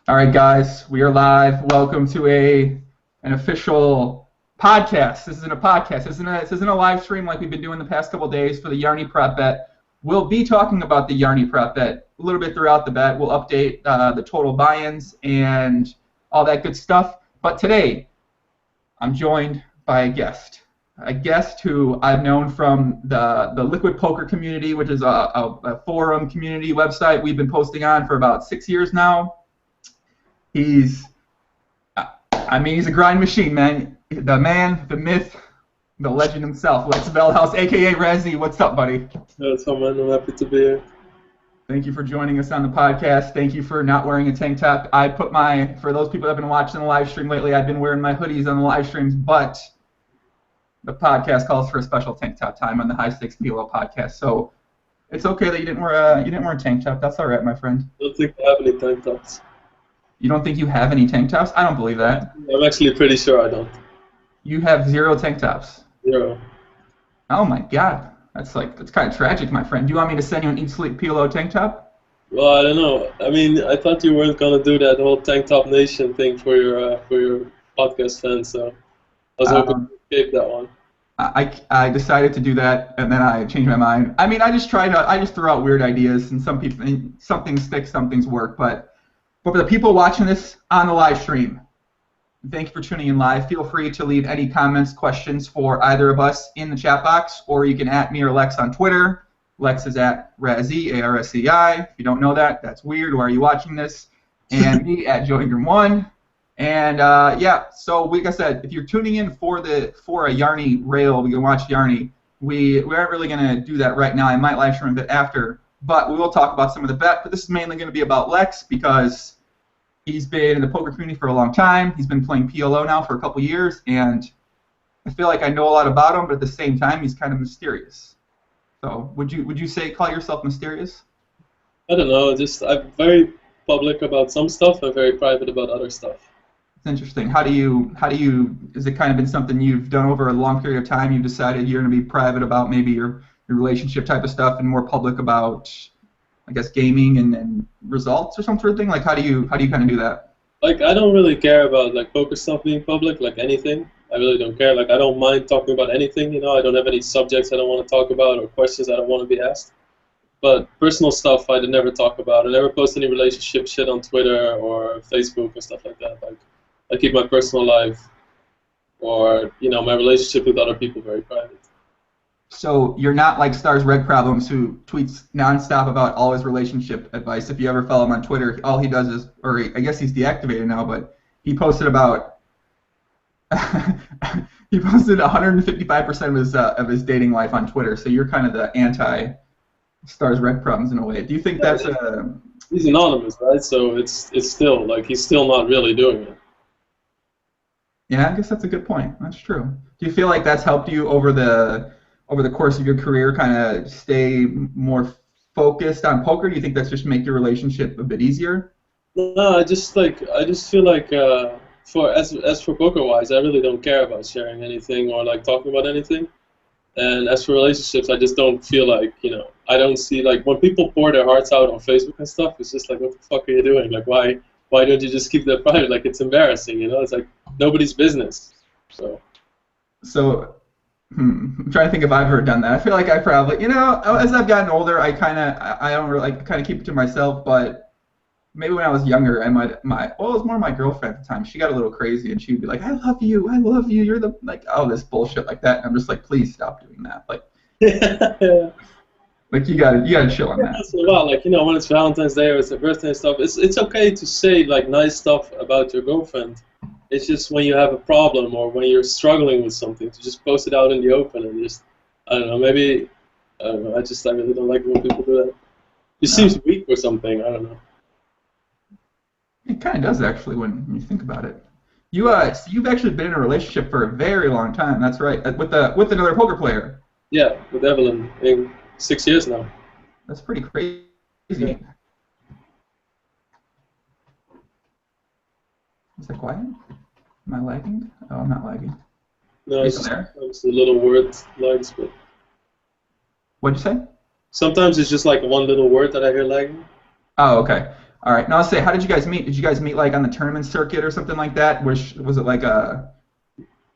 All right, guys, we are live. Welcome to an official podcast. This isn't a podcast. This isn't a live stream like we've been doing the past couple days for the Yarny prop bet. We'll be talking about the Yarny prop bet a little bit throughout the bet. We'll update the total buy-ins and all that good stuff. But today, I'm joined by a guest who I've known from the Liquid Poker community, which is a forum community website we've been posting on for about 6 years now. He's a grind machine, man. The man, the myth, the legend himself, Lex Veldhuis, a.k.a. Raszi. What's up, buddy? That's all, man. I'm happy to be here. Thank you for joining us on the podcast. Thank you for not wearing a tank top. For those people that have been watching the live stream lately, I've been wearing my hoodies on the live streams, but the podcast calls for a special tank top time on the High Stakes PLO podcast. So it's okay that you didn't wear a tank top. That's all right, my friend. I don't think I have any tank tops. You don't think you have any tank tops? I don't believe that. I'm actually pretty sure I don't. You have 0 tank tops? 0. Oh my God. That's kind of tragic, my friend. Do you want me to send you an Eat Sleep PLO tank top? Well, I don't know. I mean, I thought you weren't gonna do that whole Tank Top Nation thing for your podcast fans, so I was hoping to escape that one. I decided to do that, and then I changed my mind. I mean, I just throw out weird ideas, and some things stick, some things work. But for the people watching this on the live stream, thank you for tuning in live. Feel free to leave any comments, questions for either of us in the chat box, or you can @ me or Lex on Twitter. Lex is at Raszi, A-R-S-C-I. If you don't know that, that's weird. Why are you watching this? And me at JoeyGrim1. And so like I said, if you're tuning in for a Yarny rail, we can watch Yarny. We aren't really gonna do that right now. I might live stream a bit after, but we will talk about some of the bet. But this is mainly going to be about Lex because he's been in the poker community for a long time. He's been playing PLO now for a couple years, and I feel like I know a lot about him, but at the same time, he's kind of mysterious. So would you call yourself mysterious? I don't know. I'm very public about some stuff and very private about other stuff. It's interesting. Has it kind of been something you've done over a long period of time? You've decided you're going to be private about maybe your relationship type of stuff and more public about, I guess, gaming and results or some sort of thing? Like, how do you kind of do that? Like, I don't really care about like poker stuff being public, like anything. I really don't care. Like, I don't mind talking about anything. You know, I don't have any subjects I don't want to talk about or questions I don't want to be asked. But personal stuff I'd never talk about. I never post any relationship shit on Twitter or Facebook and stuff like that. Like, I keep my personal life or my relationship with other people very private. So you're not like Stars Red Problems, who tweets nonstop about all his relationship advice. If you ever follow him on Twitter, all he does is, or I guess he's deactivated now, but he posted about 155% of his dating life on Twitter. So you're kind of the anti Stars Red Problems in a way. Do you think that's He's anonymous, right? So it's still like he's still not really doing it. Yeah, I guess that's a good point. That's true. Do you feel like that's helped you over the course of your career kind of stay more focused on poker? Do you think that's just make your relationship a bit easier? No, I just feel like as for poker wise, I really don't care about sharing anything or like talking about anything. And as for relationships, I just don't feel like, I don't see like when people pour their hearts out on Facebook and stuff, it's just like, what the fuck are you doing? Like, why don't you just keep that private? Like, it's embarrassing, It's like nobody's business. So I'm trying to think if I've ever done that. I feel like I probably, as I've gotten older, I kind of keep it to myself. But maybe when I was younger, it was more my girlfriend at the time. She got a little crazy, and she'd be like, "I love you, you're the this bullshit like that." And I'm just like, please stop doing that. Like, like you gotta chill on that. Once in a while, like when it's Valentine's Day or it's a birthday and stuff, it's okay to say like nice stuff about your girlfriend. It's just when you have a problem or when you're struggling with something to just post it out in the open and just, I don't know, maybe, I don't know, I really don't like when people do that. It seems weak or something, I don't know. It kind of does actually when you think about it. You've actually been in a relationship for a very long time, that's right, with another poker player. Yeah, with Evelyn, in 6 years now. That's pretty crazy. Yeah. Is that quiet? Am I lagging? Oh, I'm not lagging. No, it's just a little word lags, but. What'd you say? Sometimes it's just like one little word that I hear lagging. Oh, okay. All right. Now, I'll say, how did you guys meet? Did you guys meet like on the tournament circuit or something like that? Was it like a?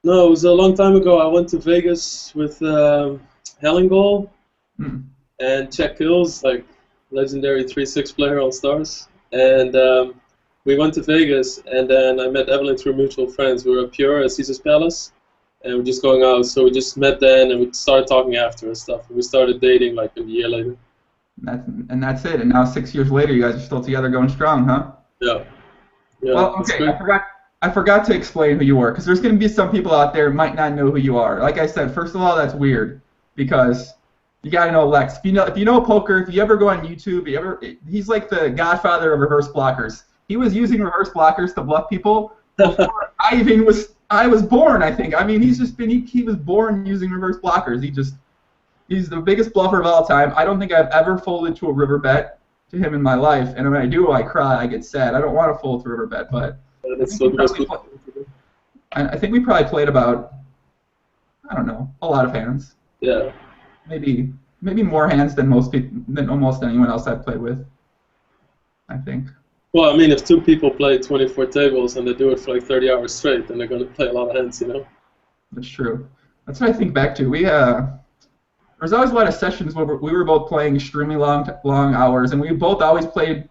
No, it was a long time ago. I went to Vegas with Hellingall Hmm. and Check Hills, like legendary 3-6 player on Stars. And we went to Vegas, and then I met Evelyn through mutual friends. We were at Pure at Caesar's Palace, and we're just going out. So we just met then, and we started talking after and stuff. And we started dating like a year later. That's it. And now 6 years later, you guys are still together, going strong, huh? Yeah. Yeah. Well, okay. I forgot to explain who you are, because there's going to be some people out there who might not know who you are. Like I said, first of all, that's weird, because you got to know Lex. If you know poker, if you ever go on YouTube, he's like the godfather of reverse blockers. He was using reverse blockers to bluff people before I was born, I think. I mean, he was born using reverse blockers. He's the biggest bluffer of all time. I don't think I've ever folded to a river bet to him in my life, and when I do, I cry, I get sad. I don't want to fold to a river bet, but I think we probably played about, I don't know, a lot of hands. Yeah. Maybe more hands than almost anyone else I've played with, I think. Well, I mean, if two people play 24 tables and they do it for like 30 hours straight, then they're going to play a lot of hands, you know? That's true. That's what I think back to. There's always a lot of sessions where we were both playing extremely long hours, and we both always played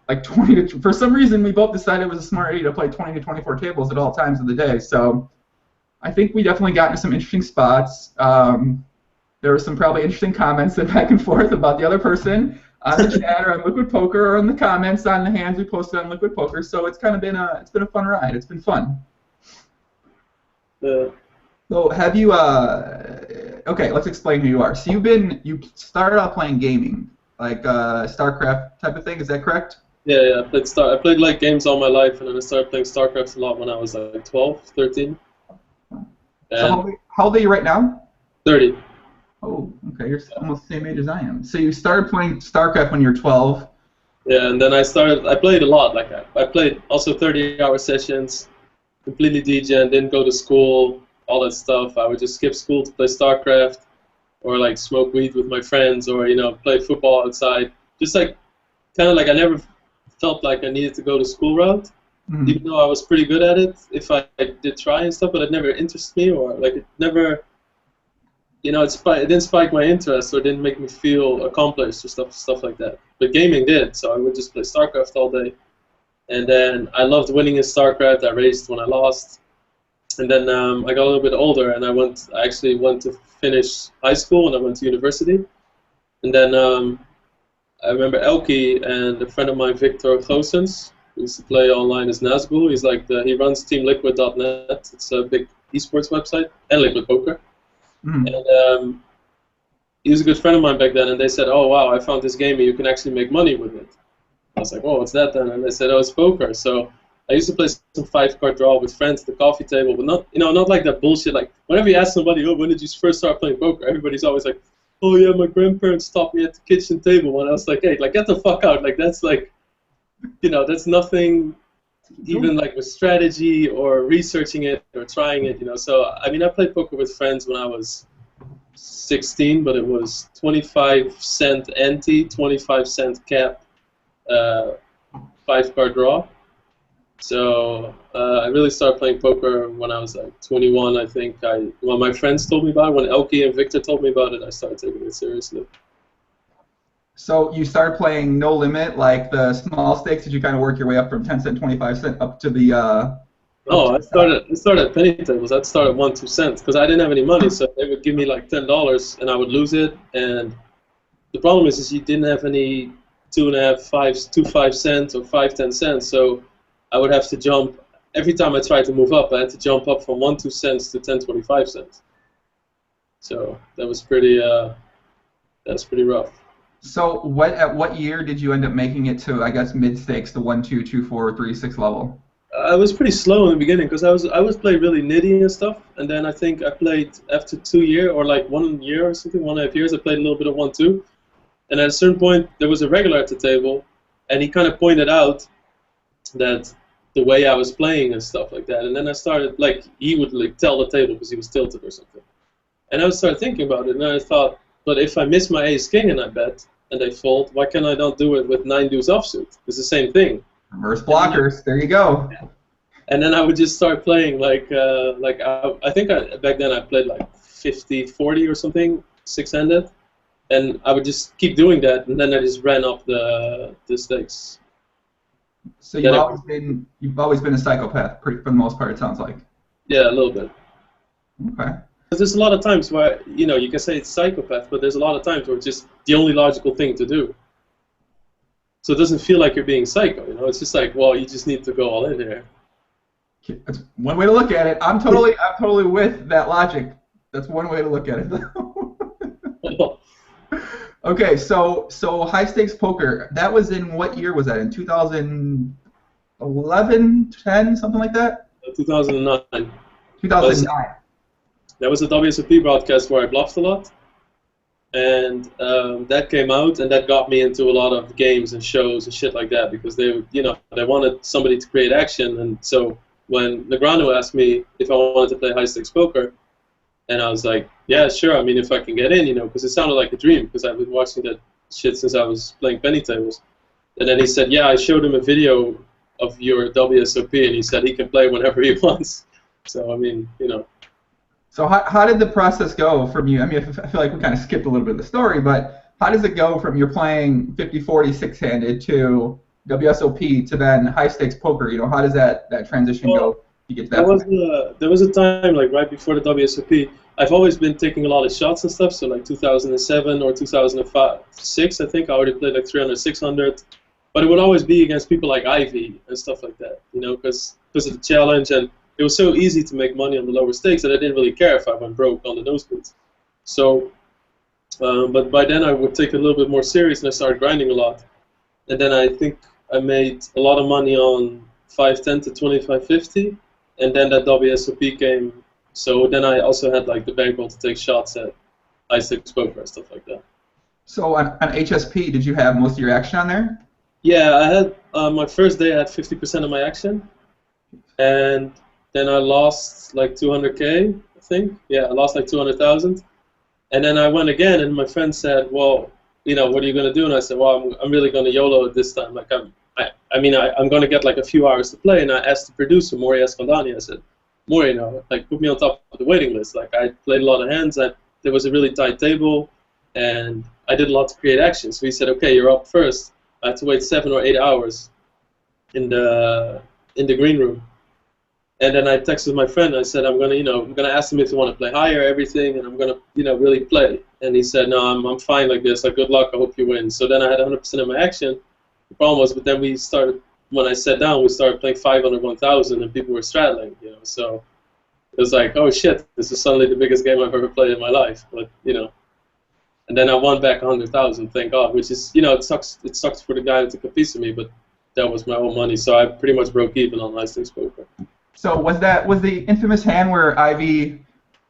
like 20 to. For some reason, we both decided it was a smart idea to play 20 to 24 tables at all times of the day. So I think we definitely got into some interesting spots. There were some probably interesting comments back and forth about the other person on the chat or on Liquid Poker or in the comments on the hands we posted on Liquid Poker. So it's kind of been a fun ride. It's been fun. Yeah. So have you? Okay, let's explain who you are. So you started out playing gaming, like StarCraft type of thing. Is that correct? Yeah. I played like games all my life, and then I started playing StarCraft a lot when I was like 12, 13. So how old are you right now? 30. Oh, okay. You're almost the same age as I am. So you started playing StarCraft when you were 12. Yeah, and then I played a lot like that. I played also 30-hour sessions, completely degen, didn't go to school, all that stuff. I would just skip school to play StarCraft, or like smoke weed with my friends, or play football outside. Just like kind of like I never felt like I needed to go to school route, even though I was pretty good at it. If I did try and stuff, but it never interested me, or like it never. It didn't spike my interest, or it didn't make me feel accomplished, or stuff like that. But gaming did, so I would just play StarCraft all day. And then I loved winning in StarCraft. I raged when I lost. And then I got a little bit older, and I actually went to finish high school, and I went to university. And then I remember Elke and a friend of mine, Victor Goossens, who used to play online as Nazgul. He runs TeamLiquid.net. It's a big esports website, and Liquid Poker. And he was a good friend of mine back then, and they said, "Oh wow, I found this game and you can actually make money with it." I was like, "Oh, what's that then?" And they said, "Oh, it's poker." So I used to play some 5-card draw with friends at the coffee table, but not like that bullshit. Like whenever you ask somebody, "Oh, when did you first start playing poker?" Everybody's always like, "Oh yeah, my grandparents taught me at the kitchen table." And I was like, "Hey, like get the fuck out! Like that's like, that's nothing." Even like with strategy or researching it or trying it, So I mean, I played poker with friends when I was 16, but it was 25-cent ante, 25-cent cap, 5-card draw. So I really started playing poker when I was like 21, I think. When my friends told me about it, when Elke and Victor told me about it, I started taking it seriously. So you started playing no limit, like the small stakes. Did you kind of work your way up from 10 cent, 25 cent up to the? I started at penny tables. I'd start at 1-2 cents because I didn't have any money, so they would give me like $10 and I would lose it. And the problem is you didn't have any 2 5 cents or 5 10 cents, so I would have to jump every time I tried to move up. I had to jump up from 1-2 cents to 10 25 cents. So that was pretty rough. So at what year did you end up making it to, I guess, mid stakes, the 1, 2, 2, 4, 3, 6 level? I was pretty slow in the beginning because I was playing really nitty and stuff, and then I think I played after 2 years or like 1 year or something, 1.5 years. I played a little bit of 1, 2, and at a certain point there was a regular at the table, and he kind of pointed out that the way I was playing and stuff like that, and then I started he would tell the table because he was tilted or something, and I started thinking about it, and I thought, but if I miss my ace king and I bet, and they fold, why can I not do it with 9 deuce offsuit? It's the same thing. Reverse blockers. There you go. And then I would just start playing I think back then I played like 50-40 or something, 6-handed, and I would just keep doing that, and then I just ran up the stakes. So you've always been a psychopath, for the most part. It sounds like. Yeah, a little bit. Okay. Because there's a lot of times where you can say it's psychopath, but there's a lot of times where it's just the only logical thing to do. So it doesn't feel like you're being psycho. It's just like, well, you just need to go all in here. That's one way to look at it. I'm totally with that logic. That's one way to look at it. Okay, so high stakes poker. That was in what year was that? In 2011, 10, something like that. 2009. 2009. That was a WSOP broadcast where I bluffed a lot, and that came out, and that got me into a lot of games and shows and shit like that because they wanted somebody to create action, and so when Negreanu asked me if I wanted to play high stakes poker, and I was like, yeah, sure. I mean, if I can get in, because it sounded like a dream because I've been watching that shit since I was playing penny tables, and then he said, yeah, I showed him a video of your WSOP, and he said he can play whenever he wants. So I mean, So how did the process go from you? I mean, I feel like we kind of skipped a little bit of the story, but how does it go from you're playing 50-40 six-handed to WSOP to then high-stakes poker? How does that transition go to get to that? There was a time, like right before the WSOP, I've always been taking a lot of shots and stuff, so like 2007 or 2006, I think, I already played like 300, 600, but it would always be against people like Ivy and stuff like that, because of the challenge, and it was so easy to make money on the lower stakes that I didn't really care if I went broke on the nosebleeds. So, but by then I would take it a little bit more serious and I started grinding a lot. And then I think I made a lot of money on 510 to 2550, and then that WSOP came. So then I also had like the bankroll to take shots at high stakes poker and stuff like that. So on HSP, did you have most of your action on there? Yeah, I had my first day I had 50% of my action, and then I lost like 200K, I think. Yeah, I lost like 200,000. And then I went again, and my friend said, well, what are you going to do? And I said, well, I'm really going to YOLO it this time. Like, I'm going to get like a few hours to play. And I asked the producer, Maury Escaldani, I said, Maury, like, put me on top of the waiting list. Like, I played a lot of hands. There was a really tight table, and I did a lot to create action. So he said, okay, you're up first. I had to wait 7 or 8 hours in the green room. And then I texted my friend. I said, I'm gonna ask him if he want to play higher, everything, and I'm gonna, really play. And he said, no, I'm fine like this. Like, good luck. I hope you win. So then I had 100% of my action. The problem was, but then when I sat down, we started playing 500, 1,000, and people were straddling. So it was like, oh shit, this is suddenly the biggest game I've ever played in my life. But and then I won back 100,000, thank God. Which is, it sucks for the guy that took a piece of me, but that was my own money. So I pretty much broke even on high stakes poker. So was the infamous hand where Ivy,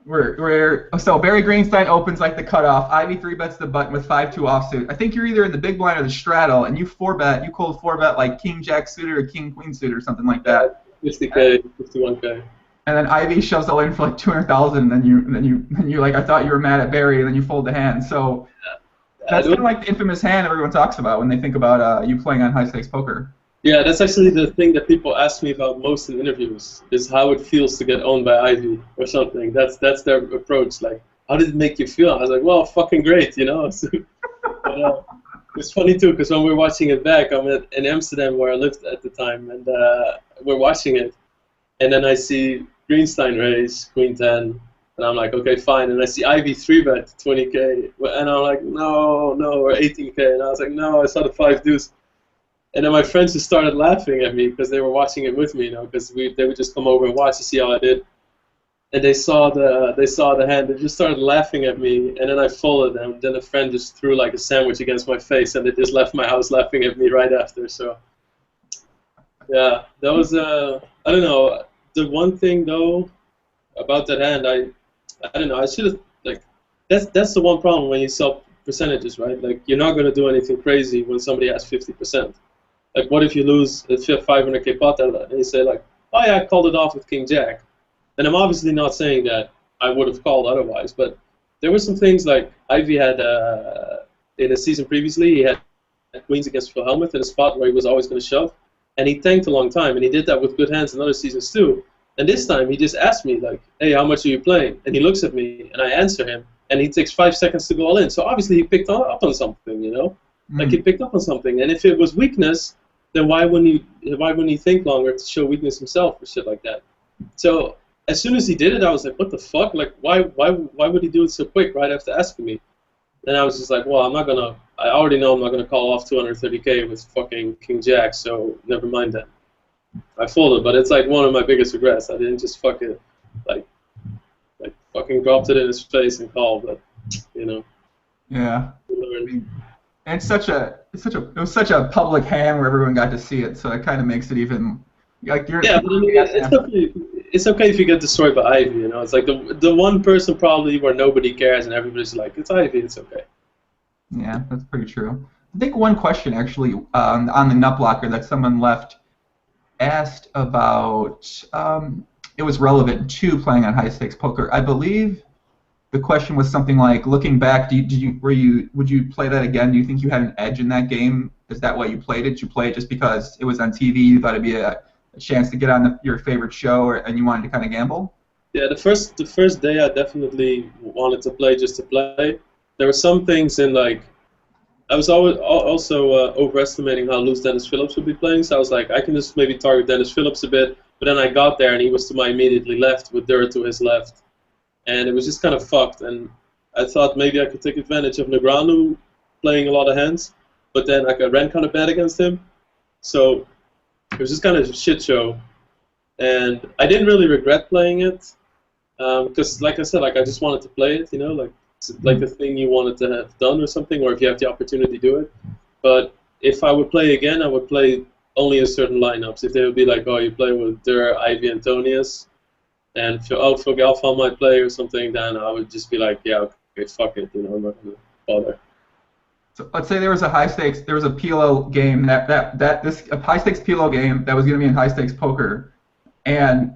so Barry Greenstein opens like the cutoff, Ivy 3-bets the button with 5-2 offsuit. I think you're either in the big blind or the straddle, and you cold 4-bet like King Jack suited or King Queen suited or something like that. 50K, 51K. And then Ivy shoves all in for like 200,000, and then you like, I thought you were mad at Barry, and then you fold the hand. So that's kind of like the infamous hand everyone talks about when they think about you playing on high stakes poker. Yeah, that's actually the thing that people ask me about most in interviews, is how it feels to get owned by Ivy or something. That's their approach. Like, how did it make you feel? I was like, well, fucking great, But, it's funny too, because when we're watching it back, I'm in Amsterdam where I lived at the time, and we're watching it, and then I see Greenstein raise Queen 10, and I'm like, okay, fine, and I see Ivy 3-bet 20K, and I'm like, no, or 18K, and I was like, no, I saw the 5 deuce. And then my friends just started laughing at me because they were watching it with me, because they would just come over and watch to see how I did. And they saw the hand, they just started laughing at me, and then I folded them. Then a friend just threw like a sandwich against my face, and they just left my house laughing at me right after. So, yeah, that was I don't know. The one thing though about that hand, I don't know. I should have that's the one problem when you sell percentages, right? Like, you're not gonna do anything crazy when somebody has 50%. Like, what if you lose a 500K pot and you say like, oh yeah, I called it off with King Jack. And I'm obviously not saying that I would have called otherwise, but there were some things like Ivy had in a season previously, he had queens against Phil Hellmuth in a spot where he was always going to shove, and he tanked a long time, and he did that with good hands in other seasons too. And this time, he just asked me, like, hey, how much are you playing? And he looks at me, and I answer him, and he takes 5 seconds to go all in. So obviously, he picked up on something, you know? Like, he picked up on something. And if it was weakness, then why wouldn't he think longer to show weakness himself or shit like that? So as soon as he did it, I was like, what the fuck? Like, why would he do it so quick right after asking me? And I was just like, well, I already know I'm not going to call off 230K with fucking King Jack, so never mind that. I folded, but it's like one of my biggest regrets. I didn't just fucking fucking dropped it in his face and called, but you know. Yeah. I mean, and it was such a public hand where everyone got to see it, so it kind of makes it even like you're. Yeah, but I mean, it's okay if you get destroyed by Ivy, you know. It's like the one person probably where nobody cares and everybody's like, it's Ivy, it's okay. Yeah, that's pretty true. I think one question actually on the nut blocker that someone left asked about, it was relevant to playing on high stakes poker. I believe the question was something like, looking back, would you play that again? Do you think you had an edge in that game? Is that why you played it? Did you play it just because it was on TV? You thought it'd be a chance to get on your favorite show, and you wanted to kind of gamble? Yeah, the first day I definitely wanted to play just to play. There were some things in like. I was also overestimating how loose Dennis Phillips would be playing, so I was like, I can just maybe target Dennis Phillips a bit, but then I got there and he was to my immediately left with Durr to his left, and it was just kind of fucked, and I thought maybe I could take advantage of Negreanu playing a lot of hands, but then I ran kind of bad against him, so it was just kind of a shit show, and I didn't really regret playing it, because like I said, like I just wanted to play it, you know, like a thing you wanted to have done or something, or if you have the opportunity to do it. But if I would play again, I would play only in certain lineups. If they would be like, oh, you play with Durr, Ivy, Antonius, and Phil Galfon might play or something, then I would just be like, yeah, okay, fuck it, you know, I'm not going to bother. So let's say there was a PLO game a high stakes PLO game that was going to be in high stakes poker, and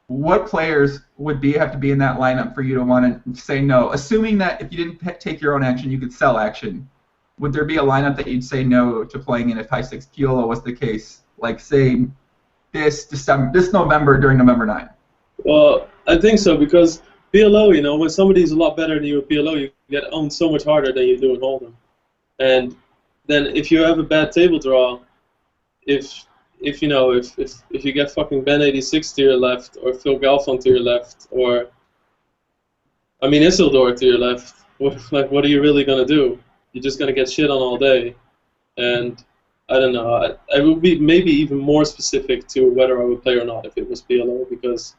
what players would have to be in that lineup for you to want to say no? Assuming that if you didn't take your own action, you could sell action. Would there be a lineup that you'd say no to playing in if high stakes PLO was the case? Like say this November during November 9. Well, I think so because PLO, you know, when somebody's a lot better than you at PLO, you get owned so much harder than you do in Hold'em. And then if you have a bad table draw, if you get fucking Ben 86 to your left, or Phil Galfon to your left, or I mean Isildur to your left, what are you really gonna do? You're just gonna get shit on all day, and I don't know. I would be maybe even more specific to whether I would play or not if it was PLO, because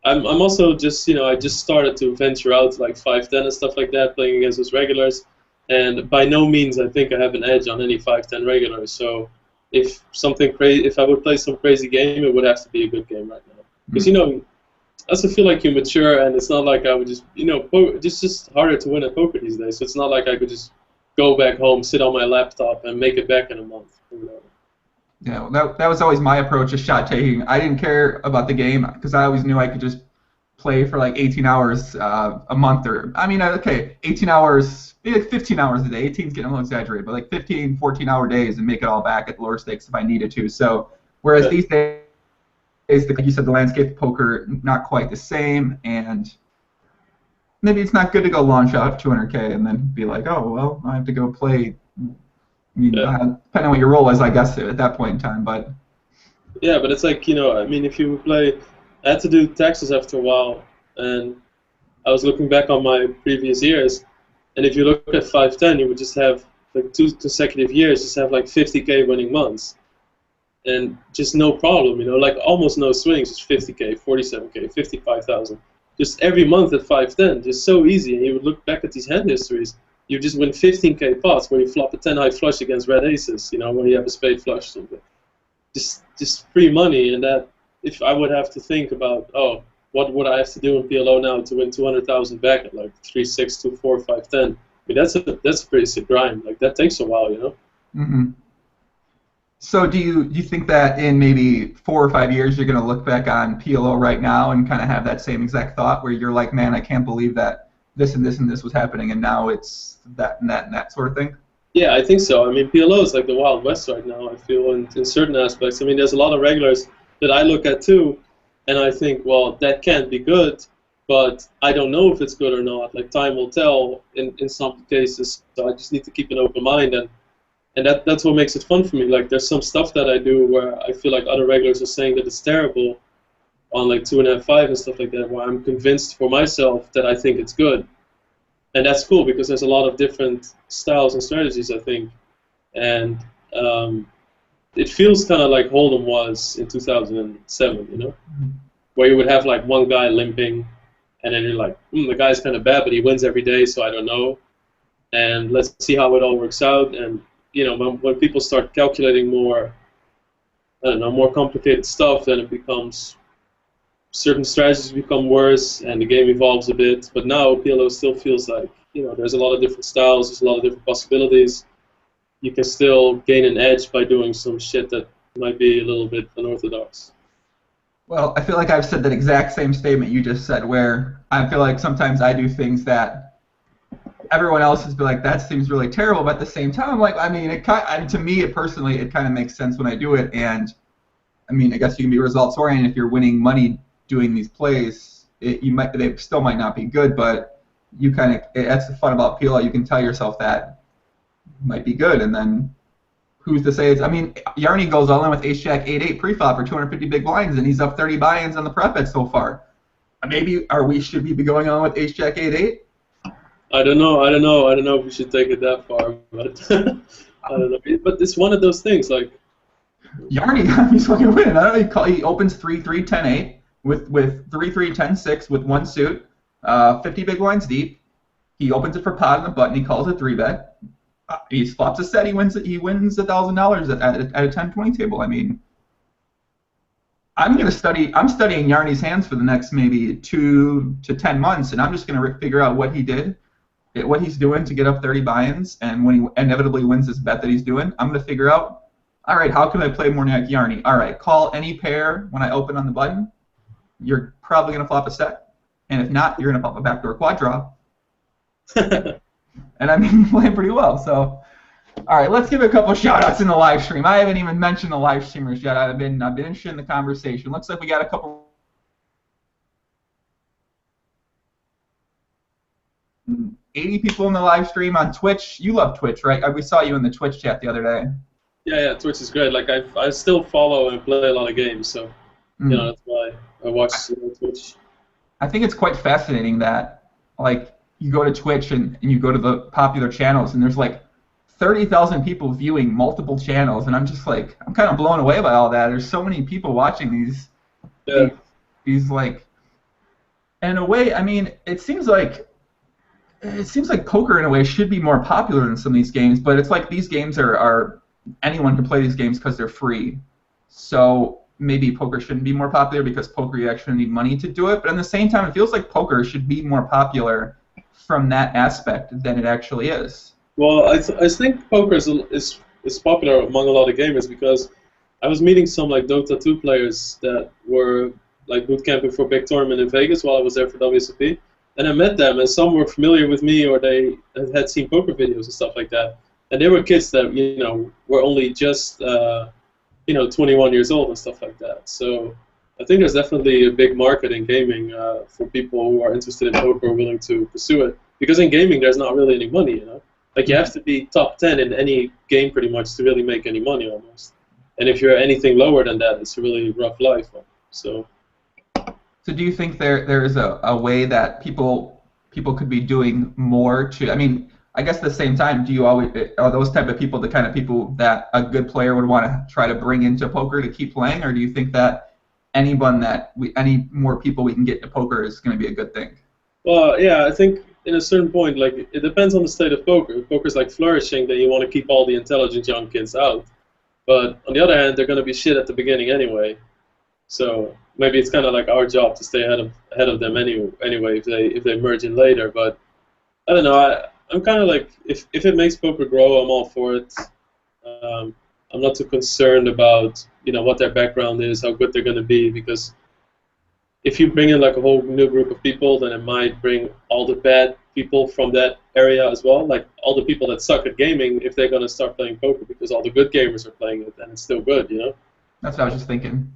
I'm also just I just started to venture out to like 5-10 and stuff like that, playing against those regulars, and by no means I think I have an edge on any 5-10 regulars. So if I would play some crazy game, it would have to be a good game right now. Because I also feel like you mature, and it's not like I would just it's just harder to win at poker these days. So it's not like I could just go back home, sit on my laptop, and make it back in a month. Yeah, that was always my approach to shot taking. I didn't care about the game because I always knew I could just play for like 18 hours a month, or 18 hours, maybe like 15 hours a day. 18 is getting a little exaggerated, but like 15, 14-hour days and make it all back at lower stakes if I needed to. So whereas these days, like you said, the landscape of poker not quite the same, and maybe it's not good to go launch out 200K and then be like, oh well, I have to go play. Depending on what your role is, I guess at that point in time, but yeah, but it's like if you play. I had to do taxes after a while, and I was looking back on my previous years, and if you look at 5-10, you would just have like 2 consecutive years, just have like 50K winning months, and just no problem, like almost no swings, just 50K, 47K, 55,000, just every month at 5-10, just so easy. And you would look back at these hand histories, you just win 15K pots where you flop a 10 high flush against red aces, when you have a spade flush or something, just free money. And that. If I would have to think about, what would I have to do in PLO now to win 200,000 back at like 3-6, 2-4, 5-10? I mean, that's a pretty sick grind. Like that takes a while, Mm-hmm. So do you think that in maybe 4 or 5 years you're going to look back on PLO right now and kind of have that same exact thought where you're like, man, I can't believe that this and this and this was happening, and now it's that and that and that sort of thing? Yeah, I think so. I mean, PLO is like the Wild West right now, I feel, in certain aspects. I mean, there's a lot of regulars that I look at too, and I think, well, that can't be good, but I don't know if it's good or not. Like, time will tell in some cases, so I just need to keep an open mind, and that's what makes it fun for me. Like, there's some stuff that I do where I feel like other regulars are saying that it's terrible on, like, 2.5 and stuff like that, where I'm convinced for myself that I think it's good. And that's cool because there's a lot of different styles and strategies, I think. And it feels kind of like Hold'em was in 2007, you know? Where you would have like one guy limping, and then you're like, the guy's kind of bad, but he wins every day, so I don't know. And let's see how it all works out. And, you know, when people start calculating more, I don't know, more complicated stuff, then it becomes... certain strategies become worse, and the game evolves a bit. But now PLO still feels like, you know, there's a lot of different styles, there's a lot of different possibilities. You can still gain an edge by doing some shit that might be a little bit unorthodox. Well, I feel like I've said that exact same statement you just said, where I feel like sometimes I do things that everyone else has been like, that seems really terrible, but at the same time, I'm like, I mean, to me, personally, it kind of makes sense when I do it, and I mean, I guess you can be results-oriented if you're winning money doing these plays. They still might not be good, but you that's the fun about PLO. You can tell yourself that it might be good, and then who's to say it's? I mean, Yarny goes all in with Ace Jack 8-8 pre-flop for 250 big blinds, and he's up 30 buy-ins on the prep bet so far. Maybe should we be going on with Ace Jack 8-8? I don't know if we should take it that far, but I don't know. But it's one of those things, like Yarny, he's fucking winning. I don't know. He opens 3-3 10-8. With 3-3 10-6 with one suit, 50 big blinds deep. He opens it for pot on the button. He calls it 3-bet. He flops a set. He wins $1,000 at a 10-20 table. I mean, I'm studying Yarny's hands for the next maybe 2 to 10 months, and I'm just gonna figure out what he did, what he's doing to get up 30 buy-ins, and when he inevitably wins this bet that he's doing, I'm gonna figure out, all right, how can I play more like Yarny? All right, call any pair when I open on the button. You're probably going to flop a set. And if not, you're going to flop a backdoor quad draw. And I mean, playing pretty well. So, all right, let's give a couple shout-outs in the live stream. I haven't even mentioned the live streamers yet. I've been interested in the conversation. Looks like we got a couple 80 people in the live stream on Twitch. You love Twitch, right? We saw you in the Twitch chat the other day. Yeah, Twitch is great. Like I still follow and play a lot of games, so you know that's why I watch Twitch. I think it's quite fascinating that, like, you go to Twitch and you go to the popular channels and there's like 30,000 people viewing multiple channels, and I'm just like, I'm kind of blown away by all that. There's so many people watching these like, and in a way, I mean, it seems like poker in a way should be more popular than some of these games, but it's like these games are anyone can play these games because they're free. So maybe poker shouldn't be more popular because poker you actually need money to do it, but at the same time, it feels like poker should be more popular from that aspect than it actually is. Well, I think poker is popular among a lot of gamers because I was meeting some like Dota 2 players that were like boot camping for a big tournament in Vegas while I was there for WSOP, and I met them, and some were familiar with me or they had seen poker videos and stuff like that, and they were kids that were only just 21 years old and stuff like that. So I think there's definitely a big market in gaming for people who are interested in poker, willing to pursue it. Because in gaming, there's not really any money, Like, you have to be top 10 in any game pretty much to really make any money almost. And if you're anything lower than that, it's a really rough life. So do you think there is a way that people could be doing more to, I mean, I guess at the same time, are those type of people the kind of people that a good player would want to try to bring into poker to keep playing, or do you think that any more people we can get into poker is going to be a good thing? Well, yeah, I think in a certain point, like, it depends on the state of poker. If poker's like flourishing, then you want to keep all the intelligent young kids out. But on the other hand, they're going to be shit at the beginning anyway. So maybe it's kind of like our job to stay ahead of them anyway if they merge in later. But I don't know. I'm kind of like, if it makes poker grow, I'm all for it. I'm not too concerned about what their background is, how good they're going to be, because if you bring in like a whole new group of people, then it might bring all the bad people from that area as well. Like all the people that suck at gaming, if they're gonna start playing poker because all the good gamers are playing it, then it's still good, you know? That's what I was just thinking.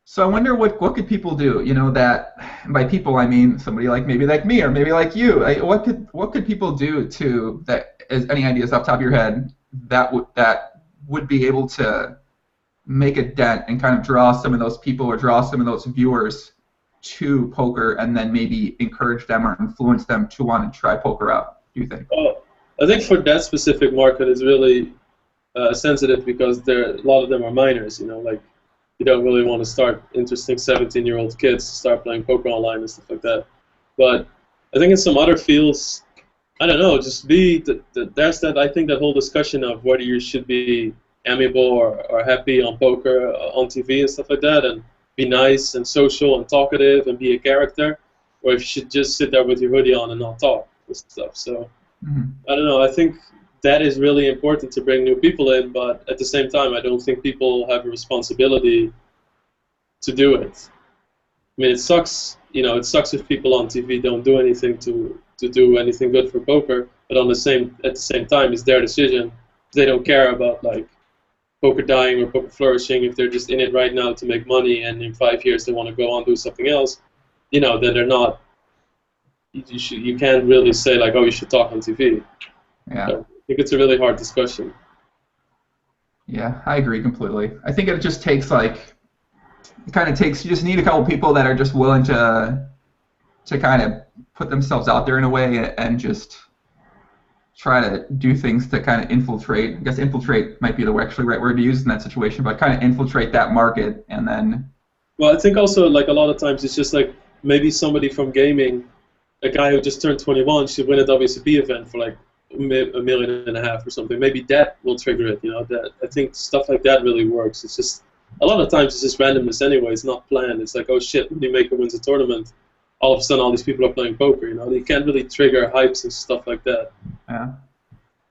So I wonder what could people do, that, and by people I mean somebody maybe like me or maybe like you. What could people do to that? Is any ideas off the top of your head that would be able to make a dent and kind of draw some of those people or draw some of those viewers to poker, and then maybe encourage them or influence them to want to try poker out? Do you think? Oh, I think for that specific market is really sensitive because a lot of them are minors, like. You don't really want to start interesting 17-year-old kids to start playing poker online and stuff like that. But I think in some other fields, I don't know, just there's that, I think that whole discussion of whether you should be amiable or happy on poker, on TV and stuff like that, and be nice and social and talkative and be a character, or if you should just sit there with your hoodie on and not talk and stuff. So, I don't know, I think that is really important to bring new people in, but at the same time, I don't think people have a responsibility to do it. I mean, it sucks. It sucks if people on TV don't do anything to do anything good for poker. But at the same time, it's their decision. They don't care about like poker dying or poker flourishing. If they're just in it right now to make money, and in 5 years they want to go on and do something else, then they're not. You can't really say like, oh, you should talk on TV. Yeah. So, I think it's a really hard discussion. Yeah, I agree completely. I think it just takes you just need a couple people that are just willing to kind of put themselves out there in a way and just try to do things to kind of infiltrate. I guess infiltrate might be the right word to use in that situation, but kind of infiltrate that market and then. Well, I think also like a lot of times it's just like maybe somebody from gaming, a guy who just turned 21 should win a WCP event for like $1.5 million or something. Maybe that will trigger it. That I think stuff like that really works. It's just a lot of times it's just randomness anyway. It's not planned. It's like, oh shit, when Maker wins a tournament, all of a sudden all these people are playing poker. You can't really trigger hypes and stuff like that. Yeah.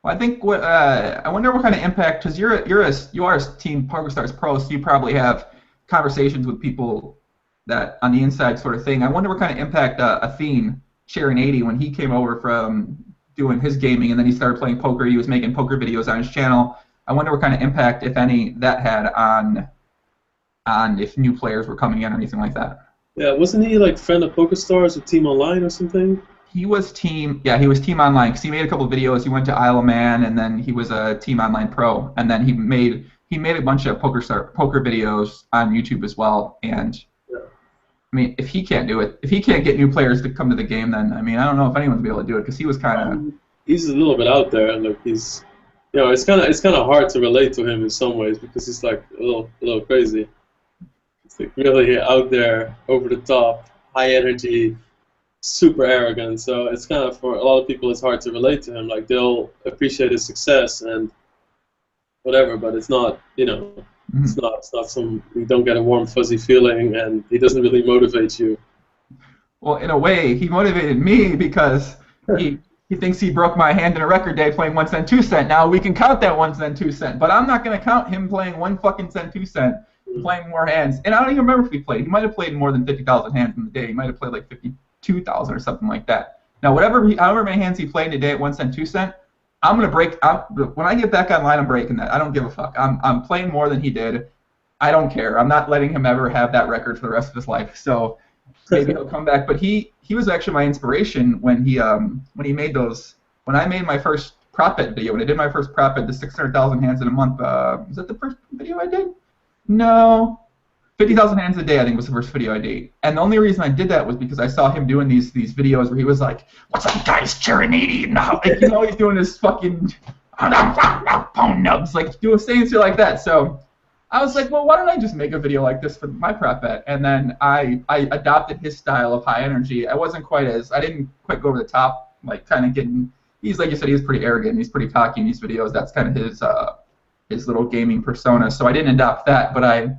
Well, I think I wonder what kind of impact, because you are a Team PokerStars Pro, so you probably have conversations with people that on the inside sort of thing. I wonder what kind of impact Athene, Sharon 80, when he came over from doing his gaming and then he started playing poker, he was making poker videos on his channel. I wonder what kind of impact, if any, that had on if new players were coming in or anything like that. Yeah, wasn't he like friend of PokerStars or Team Online or something? He was Team Online because he made a couple of videos. He went to Isle of Man and then he was a Team Online Pro, and then he made a bunch of poker videos on YouTube as well. And yeah. I mean, if he can't do it, if he can't get new players to come to the game, then I mean, I don't know if anyone's be able to do it because he was kind of. He's a little bit out there, and like he's, it's kind of hard to relate to him in some ways because he's like a little crazy. It's like really out there, over the top, high energy, super arrogant. So it's kind of, for a lot of people, it's hard to relate to him. Like they'll appreciate his success and whatever, but it's not, it's not some, you don't get a warm fuzzy feeling, and he doesn't really motivate you. Well, in a way, he motivated me because he thinks he broke my hand in a record day playing 1 cent, 2 cent. Now we can count that 1 cent, 2 cent, but I'm not going to count him playing 1 fucking cent, 2 cent, playing more hands. And I don't even remember if he played. He might have played more than 50,000 hands in the day. He might have played like 52,000 or something like that. Now, however many hands he played in a day at 1 cent, 2 cent, I'm gonna break. When I get back online, I'm breaking that. I don't give a fuck. I'm playing more than he did. I don't care. I'm not letting him ever have that record for the rest of his life. So maybe he'll come back. But he was actually my inspiration when he made those. When I made my first prop bet video, when I did my first prop bet, the 600,000 hands in a month. Was that the first video I did? No. 50,000 hands a day, I think, was the first video I did. And the only reason I did that was because I saw him doing these videos where he was like, "What's up, guys? Serenity now." Like, he's doing this fucking phone nubs, like saying shit like that. So I was like, well, why don't I just make a video like this for my prop bet? And then I adopted his style of high energy. I didn't quite go over the top, like kind of getting. He's like you said, he was pretty arrogant. He's pretty cocky in these videos. That's kind of his little gaming persona. So I didn't adopt that, but I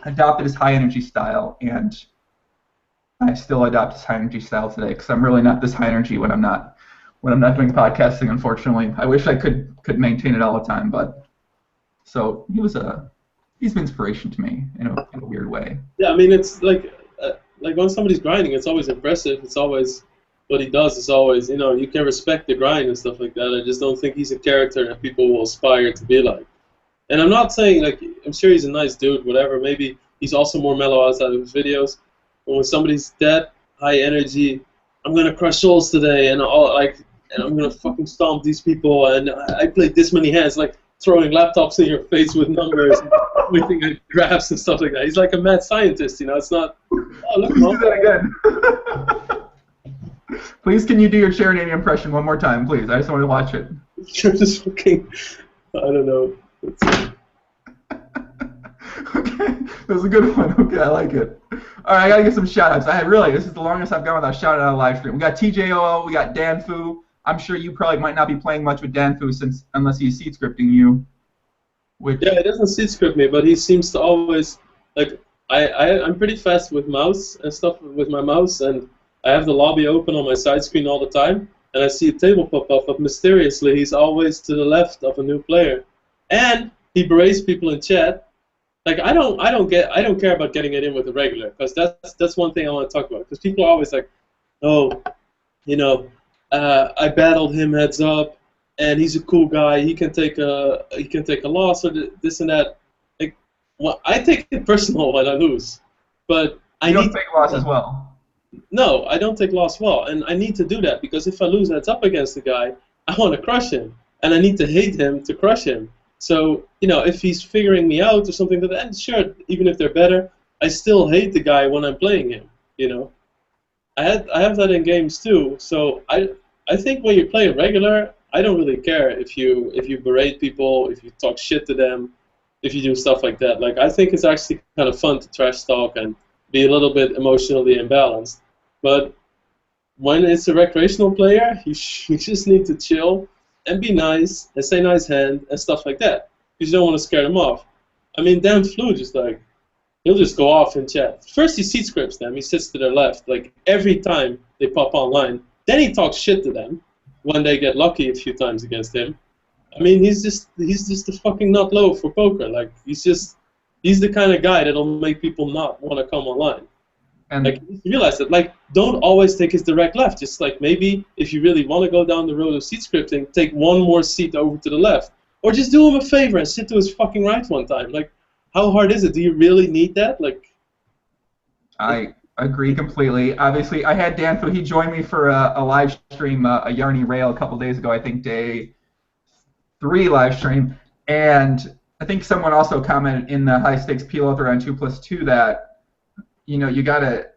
adopted his high energy style, and I still adopt his high energy style today because I'm really not this high energy when I'm not doing podcasting. Unfortunately, I wish I could maintain it all the time, but so he's an inspiration to me in a weird way. Yeah, I mean, it's like like when somebody's grinding, it's always impressive. It's always what he does is always, you know, you can respect the grind and stuff like that. I just don't think he's a character that people will aspire to be like. And I'm not saying, like, I'm sure he's a nice dude, whatever. Maybe he's also more mellow outside of his videos. But when somebody's that high energy, I'm gonna crush souls today, and I'm gonna fucking stomp these people, and I played this many hands, like throwing laptops in your face with numbers, pointing at graphs and stuff like that. He's like a mad scientist, you know. It's not. Oh, look, Please do that again. Please, can you do your Sharon impression one more time, please? I just want to watch it. You're just fucking. I don't know. Okay, that was a good one. Okay, I like it. All right, I gotta get some shout-outs. This is the longest I've gone without shouting out on a live stream. We got TJOO, we got Dan Fu. I'm sure you probably might not be playing much with Dan Fu unless he's seed scripting you. Yeah, he doesn't seed script me, but he seems to always like. I'm pretty fast with mouse and stuff with my mouse, and I have the lobby open on my side screen all the time, and I see a table pop up, but mysteriously he's always to the left of a new player, and he berates people in chat. Like I don't care about getting it in with a regular, because that's one thing I want to talk about. Because people are always like, oh, you know, I battled him heads up, and he's a cool guy. He can take a loss or this and that. Like, well, I take it personal when I lose, but I you don't take loss as well. No, I don't take loss well, and I need to do that because if I lose heads up against the guy, I want to crush him, and I need to hate him to crush him. So, you know, if he's figuring me out or something like that, sure, even if they're better, I still hate the guy when I'm playing him, you know. I have that in games too, so I think when you play a regular, I don't really care if you berate people, if you talk shit to them, if you do stuff like that. Like, I think it's actually kind of fun to trash talk and be a little bit emotionally imbalanced. But when it's a recreational player, you just need to chill and be nice, and say nice hand, and stuff like that. Because you don't want to scare them off. I mean, Dan Flew just like, he'll just go off in chat. First he seed scripts them, he sits to their left, like every time they pop online. Then he talks shit to them when they get lucky a few times against him. I mean, he's just the fucking nut low for poker. Like, he's the kind of guy that'll make people not want to come online. And like, you realize that, like, don't always take his direct left. Just like maybe if you really want to go down the road of seat scripting, take one more seat over to the left, or just do him a favor and sit to his fucking right one time. Like, how hard is it? Do you really need that? Like, I agree completely. Obviously, I had Dan, so he joined me for a live stream, a Yarny Rail a couple days ago. I think day 3 live stream, and I think someone also commented in the high stakes Piloter on 2+2 that, you know, you gotta,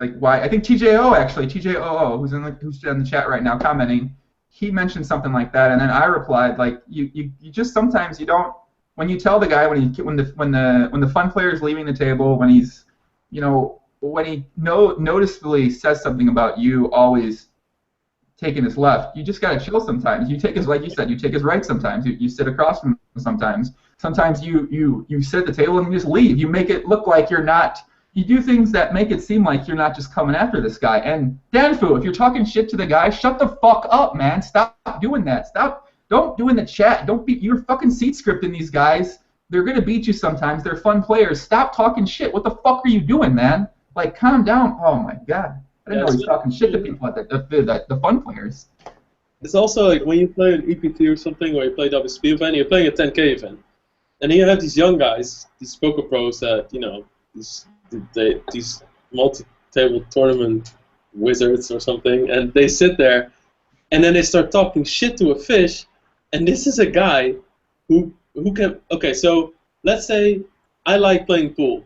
like, why? I think TJO actually, TJOO, who's in the chat right now commenting, he mentioned something like that, and then I replied, like, you just sometimes you don't, when you tell the guy when the fun player is leaving the table, when he's, you know, when he noticeably says something about you always taking his left, you just gotta chill sometimes. You take his, like you said, you take his right sometimes. You sit across from him sometimes. Sometimes you sit at the table and you just leave. You make it look like you're not. You do things that make it seem like you're not just coming after this guy. And Danfu, if you're talking shit to the guy, shut the fuck up, man. Stop doing that. Don't do in the chat. Don't be. You're fucking seat scripting these guys. They're gonna beat you sometimes. They're fun players. Stop talking shit. What the fuck are you doing, man? Like, calm down. Oh my god. I didn't know he's talking shit to people at the fun players. It's also like when you play an EPT or something, or you play WSP event, you're playing a 10K event, and then you have these young guys, these poker pros that, you know, these multi-table tournament wizards or something, and they sit there, and then they start talking shit to a fish, and this is a guy who can. Okay, so let's say I like playing pool.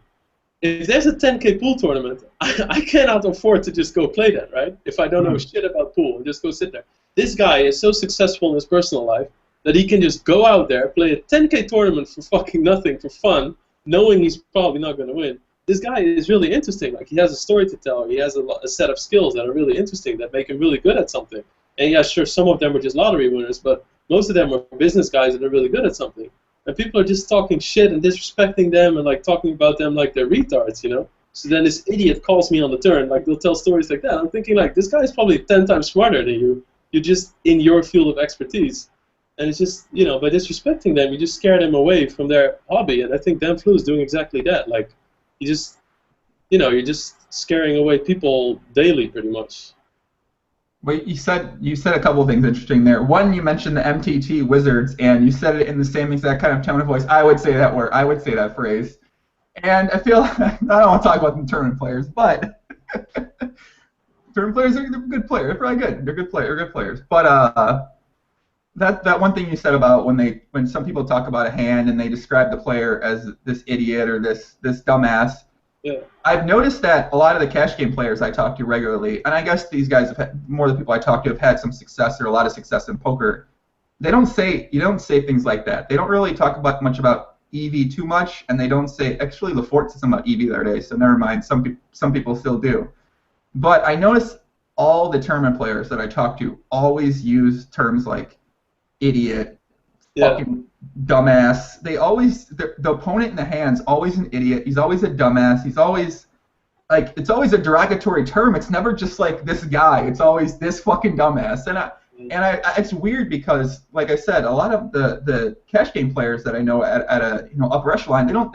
If there's a 10K pool tournament, I cannot afford to just go play that, right? If I don't know shit about pool and just go sit there. This guy is so successful in his personal life that he can just go out there, play a 10K tournament for fucking nothing, for fun, knowing he's probably not going to win. This guy is really interesting. Like, he has a story to tell. He has a set of skills that are really interesting, that make him really good at something. And yeah, sure, some of them are just lottery winners, but most of them are business guys that are really good at something. And people are just talking shit and disrespecting them and, like, talking about them like they're retards, you know? So then this idiot calls me on the turn, like, they'll tell stories like that. I'm thinking, like, this guy's probably 10 times smarter than you. You're just in your field of expertise. And it's just, you know, by disrespecting them, you just scare them away from their hobby. And I think Dan Flew is doing exactly that. Like, he you're just scaring away people daily, pretty much. But you said a couple of things interesting there. One, you mentioned the MTT Wizards, and you said it in the same exact kind of tone of voice. I would say that word. I would say that phrase. And I feel I don't want to talk about the tournament players, but tournament players are good players. They're probably good. They're good players. But that one thing you said about when some people talk about a hand and they describe the player as this idiot or this dumbass. Yeah. I've noticed that a lot of the cash game players I talk to regularly, and I guess these guys more of the people I talk to have had some success or a lot of success in poker. You don't say things like that. They don't really talk much about EV too much, and they don't say. Actually, Lafort said something about EV the other day, so never mind. Some people still do. But I notice all the tournament players that I talk to always use terms like idiot, fucking dumbass. They always the opponent in the hand's always an idiot. He's always a dumbass. He's always it's always a derogatory term. It's never just like this guy. It's always this fucking dumbass. And it's weird because, like I said, a lot of the cash game players that I know at a upper echelon, they don't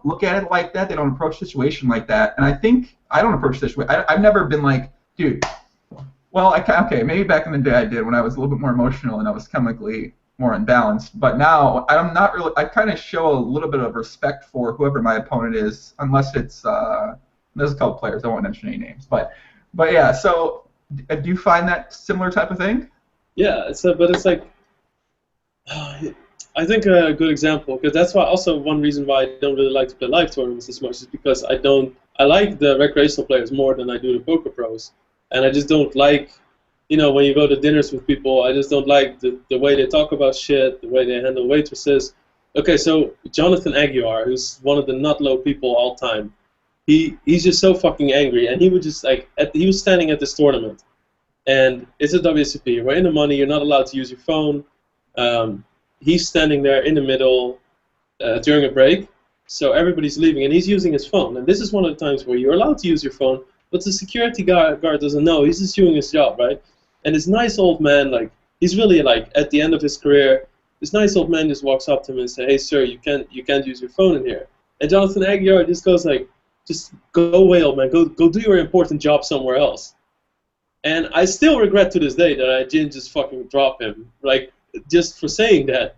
look at it like that. They don't approach the situation like that. And I think I don't approach the situation. I've never been like, dude. Well, okay, maybe back in the day I did when I was a little bit more emotional and I was chemically more unbalanced. But now I'm not really. I kind of show a little bit of respect for whoever my opponent is, unless it's there's a couple players. I won't mention any names, but yeah. So do you find that similar type of thing? Yeah, but it's like I think a good example, because that's why also one reason why I don't really like to play live tournaments as much is because I like the recreational players more than I do the poker pros. And I just don't like, when you go to dinners with people, I just don't like the way they talk about shit, the way they handle waitresses. Okay, so Jonathan Aguiar, who's one of the nut-low people all time, he's just so fucking angry, and he would just he was standing at this tournament, and it's a WSOP. We're in the money. You're not allowed to use your phone. He's standing there in the middle during a break, so everybody's leaving, and he's using his phone. And this is one of the times where you're allowed to use your phone. But the security guard doesn't know. He's just doing his job, right? And this nice old man, he's really at the end of his career. This nice old man just walks up to him and says, "Hey, sir, you can't use your phone in here." And Jonathan Aguiar just goes "Just go away, old man. Go do your important job somewhere else." And I still regret to this day that I didn't just fucking drop him, just for saying that,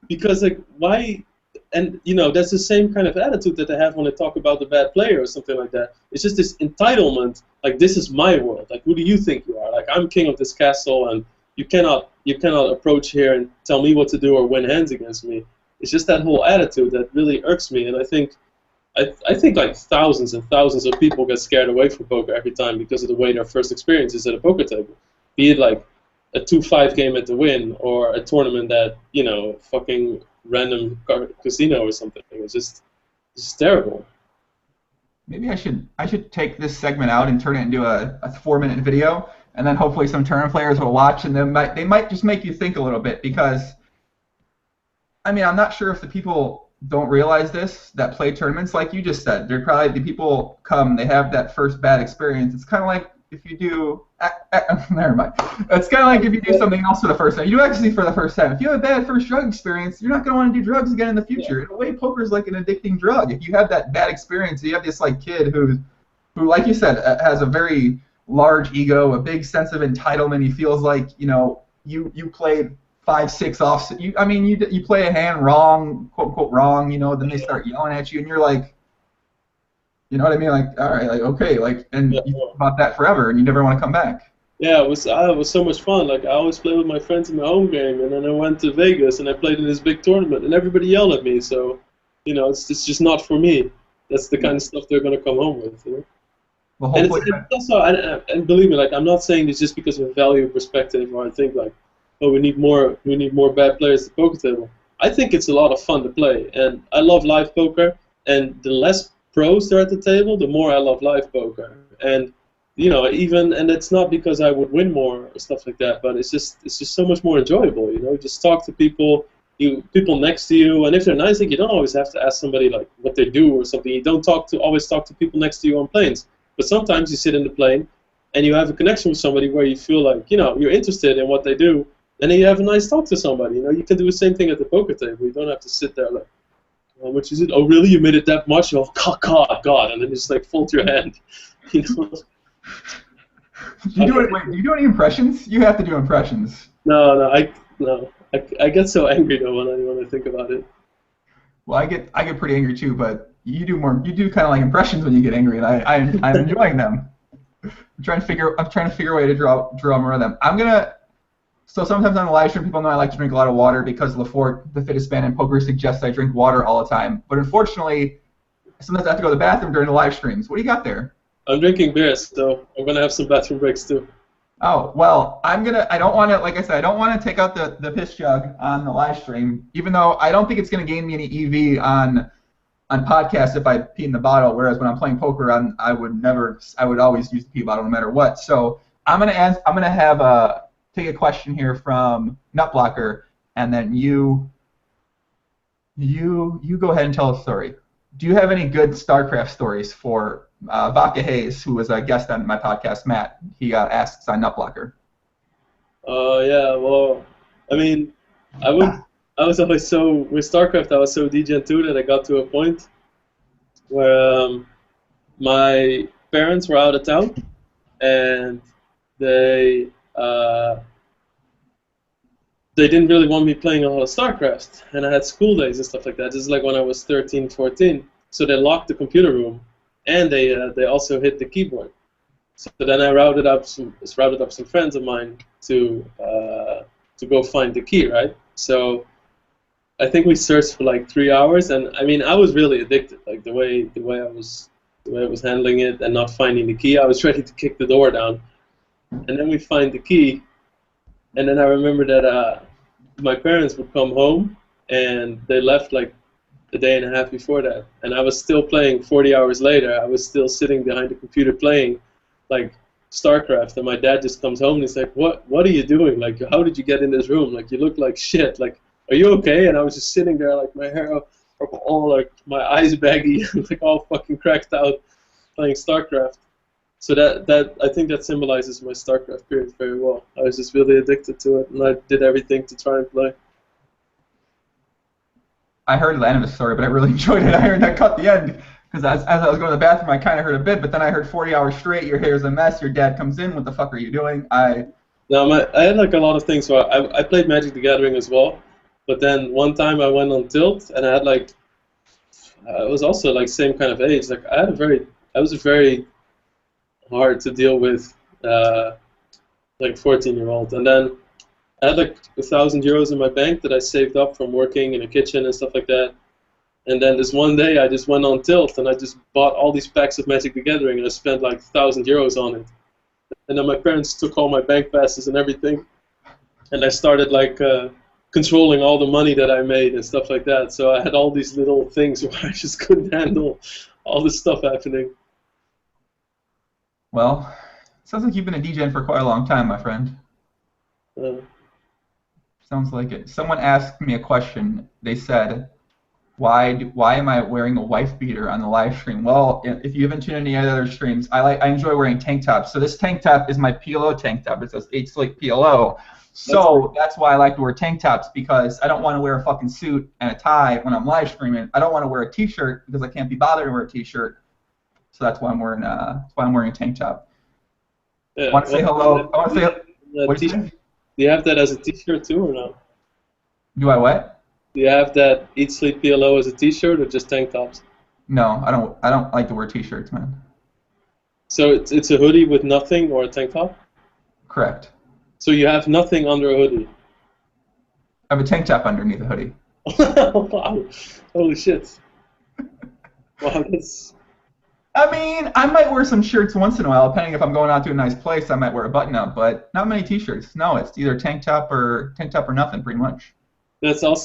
because why? And that's the same kind of attitude that they have when they talk about the bad player or something like that. It's just this entitlement, this is my world. Who do you think you are? I'm king of this castle, and you cannot approach here and tell me what to do or win hands against me. It's just that whole attitude that really irks me, and I think thousands and thousands of people get scared away from poker every time because of the way their first experience is at a poker table. Be it a 2-5 game at the Win or a tournament that fucking random casino or something. It's just terrible. Maybe I should take this segment out and turn it into a 4-minute video, and then hopefully some tournament players will watch, and they might just make you think a little bit, because I'm not sure if the people don't realize this, that play tournaments, like you just said. They're probably, the people come, they have that first bad experience. It's kind of like if you do, never mind. It's kind of like if you do something else for the first time. You do ecstasy for the first time. If you have a bad first drug experience, you're not going to want to do drugs again in the future. In a way, poker is like an addicting drug. If you have that bad experience, you have this kid who, like you said, has a very large ego, a big sense of entitlement. He feels like you played 5-6 off. You play a hand wrong, quote unquote wrong. Then they start yelling at you, and you're like. You know what I mean? All right, okay, and you think about that forever, and you never want to come back. Yeah, it was so much fun. I always play with my friends in my home game, and then I went to Vegas and I played in this big tournament, and everybody yelled at me. So, it's just not for me. That's the kind of stuff they're gonna come home with. Well, and it's also, and believe me, I'm not saying this just because of a value perspective, or I think we need more bad players at the poker table. I think it's a lot of fun to play, and I love live poker, and the less pros there at the table, the more I love live poker. And and it's not because I would win more or stuff like that, but it's just so much more enjoyable. Just talk to people next to you, and if they're nice, you don't always have to ask somebody what they do or something. You don't always talk to people next to you on planes, but sometimes you sit in the plane and you have a connection with somebody where you feel you're interested in what they do, and then you have a nice talk to somebody. You can do the same thing at the poker table. You don't have to sit there How much is it? Oh, really? You made it that much? Oh, God. And then you just, like, fold your hand. You know? Do you do any impressions? You have to do impressions. No. I get so angry, though, when I think about it. Well, I get pretty angry, too, but you do kind of like impressions when you get angry, and I'm enjoying them. I'm trying to figure a way to draw more of them. So sometimes on the live stream, people know I like to drink a lot of water because Lafort, the fittest man in poker, suggests I drink water all the time. But unfortunately, sometimes I have to go to the bathroom during the live streams. What do you got there? I'm drinking beer, so I'm gonna have some bathroom breaks too. Oh, well, I don't want to, like I said, I don't want to take out the piss jug on the live stream, even though I don't think it's going to gain me any EV on podcasts if I pee in the bottle, whereas when I'm playing poker, I would always use the pee bottle no matter what. So I'm going to take a question here from Nutblocker, and then you go ahead and tell a story. Do you have any good StarCraft stories for Vodka Hayes, who was a guest on my podcast, Matt? He asks on Nutblocker. Yeah, well, I mean, I was always with StarCraft, I was so degen too that I got to a point where my parents were out of town, and they didn't really want me playing a lot of StarCraft, and I had school days and stuff like that. This is like when I was 13, 14. So they locked the computer room, and they also hit the keyboard. So then I routed up some friends of mine to go find the key, right? So I think we searched for like 3 hours, and I mean I was really addicted. Like the way I was handling it and not finding the key, I was ready to kick the door down. And then we find the key, and then I remember that my parents would come home, and they left like a day and a half before that, and I was still playing 40 hours later. I was still sitting behind the computer playing like StarCraft, and my dad just comes home and he's like, what are you doing? Like, how did you get in this room? Like, you look like shit. Like, are you okay? And I was just sitting there like my hair up, all like my eyes baggy, like all fucking cracked out playing StarCraft. So that I think that symbolizes my StarCraft period very well. I was just really addicted to it, and I did everything to try and play. I heard the end of the story, but I really enjoyed it. I heard that cut the end because as I was going to the bathroom, I kind of heard a bit, but then I heard 40 hours straight. Your hair's a mess. Your dad comes in. What the fuck are you doing? I had like a lot of things. So I played Magic the Gathering as well, but then one time I went on tilt, and I had like I was also like same kind of age. Like I was a very hard to deal with like 14-year-old, and then I had like 1,000 euros in my bank that I saved up from working in a kitchen and stuff like that. And then this one day I just went on tilt and I just bought all these packs of Magic the Gathering, and I spent like 1,000 euros on it. And then my parents took all my bank passes and everything, and I started like controlling all the money that I made and stuff like that. So I had all these little things where I just couldn't handle all this stuff happening. Well, sounds like you've been a DJ for quite a long time, my friend. Sounds like it. Someone asked me a question. They said, why am I wearing a wife beater on the live stream? Well, if you haven't tuned in any other streams, I enjoy wearing tank tops. So this tank top is my PLO tank top. It says 8 Slick PLO. So that's why I like to wear tank tops, because I don't want to wear a fucking suit and a tie when I'm live streaming. I don't want to wear a t-shirt because I can't be bothered to wear a t-shirt. So that's why I'm wearing a tank top. Yeah, I want to say hello. I want to say. Do you have that as a t-shirt too, or no? Do I what? Do you have that Eat Sleep PLO as a t-shirt, or just tank tops? No, I don't. I don't like to wear t-shirts, man. So it's a hoodie with nothing, or a tank top? Correct. So you have nothing under a hoodie? I have a tank top underneath a hoodie. Wow. Holy shit. Wow, that's... I mean, I might wear some shirts once in a while, depending if I'm going out to a nice place. I might wear a button-up, but not many T-shirts. No, it's either tank top or nothing, pretty much. That's so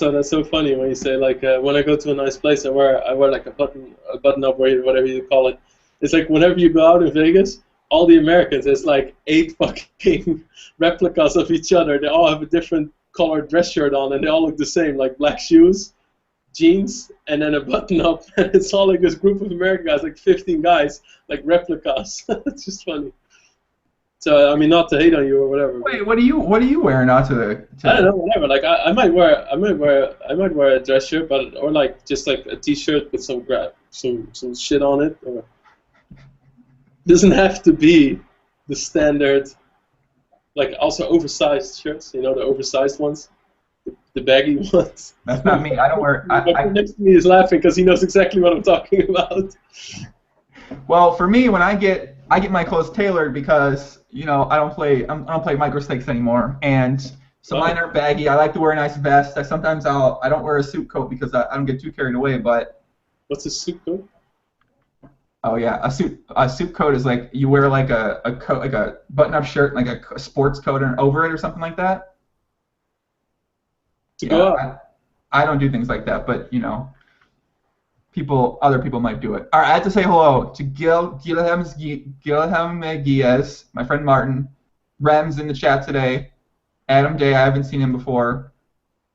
funny when you say like when I go to a nice place, I wear like a button-up, or whatever you call it. It's like whenever you go out in Vegas, all the Americans, there's like 8 fucking replicas of each other. They all have a different colored dress shirt on, and they all look the same, like black shoes, jeans, and then a button-up, and it's all like this group of American guys, like 15 guys, like replicas. It's just funny. So I mean, not to hate on you or whatever. Wait, what are you wearing out to the? I don't know, whatever. Like I might wear a dress shirt, but or like just like a t-shirt with some shit on it. Or doesn't have to be the standard. Like also oversized shirts, you know, the oversized ones, the baggy ones. That's not me. I don't wear. My friend next to me is laughing because he knows exactly what I'm talking about. Well, for me, when I get my clothes tailored because I don't play micro stakes anymore, and so mine are baggy. I like to wear a nice vest. I don't wear a suit coat because I don't get too carried away. But what's a suit coat? Oh yeah, a suit coat is like you wear like a coat, like a button-up shirt, like a sports coat over it or something like that. To go out. I don't do things like that, but other people might do it. All right, I have to say hello to Guilherme Guies, my friend Martin, Rem's in the chat today, Adam Day, I haven't seen him before,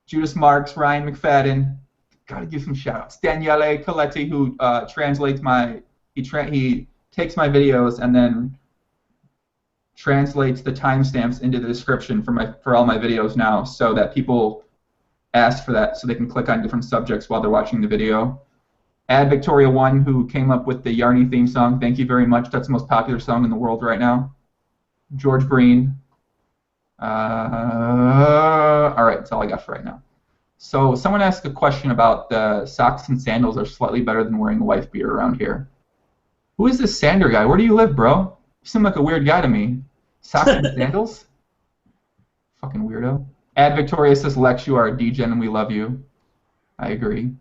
Judas Marks, Ryan McFadden, gotta give some shout-outs, Daniele Coletti, who translates he takes my videos and then translates the timestamps into the description for all my videos now, so that people ask for that, so they can click on different subjects while they're watching the video. Ad Victoria 1, who came up with the Yarny theme song. Thank you very much. That's the most popular song in the world right now. George Green. All right, that's all I got for right now. So someone asked a question about the socks and sandals are slightly better than wearing a wife beater around here. Who is this Sander guy? Where do you live, bro? You seem like a weird guy to me. Socks and sandals? Fucking weirdo. Ad Victoria says, Lex, you are a degen and we love you. I agree.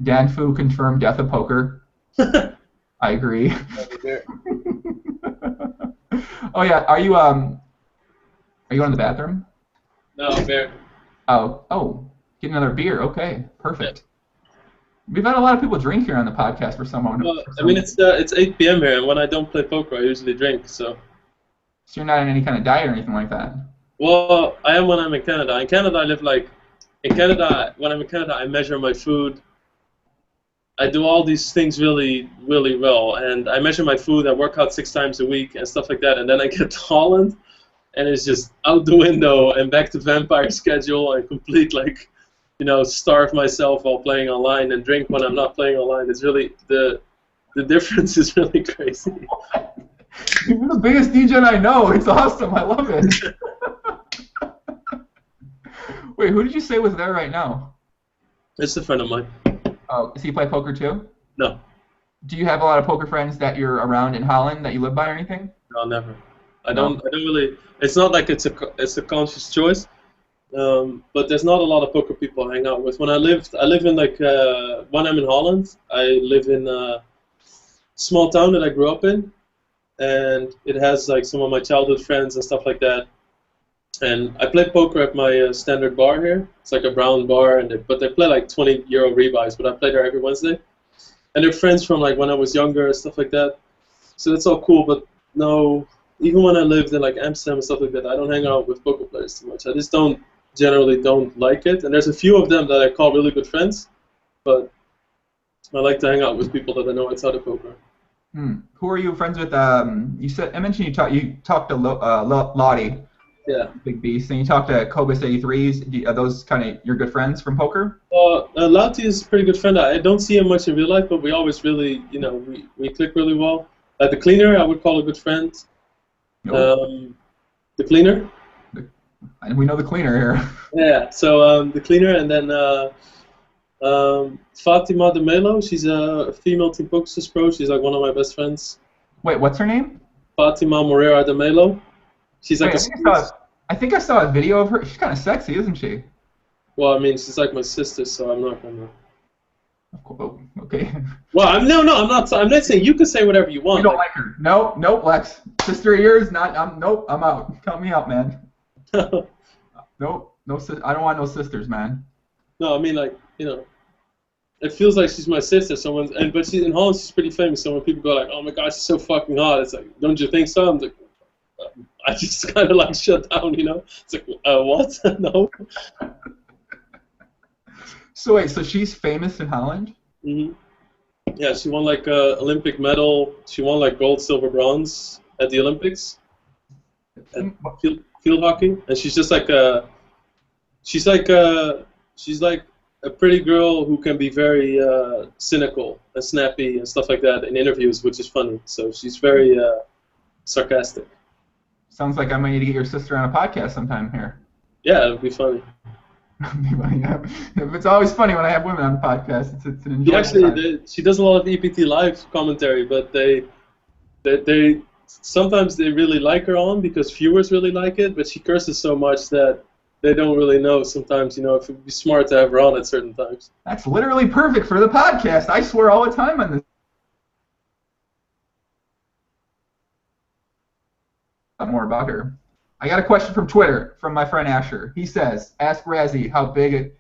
Dan Fu confirmed death of poker. I agree. Oh yeah, are you in the bathroom? No, beer. Oh, get another beer. Okay, perfect. We've had a lot of people drink here on the podcast for someone. Well, I mean, it's 8 p.m. here, and when I don't play poker, I usually drink. So you're not on any kind of diet or anything like that? Well, I am when I'm in Canada. In Canada, I live like in Canada. When I'm in Canada, I measure my food. I do all these things really, really well, and I measure my food. I work out 6 times a week and stuff like that, and then I get to Holland, and it's just out the window and back to vampire schedule and complete starve myself while playing online and drink when I'm not playing online. It's really the difference is really crazy. You're the biggest DJ I know. It's awesome. I love it. Wait, who did you say was there right now? It's a friend of mine. Oh, does he play poker too? No. Do you have a lot of poker friends that you're around in Holland that you live by or anything? No, never. I don't really. It's not like it's a conscious choice. But there's not a lot of poker people I hang out with. I live in when I'm in Holland, I live in a small town that I grew up in, and it has like some of my childhood friends and stuff like that. And I play poker at my standard bar here. It's like a brown bar, but they play like 20 euro rebuys, but I play there every Wednesday. And they're friends from like when I was younger and stuff like that. So that's all cool, but no, even when I lived in like Amsterdam and stuff like that, I don't hang out with poker players too much. I just generally don't like it. And there's a few of them that I call really good friends, but I like to hang out with people that I know outside of poker. Who are you friends with? I mentioned you talked to Lottie. Yeah. Big Beast. And you talked to Cobus 83s. Are those kind of your good friends from poker? Lottie is a pretty good friend. I don't see him much in real life, but we always really, we click really well. The cleaner, I would call a good friend. The cleaner. We know the cleaner here. Yeah. So the cleaner, and then Fatima de Melo. She's a female Team Pokercast pro. She's like one of my best friends. Wait, what's her name? Fatima Moreira de Melo. She's like I think I saw a video of her. She's kind of sexy, isn't she? Well, I mean, she's like my sister, so I'm not gonna. Oh, okay. Well, I'm not saying you can say whatever you want. You don't like her? Nope, Lex. Sister of yours? Nope. I'm out. Count me out, man. Nope. No. I don't want no sisters, man. No, I mean it feels like she's my sister. But she's in Holland. She's pretty famous. So when people go like, "Oh my gosh, she's so fucking hot," it's like, "Don't you think so?" I'm like, I just kind of like shut down, It's like, what? No. So wait, so she's famous in Holland? Mm-hmm. Yeah, she won like Olympic medal. She won like gold, silver, bronze at the Olympics. at field hockey, and she's just like she's like a pretty girl who can be very cynical and snappy and stuff like that in interviews, which is funny. So she's very sarcastic. Sounds like I might need to get your sister on a podcast sometime here. Yeah, it would be funny. It's always funny when I have women on the podcast. It's an enjoyable time. She does a lot of EPT live commentary, but they sometimes they really like her on because viewers really like it, but she curses so much that they don't really know sometimes, if it would be smart to have her on at certain times. That's literally perfect for the podcast. I swear all the time on this. More about her. I got a question from Twitter from my friend Asher. He says, "Ask Raszi how big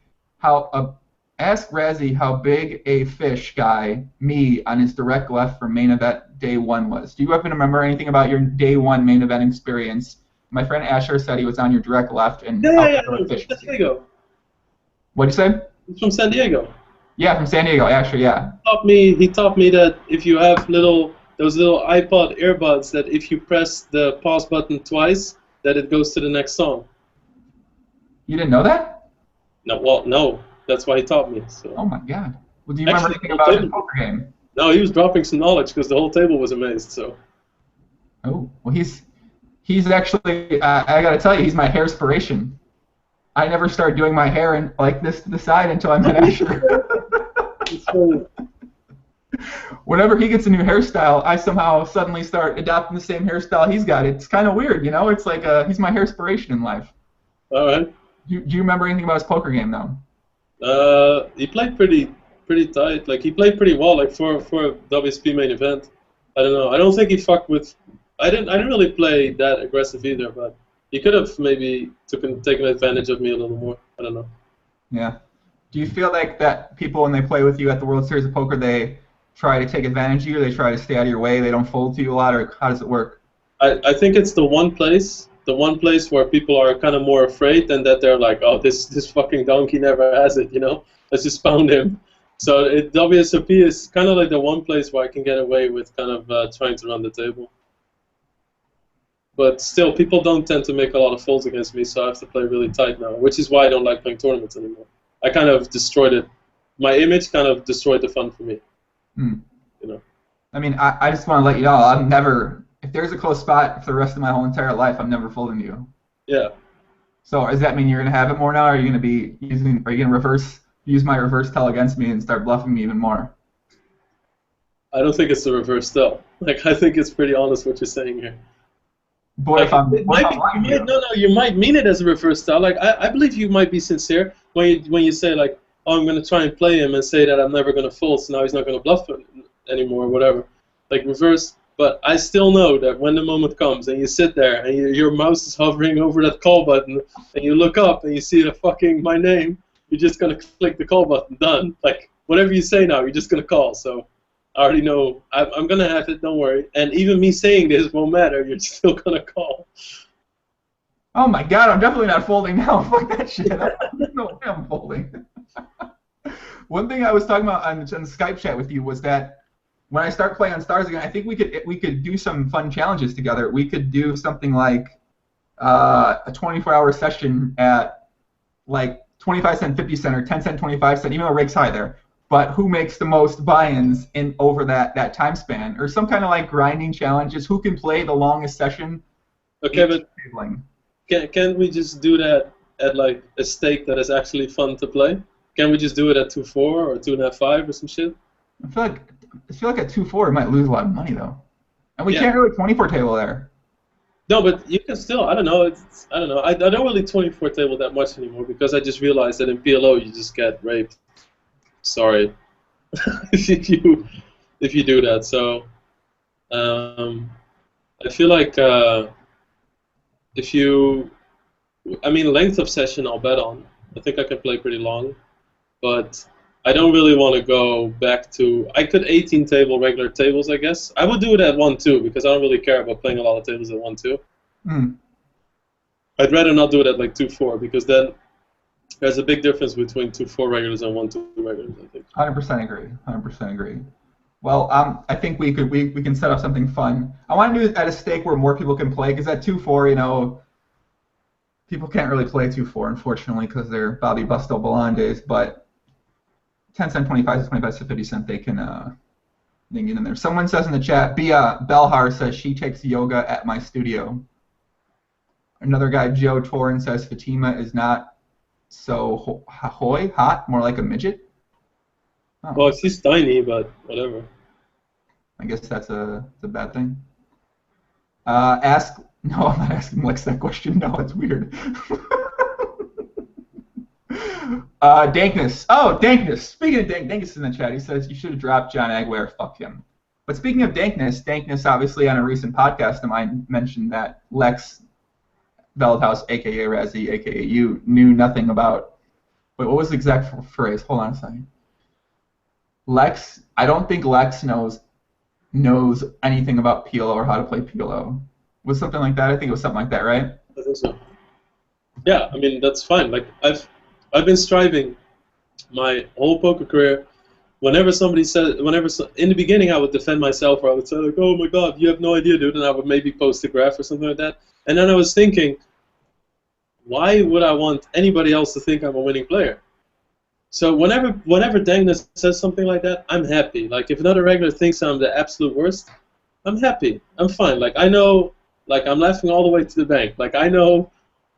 a fish guy me on his direct left from main event day one was. Do you happen to remember anything about your day one main event experience?" My friend Asher said he was on your direct left and Fish. San Diego. What'd you say? He's from San Diego. Yeah, from San Diego. Asher, yeah. He taught me that if you have those little iPod earbuds, that if you press the pause button twice, that it goes to the next song. You didn't know that? No, well, no. That's why he taught me. So. Oh my God. Well, do you remember anything about his poker game? No, he was dropping some knowledge because the whole table was amazed. So. Oh, well, he's actually. I gotta tell you, he's my hairspiration. I never start doing my hair like this to the side until I met Asher. Whenever he gets a new hairstyle, I somehow suddenly start adopting the same hairstyle he's got. It's kind of weird, It's like he's my hairspiration in life. All right. Do you remember anything about his poker game, though? He played pretty tight. Like he played pretty well. Like for a WSP main event. I don't know. I don't think he fucked with. I didn't really play that aggressive either, but he could have maybe taken advantage of me a little more. I don't know. Yeah. Do you feel like that people, when they play with you at the World Series of Poker, they try to take advantage of you, or they try to stay out of your way, they don't fold to you a lot, or how does it work? I think it's the one place where people are kind of more afraid, and that they're like, oh, this fucking donkey never has it, Let's just pound him. So WSOP is kind of like the one place where I can get away with kind of trying to run the table. But still, people don't tend to make a lot of folds against me, so I have to play really tight now, which is why I don't like playing tournaments anymore. I kind of destroyed it. My image kind of destroyed the fun for me. I mean, I just want to let you know, I'm never, if there's a close spot for the rest of my whole entire life, I'm never folding you. Yeah. So does that mean you're going to have it more now, or are you going to be are you going to use my reverse tell against me and start bluffing me even more? I don't think it's the reverse tell. Like, I think it's pretty honest what you're saying here. Boy, you might mean it as a reverse tell. Like, I believe you might be sincere when you say, like, oh, I'm going to try and play him and say that I'm never going to fold, so now he's not going to bluff anymore or whatever. Like, reverse. But I still know that when the moment comes and you sit there and your mouse is hovering over that call button and you look up and you see the fucking my name, you're just going to click the call button. Done. Like, whatever you say now, you're just going to call. So I already know I'm going to have it, don't worry. And even me saying this won't matter. You're still going to call. Oh, my God. I'm definitely not folding now. Fuck that shit. No way I'm folding. One thing I was talking about on the Skype chat with you was that when I start playing on Stars again, I think we could do some fun challenges together. We could do something like a 24-hour session at like 25 cent, 50 cent, or 10 cent, 25 cent, even though rake's high there. But who makes the most buy-ins in over that time span, or some kind of like grinding challenges? Who can play the longest session? Okay, but can't we just do that at like a stake that is actually fun to play? Can we just do it at 2-4 or 2.5 or some shit? I feel like at 2-4 we might lose a lot of money though, and we can't do a 24 table there. No, but you can still. I don't know. I don't know. I don't really 24 table that much anymore because I just realized that in PLO you just get raped. Sorry, if you do that. So I feel like length of session I'll bet on. I think I can play pretty long, but I don't really want to go back to. I could 18 table regular tables, I guess. I would do it at 1-2 because I don't really care about playing a lot of tables at 1-2. I'd rather not do it at like 2-4 because then there's a big difference between 2-4 regulars and 1-2 regulars, I think. 100% agree. 100% agree. Well, I think we can set up something fun. I want to do it at a stake where more people can play, because at 2-4, people can't really play 2-4, unfortunately, because they're Bobby Busto Belandes. But 10 cent, 25 cent, 25 cent, 50 cent, they can get in there. Someone says in the chat, Bia Belhar says she takes yoga at my studio. Another guy, Joe Torin, says Fatima is not so hot, more like a midget. Oh. Well, she's tiny, but whatever. I guess that's a bad thing. No, I'm not asking Lex that question. No, it's weird. Dankness. Oh, Dankness. Speaking of Dankness is in the chat. He says you should have dropped John Aguilar. Fuck him. But speaking of Dankness obviously on a recent podcast of mine mentioned that Lex Veldhuis, a.k.a. Raszi, a.k.a. you, knew nothing about... Wait, what was the exact phrase? Hold on a second. Lex, I don't think Lex knows anything about PLO or how to play PLO. Was something like that? I think it was something like that, right? I think so. Yeah, I mean, that's fine. Like, I've been striving my whole poker career. In the beginning I would defend myself, or I would say like, oh my God, you have no idea, dude, and I would maybe post a graph or something like that. And then I was thinking, why would I want anybody else to think I'm a winning player? So whenever Dankness says something like that, I'm happy. Like, if another regular thinks I'm the absolute worst, I'm happy. I'm fine. Like, I know, like, I'm laughing all the way to the bank. Like, I know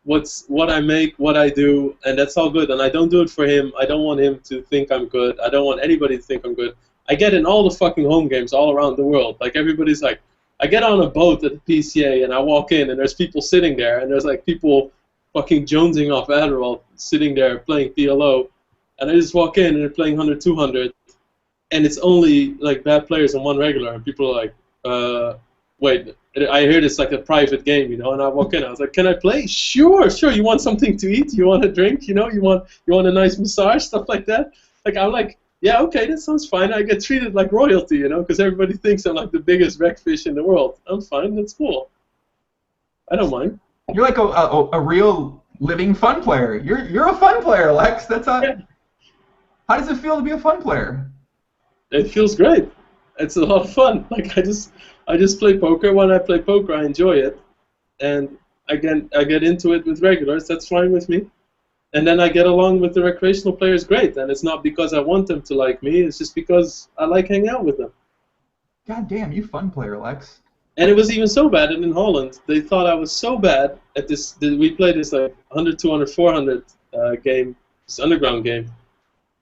what I make, what I do, and that's all good. And I don't do it for him. I don't want him to think I'm good. I don't want anybody to think I'm good. I get in all the fucking home games all around the world. Like, everybody's like, I get on a boat at the PCA and I walk in and there's people sitting there and there's like people fucking jonesing off Adderall sitting there playing PLO. And I just walk in and they're playing 100, 200, and it's only like bad players and one regular, and people are like, wait, I heard it's like a private game, and I walk in, I was like, can I play? Sure, you want something to eat? You want a drink? You want a nice massage, stuff like that? Like, I'm like, yeah, okay, that sounds fine. I get treated like royalty, because everybody thinks I'm like the biggest wreckfish in the world. I'm fine, that's cool. I don't mind. You're like a real living fun player. You're a fun player, Lex. That's not... Yeah. How does it feel to be a fun player? It feels great. It's a lot of fun. Like, I just play poker. When I play poker, I enjoy it, and I get into it with regulars. That's fine with me. And then I get along with the recreational players great. And it's not because I want them to like me. It's just because I like hanging out with them. God damn, you fun player, Lex. And it was even so bad that in Holland, they thought I was so bad at this. We played this like 100, 200, 400 game, this underground game.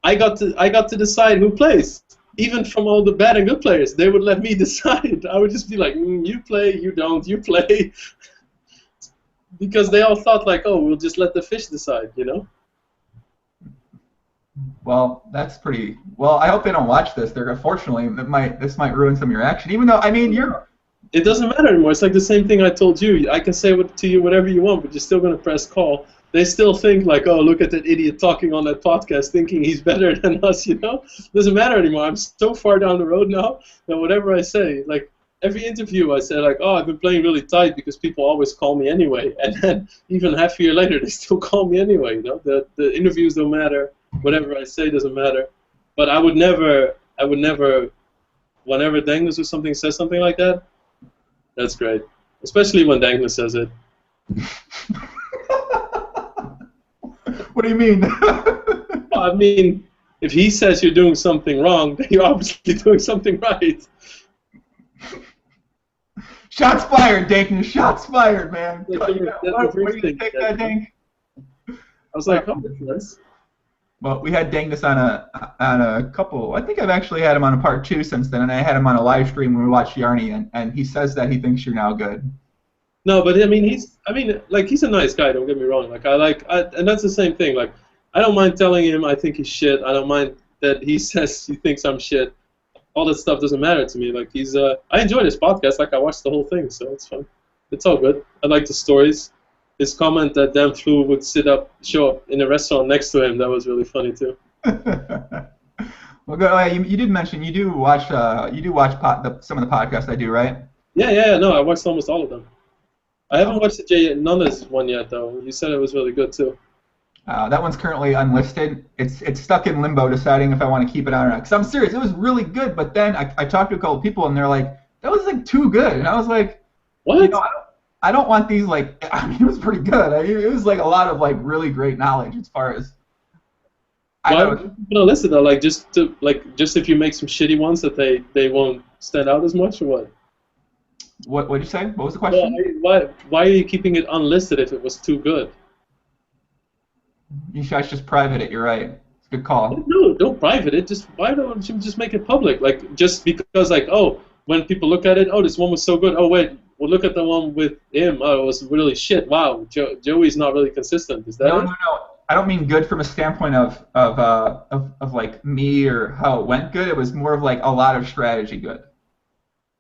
I got to decide who plays. Even from all the bad and good players, they would let me decide. I would just be like, you play, you don't, you play. Because they all thought like, oh, we'll just let the fish decide, Well, that's pretty... Well, I hope they don't watch this. Unfortunately, this might ruin some of your action. Even though, I mean, you're... It doesn't matter anymore. It's like the same thing I told you. I can say to you whatever you want, but you're still going to press call. They still think like, oh, look at that idiot talking on that podcast thinking he's better than us, Doesn't matter anymore. I'm so far down the road now that whatever I say, like every interview I say like, oh, I've been playing really tight because people always call me anyway. And then even half a year later, they still call me anyway, The interviews don't matter. Whatever I say doesn't matter. But I would never, whenever Dankness or something says something like that, that's great. Especially when Dankness says it. What do you mean? Well, I mean, if he says you're doing something wrong, then you're obviously doing something right. Shots fired, Dankness. Shots fired, man. What do you take that, Dank? I was like, oh, that's nice. Well, we had Dankness on a couple. I think I've actually had him on a part 2 since then, and I had him on a live stream when we watched Yarny, and he says that he thinks you're now good. No, but I mean, he's a nice guy. Don't get me wrong. And that's the same thing. Like, I don't mind telling him I think he's shit. I don't mind that he says he thinks I'm shit. All that stuff doesn't matter to me. Like, I enjoy this podcast. Like, I watched the whole thing, so it's fun. It's all good. I like the stories. His comment that Dan Flu would show up in a restaurant next to him, that was really funny too. Well, you did mention you do watch some of the podcasts I do, right? Yeah. No, I watched almost all of them. I haven't watched the Jay Nunes one yet, though. You said it was really good too. That one's currently unlisted. It's stuck in limbo, deciding if I want to keep it on or not. Because I'm serious, it was really good. But then I talked to a couple people, and they're like, "That was like too good," and I was like, What? you know, I don't want these like. I mean, it was pretty good. It was like a lot of like really great knowledge as far as. I Why know. would people not listen though? Like just if you make some shitty ones that they won't stand out as much or what? What did you say? What was the Well, question? why are you keeping it unlisted if it was too good? You guys just private it. You're right. It's a good call. No, don't private it. Just why don't you just make it public? Like just because like oh when people look at it, oh this one was so good. Oh wait, well look at the one with him. Oh it was really shit. Wow, Joey's not really consistent. Is that No, it? no, no. I don't mean good from a standpoint of like me or how it went good. It was more of like a lot of strategy good.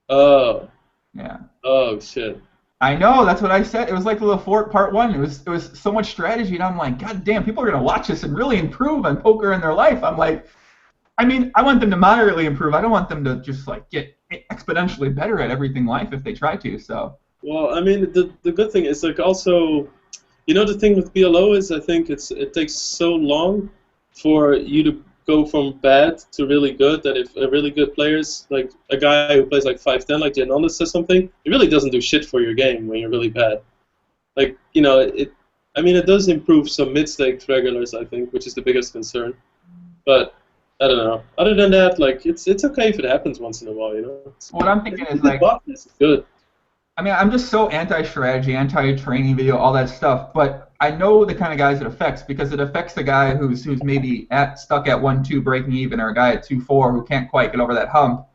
Oh, Yeah. oh shit. I know, that's what I said. It was like the Lefort part one. It was so much strategy, and I'm like, God damn, people are gonna watch this and really improve on poker in their life. I'm like, I mean, I want them to moderately improve. I don't want them to just like get exponentially better at everything in life if they try to. So Well, I mean the good thing is like also you know the thing with PLO is I think it takes so long for you to go from bad to really good that if a really good player's like a guy who plays like 5'10 like Giannola says something, it really doesn't do shit for your game when you're really bad. Like, you know, I mean it does improve some mid-stakes regulars I think, which is the biggest concern. But I don't know. Other than that, like it's okay if it happens once in a while, you know. what I'm thinking is The like, boss is good. I mean, I'm just so anti-strategy, anti-training video, all that stuff. But I know the kind of guys it affects because it affects the guy who's maybe stuck at 1-2 breaking even, or a guy at 2-4 who can't quite get over that hump.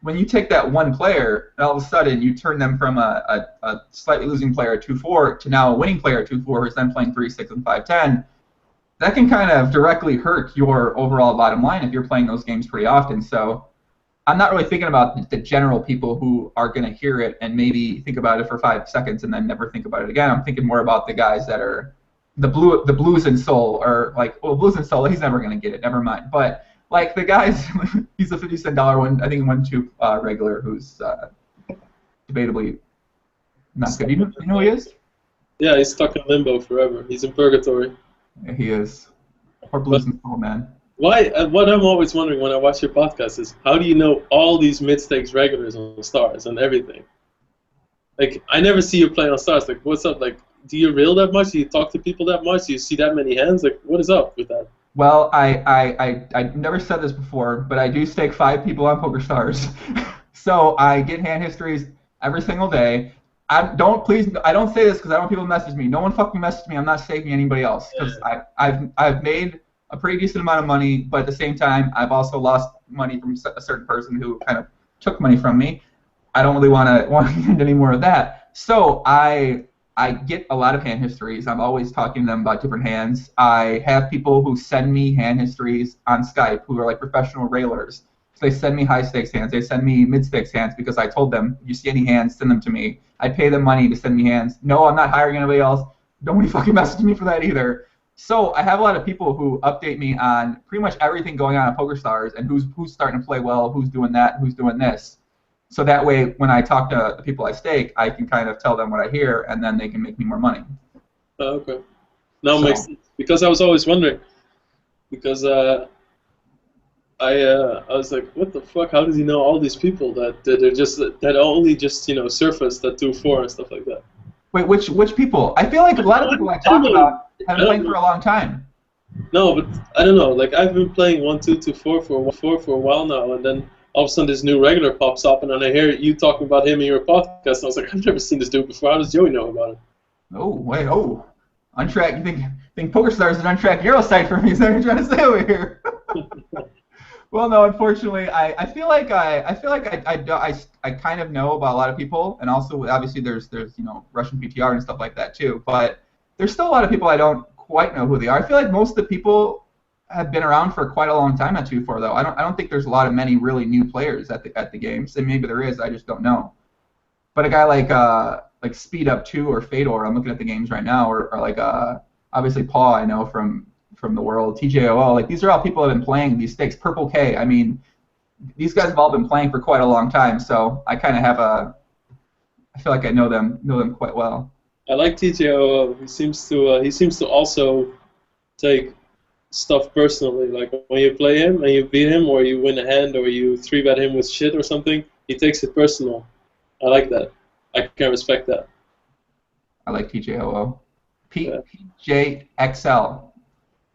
When you take that one player, and all of a sudden you turn them from a slightly losing player at 2-4 to now a winning player at 2-4 who's then playing 3-6 and 5-10, that can kind of directly hurt your overall bottom line if you're playing those games pretty often. So I'm not really thinking about the general people who are going to hear it and maybe think about it for 5 seconds and then never think about it again. I'm thinking more about the guys that are the blues and soul, or like, well, blues and soul, he's never going to get it. Never mind. But like the guys, he's a $50 one, I think 1-2 regular who's debatably not good. You know who he is? Yeah, he's stuck in limbo forever. He's in purgatory. Yeah, he is. Or But blues and soul, man. why? What I'm always wondering when I watch your podcast is how do you know all these mid-stakes regulars on stars and everything? Like I never see you play on stars. Like what's up? Like do you reel that much? Do you talk to people that much? Do you see that many hands? Like what is up with that? Well, I never said this before, but I do stake 5 people on PokerStars. So I get hand histories every single day. I don't say this because I don't want people to message me. No one fucking message me. I'm not staking anybody else because I've made a pretty decent amount of money, but at the same time I've also lost money from a certain person who kind of took money from me. I don't really want to get into any more of that. So I get a lot of hand histories. I'm always talking to them about different hands. I have people who send me hand histories on Skype who are like professional railers. So they send me high stakes hands. They send me mid stakes hands because I told them, if you see any hands, send them to me. I pay them money to send me hands. No, I'm not hiring anybody else. Nobody fucking message me for that either. So I have a lot of people who update me on pretty much everything going on PokerStars and who's starting to play well, who's doing that, who's doing this. So that way, when I talk to the people I stake, I can kind of tell them what I hear, and then they can make me more money. Oh, okay. Now it makes sense. Because I was always wondering. Because I was like, what the fuck? How does he know all these people that are just that only just you know surface that 2-4 and stuff like that? Wait, which people? I feel like a lot of people I talk about have been playing for a long time. No, but I don't know. Like I've been playing 1-2 2-4 for a while now, and then all of a sudden this new regular pops up, and then I hear you talking about him in your podcast, and I was like, I've never seen this dude before. How does Joey know about it? Oh wait, untracked. You think PokerStars is an untracked Euro site for me? Is that what you're trying to say over here? Well, no, unfortunately, I feel like I kind of know about a lot of people, and also obviously there's Russian PTR and stuff like that too. But there's still a lot of people I don't quite know who they are. I feel like most of the people have been around for quite a long time at 2-4 though. I don't think there's a lot of many really new players at the games, and maybe there is. I just don't know. But a guy like Speed Up 2 or Fedor, I'm looking at the games right now, or like obviously Paul I know from the world, ChicagoJoey, like these are all people that have been playing these stakes. Purple K, I mean, these guys have all been playing for quite a long time, so I kind of have I feel like I know them quite well. I like TJO. He seems to also take stuff personally. Like when you play him and you beat him, or you win a hand, or you 3-bet him with shit or something, he takes it personal. I like that. I can respect that. I like TJOO. Yeah. PJXL.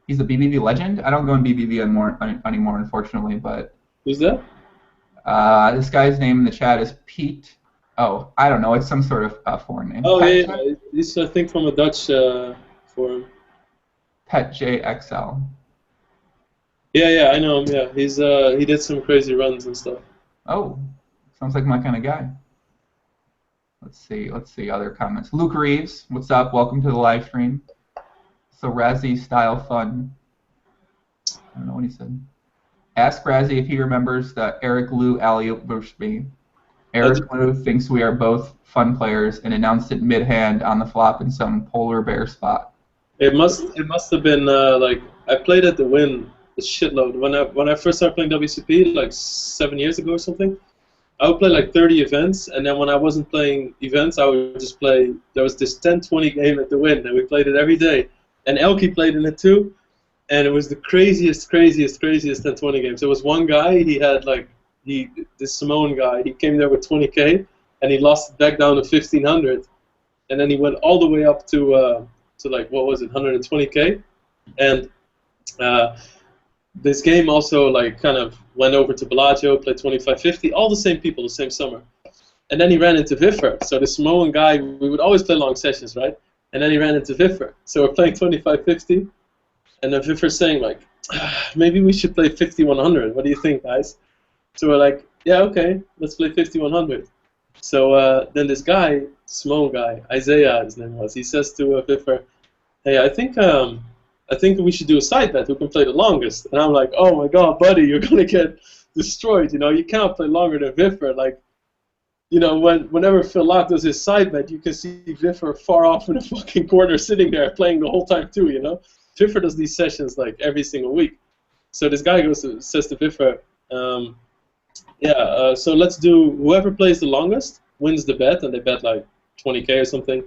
He's a BBB legend. I don't go in BBB anymore, unfortunately, but Who's that? this guy's name in the chat is Pete. Oh, I don't know. It's some sort of foreign name. Oh, yeah. He's, I think, from a Dutch forum. Pet JXL. Yeah, I know him. Yeah, he's he did some crazy runs and stuff. Oh, sounds like my kind of guy. Let's see other comments. Luke Reeves, what's up? Welcome to the live stream. So Raszi style fun. I don't know what he said. Ask Raszi if he remembers the Eric Liu alley-oop versus me. Eric Liu thinks we are both fun players and announced it mid-hand on the flop in some polar bear spot. It must have been like I played at the Win a shitload when I first started playing WCP like 7 years ago or something. I would play like 30 events, and then when I wasn't playing events, I would just play. There was this 10-20 game at the Win, and we played it every day. And Elkie played in it too, and it was the craziest 10-20 games. There was one guy, he had like this Simone guy. He came there with 20K, and he lost it back down to 1,500, and then he went all the way up to like what was it, 120K, and this game also like kind of went over to Bellagio, played 25-50, all the same people the same summer. And then he ran into Viffer. So the Samoan guy, we would always play long sessions, right? And then he ran into Viffer. So we're playing 25-50, and then Viffer's saying like, maybe we should play 50-100. What do you think, guys? So we're like, yeah, okay, let's play 50-100. So then this guy, Samoan guy, Isaiah, his name was, he says to Viffer, hey, I think we should do a side bet who can play the longest. And I'm like, oh my god, buddy, you're gonna get destroyed. You know, you can't play longer than Viffer. Like, you know, whenever Phil Locke does his side bet, you can see Viffer far off in the fucking corner sitting there playing the whole time too, you know? Viffer does these sessions like every single week. So this guy says to Viffer, so let's do whoever plays the longest wins the bet, and they bet like 20K or something.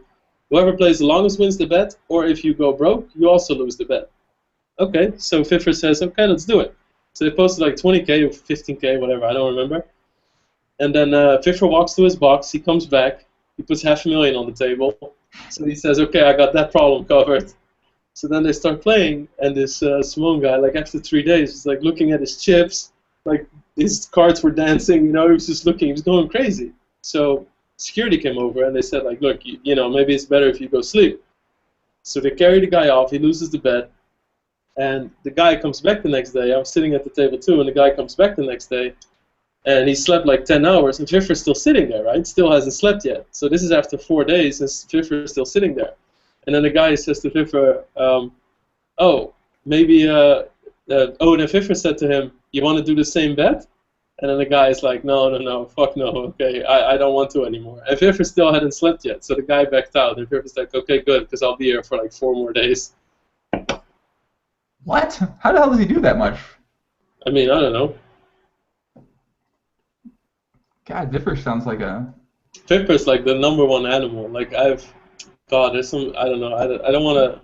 Whoever plays the longest wins the bet, or if you go broke, you also lose the bet. Okay, so Viffer says, okay, let's do it. So they posted like 20K or 15K, whatever, I don't remember. And then Viffer walks to his box, he comes back, he puts $500,000 on the table. So he says, okay, I got that problem covered. So then they start playing, and this Simone guy, like after 3 days, is like looking at his chips, like his cards were dancing, you know, he was just looking, he was going crazy. So security came over and they said like, look, you know, maybe it's better if you go sleep. So they carry the guy off, he loses the bet, and the guy comes back the next day. I was sitting at the table too, and the guy comes back the next day, and he slept like 10 hours, and Viffer's still sitting there, right? Still hasn't slept yet. So this is after 4 days, and Viffer's still sitting there. And then the guy says to Viffer, oh, maybe, and then Viffer said to him, you want to do the same bet? And then the guy is like, no, fuck no, okay, I don't want to anymore. And Viffer still hadn't slept yet, so the guy backed out, and Viffer's like, okay, good, because I'll be here for like 4 more days. What? How the hell does he do that much? I mean, I don't know. God, Viffer sounds like a... Viffer's like the #1 animal. Like, there's some, I don't know, I don't want to...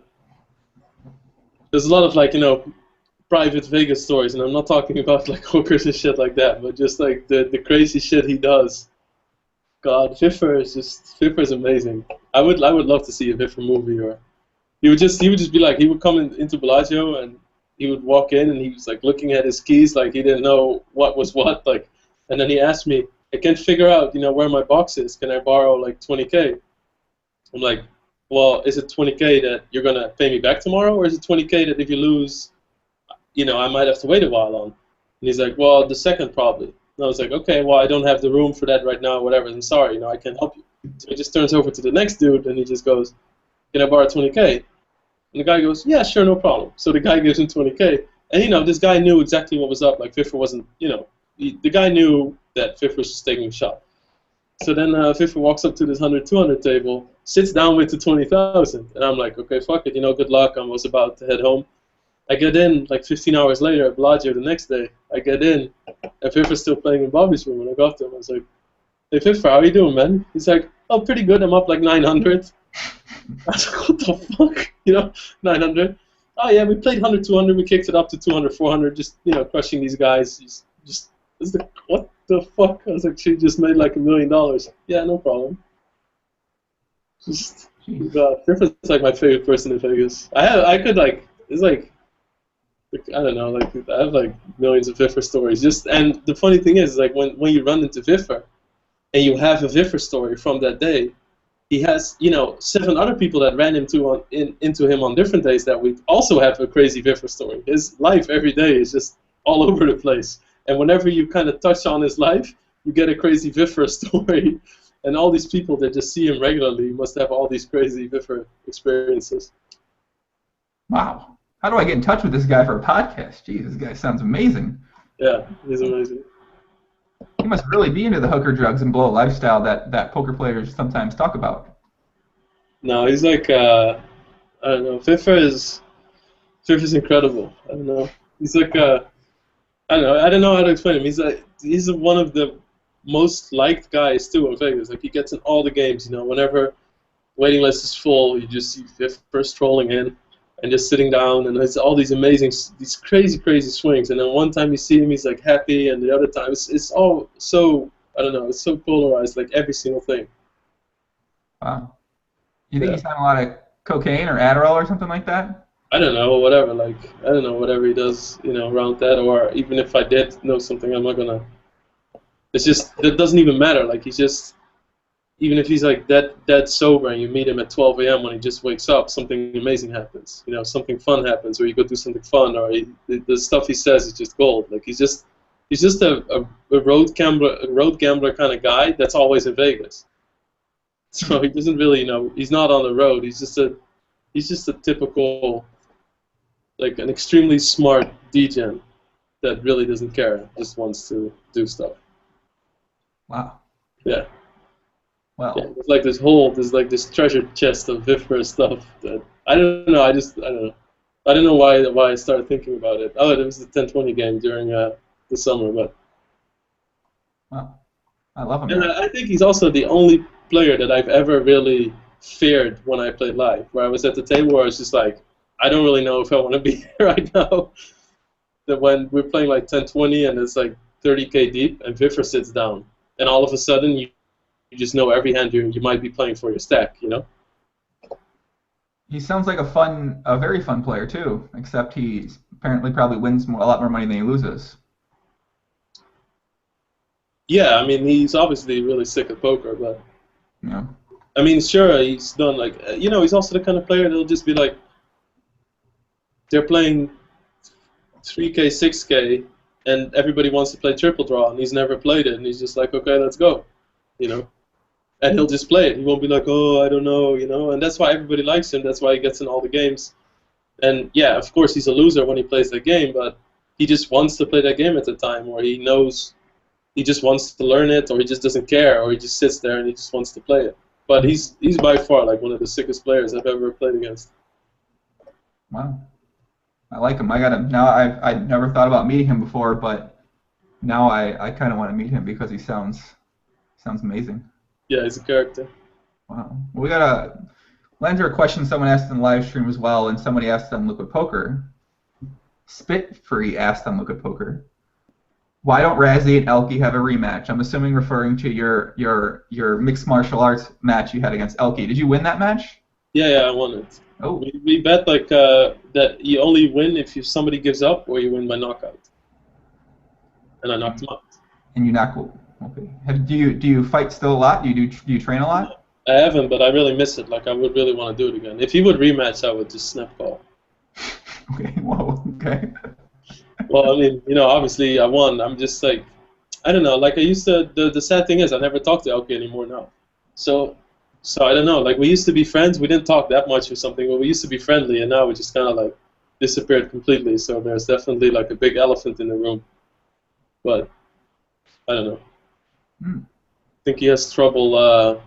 There's a lot of, like, you know, private Vegas stories, and I'm not talking about, like, hookers and shit like that, but just, like, the crazy shit he does. God, Viffer's amazing. I would love to see a Viffer movie, or... He would just be like, he would come into Bellagio, and he would walk in, and he was, like, looking at his keys, like, he didn't know what was what, like... And then he asked me, I can't figure out, you know, where my box is. Can I borrow, like, 20K? I'm like, well, is it 20K that you're going to pay me back tomorrow, or is it 20K that if you lose, you know, I might have to wait a while on? And he's like, well, the second probably. And I was like, okay, well, I don't have the room for that right now, whatever. I'm sorry, you know, I can't help you. So he just turns over to the next dude, and he just goes, can I borrow 20K? And the guy goes, yeah, sure, no problem. So the guy gives him 20K. And, you know, this guy knew exactly what was up. Like, Viffer wasn't, you know, the guy knew that Viffer was just taking a shot. So then Viffer walks up to this 100-200 table, sits down with the 20,000, and I'm like, okay, fuck it, you know, good luck. I was about to head home. I get in like 15 hours later at Bellagio the next day. I get in, and Viffer's still playing in Bobby's room, and I go up to him. I was like, hey, Viffer, how you doing, man? He's like, oh, pretty good. I'm up like 900. I was like, what the fuck? You know, 900. oh yeah, we played 100, 200, we kicked it up to 200, 400, just, you know, crushing these guys. Just what the fuck? I was like, she just made like $1 million. Yeah, no problem. Just, Griffith's like my favorite person in Vegas. I could like, it's like, I don't know, like I have like millions of Viffer stories. And the funny thing is, like when you run into Viffer, and you have a Viffer story from that day, he has, you know, 7 other people that ran into him on different days that week also have a crazy Viffer story. His life every day is just all over the place. And whenever you kind of touch on his life, you get a crazy Viffer story. And all these people that just see him regularly must have all these crazy Viffer experiences. Wow. How do I get in touch with this guy for a podcast? Jeez, this guy sounds amazing. Yeah, he's amazing. He must really be into the hooker drugs and blow lifestyle that poker players sometimes talk about. No, he's like, I don't know, Viffer's incredible. I don't know. He's like, I don't know how to explain him. He's one of the most liked guys too in Vegas. Like he gets in all the games, you know, whenever waiting list is full, you just see Viffer strolling in and just sitting down, and it's all these amazing, these crazy swings. And then one time you see him, he's like happy, and the other time it's all so, I don't know, it's so polarized, like every single thing. Wow. You think he's on a lot of cocaine or Adderall or something like that? I don't know, whatever. Like I don't know, whatever he does, you know, around that. Or even if I did know something, I'm not gonna. It's just that doesn't even matter. Like he's just. Even if he's like dead sober and you meet him at 12 a.m. when he just wakes up, something amazing happens. You know, something fun happens, or you go do something fun, or the stuff he says is just gold. Like he's just a road gambler kind of guy that's always in Vegas. So he doesn't really, you know, he's not on the road. He's just a typical, like an extremely smart DJ that really doesn't care, just wants to do stuff. Wow. Yeah. Well, yeah, there's like this treasure chest of Viffer stuff that I don't know. I don't know. I don't know why I started thinking about it. Oh, it was the 10-20 game during the summer, but. Wow, I love him. And I think he's also the only player that I've ever really feared when I played live. Where I was at the table where I was just like, I don't really know if I want to be here right now. That when we're playing like 10-20 and it's like 30K deep and Viffer sits down, and all of a sudden you just know every hand you might be playing for your stack, you know? He sounds like a very fun player too, except he apparently probably wins a lot more money than he loses. Yeah, I mean, he's obviously really sick at poker, but... Yeah. I mean, sure, he's done like... You know, he's also the kind of player that'll just be like... They're playing 3K, 6K, and everybody wants to play triple draw, and he's never played it, and he's just like, okay, let's go, you know? And he'll just play it. He won't be like, oh, I don't know, you know? And that's why everybody likes him. That's why he gets in all the games. And, yeah, of course, he's a loser when he plays that game, but he just wants to play that game at the time, or he knows he just wants to learn it, or he just doesn't care, or he just sits there and he just wants to play it. But he's by far, like, one of the sickest players I've ever played against. Wow. I like him. I got him. Now, I've never thought about meeting him before, but now I kind of want to meet him because he sounds amazing. Yeah, he's a character. Wow. Well, we got to answer a question someone asked in the live stream as well, and somebody asked on Liquid Poker. Spitfree asked on Liquid Poker, why don't Raszi and Elke have a rematch? I'm assuming referring to your mixed martial arts match you had against Elke. Did you win that match? Yeah, I won it. Oh. We bet like that you only win if somebody gives up or you win by knockout. And I knocked him out. And you knocked. Okay. Do you fight still a lot? Do you train a lot? I haven't, but I really miss it. Like I would really want to do it again. If he would rematch, I would just snap call. Okay. Whoa. Okay. Well, I mean, you know, obviously I won. I'm just like, I don't know. Like I used to. The sad thing is, I never talk to Elke anymore now. So I don't know. Like we used to be friends. We didn't talk that much or something, but we used to be friendly, and now we just kind of like disappeared completely. So there's definitely like a big elephant in the room. But I don't know. I think he has trouble. How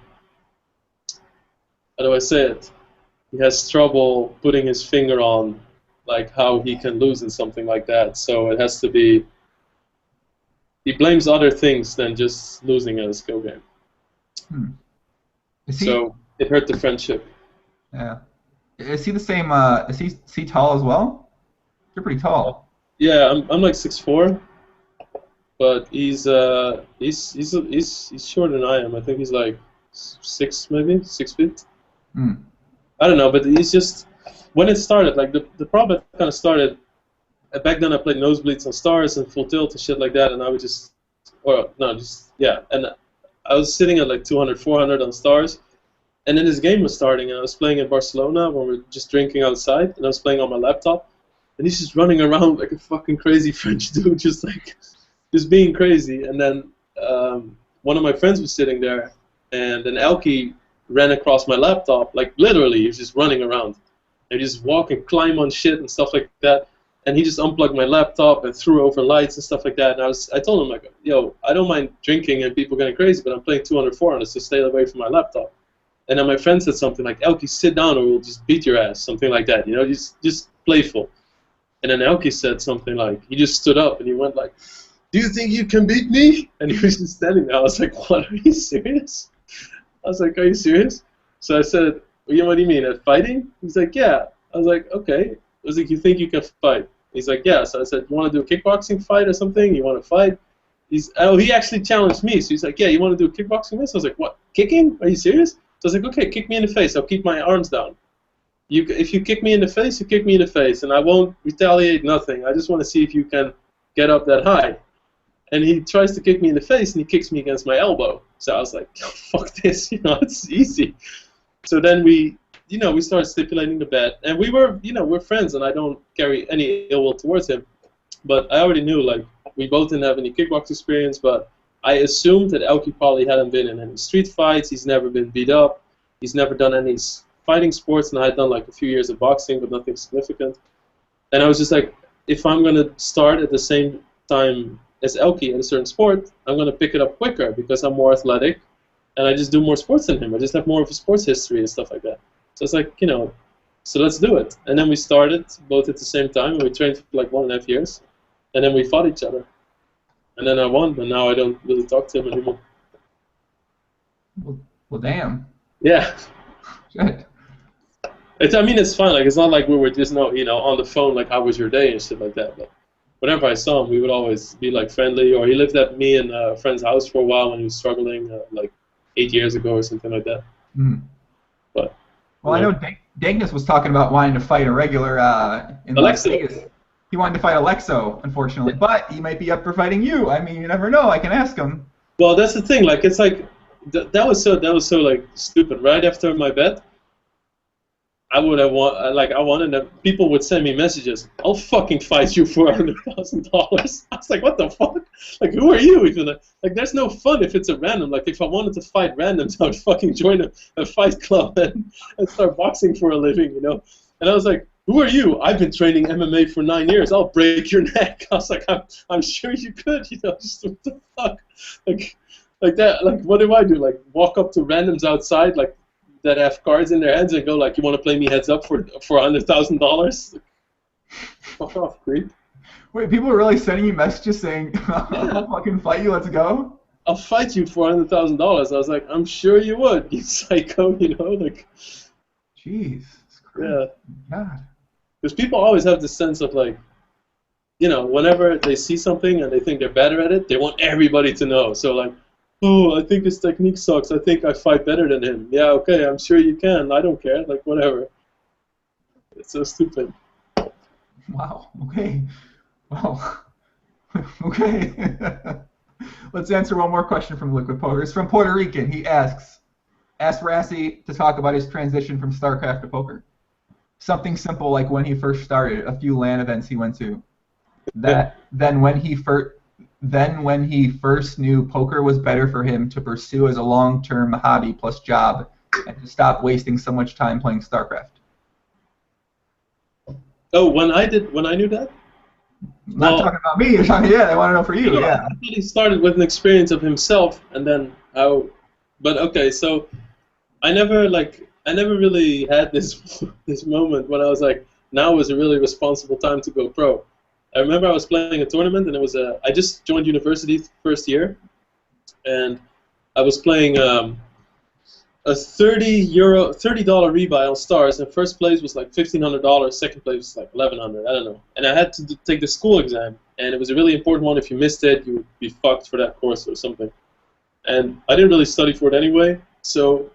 do I say it? He has trouble putting his finger on, like how he can lose in something like that. So it has to be. He blames other things than just losing at a skill game. So it hurt the friendship. Yeah. Is he the same? Is he tall as well? You're pretty tall. Yeah, I'm like 6'4", but he's shorter than I am. I think he's like 6 feet. Hmm. I don't know, but he's just when it started, like the problem kind of started. Back then I played nosebleeds on stars and full tilt and shit like that, and I would just, or no, just yeah, and I was sitting at like 200, 400 on stars, and then this game was starting, and I was playing in Barcelona when we were just drinking outside, and I was playing on my laptop, and he's just running around like a fucking crazy French dude, just being crazy, and then one of my friends was sitting there, and an Elkie ran across my laptop, like literally, he was just running around, and just walk and climb on shit and stuff like that. And he just unplugged my laptop and threw over lights and stuff like that. And I told him, like, yo, I don't mind drinking and people getting crazy, but I'm playing 200, 400, so stay away from my laptop. And then my friend said something like, Elkie, sit down or we'll just beat your ass, something like that, you know, just playful. And then Elkie said something like, he just stood up and he went like, do you think you can beat me? And he was just standing there. I was like, what, are you serious? I was like, are you serious? So I said, well, you know what do you mean, at fighting? He's like, yeah. I was like, okay. I was like, you think you can fight? He's like, yeah. So I said, you want to do a kickboxing fight or something? You want to fight? He actually challenged me. So he's like, yeah, you want to do a kickboxing match? I was like, what? Kicking? Are you serious? So I was like, okay, kick me in the face. I'll keep my arms down. If you kick me in the face, you kick me in the face, and I won't retaliate, nothing. I just want to see if you can get up that high. And he tries to kick me in the face, and he kicks me against my elbow. So I was like, oh, fuck this, it's easy. So then we started stipulating the bet, and we're friends, and I don't carry any ill will towards him. But I already knew, like, we both didn't have any kickbox experience, but I assumed that Elkie probably hadn't been in any street fights, he's never been beat up, he's never done any fighting sports, and I had done like a few years of boxing, but nothing significant. And I was just like, if I'm going to start at the same time as Elkie at a certain sport, I'm going to pick it up quicker because I'm more athletic, and I just do more sports than him. I just have more of a sports history and stuff like that. So it's like, so let's do it. And then we started both at the same time, and we trained for like 1.5 years, and then we fought each other. And then I won, but now I don't really talk to him anymore. Well, damn. Yeah. Shit. It's fine. Like, it's not like we were just on the phone, like, how was your day and shit like that. But whenever I saw him, we would always be like friendly. Or he lived at me and a friend's house for a while when he was struggling, like 8 years ago or something like that. Mm. But well, I know Dagnus was talking about wanting to fight a regular in Las Vegas. He wanted to fight Alexo, unfortunately, but he might be up for fighting you. I mean, you never know. I can ask him. Well, that's the thing. Like, it's like that was so like stupid. Right after my bet, I wanted them. People would send me messages. I'll fucking fight you for $100,000. I was like, what the fuck? Like, who are you? Even like, there's no fun if it's a random. Like, if I wanted to fight randoms, I would fucking join a fight club and start boxing for a living, And I was like, who are you? I've been training MMA for 9 years. I'll break your neck. I was like, I'm sure you could. Just what the fuck? Like that. Like, what do I do? Like, walk up to randoms outside, like, that have cards in their hands and go like, you want to play me heads up for $100,000? Fuck off, creep. Wait, people are really sending you messages saying, I'll fucking fight you, let's go? I'll fight you for $100,000. I was like, I'm sure you would, you psycho, like. Jeez, it's crazy. Yeah. God. Because people always have this sense of like, whenever they see something and they think they're better at it, they want everybody to know. So like, oh, I think his technique sucks. I think I fight better than him. Yeah, okay, I'm sure you can. I don't care. Like, whatever. It's so stupid. Wow. Okay. Well. Okay. Let's answer one more question from Liquid Poker. It's from Puerto Rican. He asks Raszi to talk about his transition from StarCraft to poker. Something simple like when he first started, a few LAN events he went to. Then when he first knew poker was better for him to pursue as a long-term hobby plus job, and to stop wasting so much time playing StarCraft. Oh, when I knew that? Not talking about me. You're talking, I want to know for you. Yeah. I thought he started with an experience of himself, and then how. But okay, so I never really had this moment when I was like, now is a really responsible time to go pro. I remember I was playing a tournament, and it was I just joined university first year, and I was playing a $30 rebuy on Stars, and first place was like $1,500. Second place was like $1,100. I don't know. And I had to take the school exam, and it was a really important one. If you missed it, you would be fucked for that course or something. And I didn't really study for it anyway, so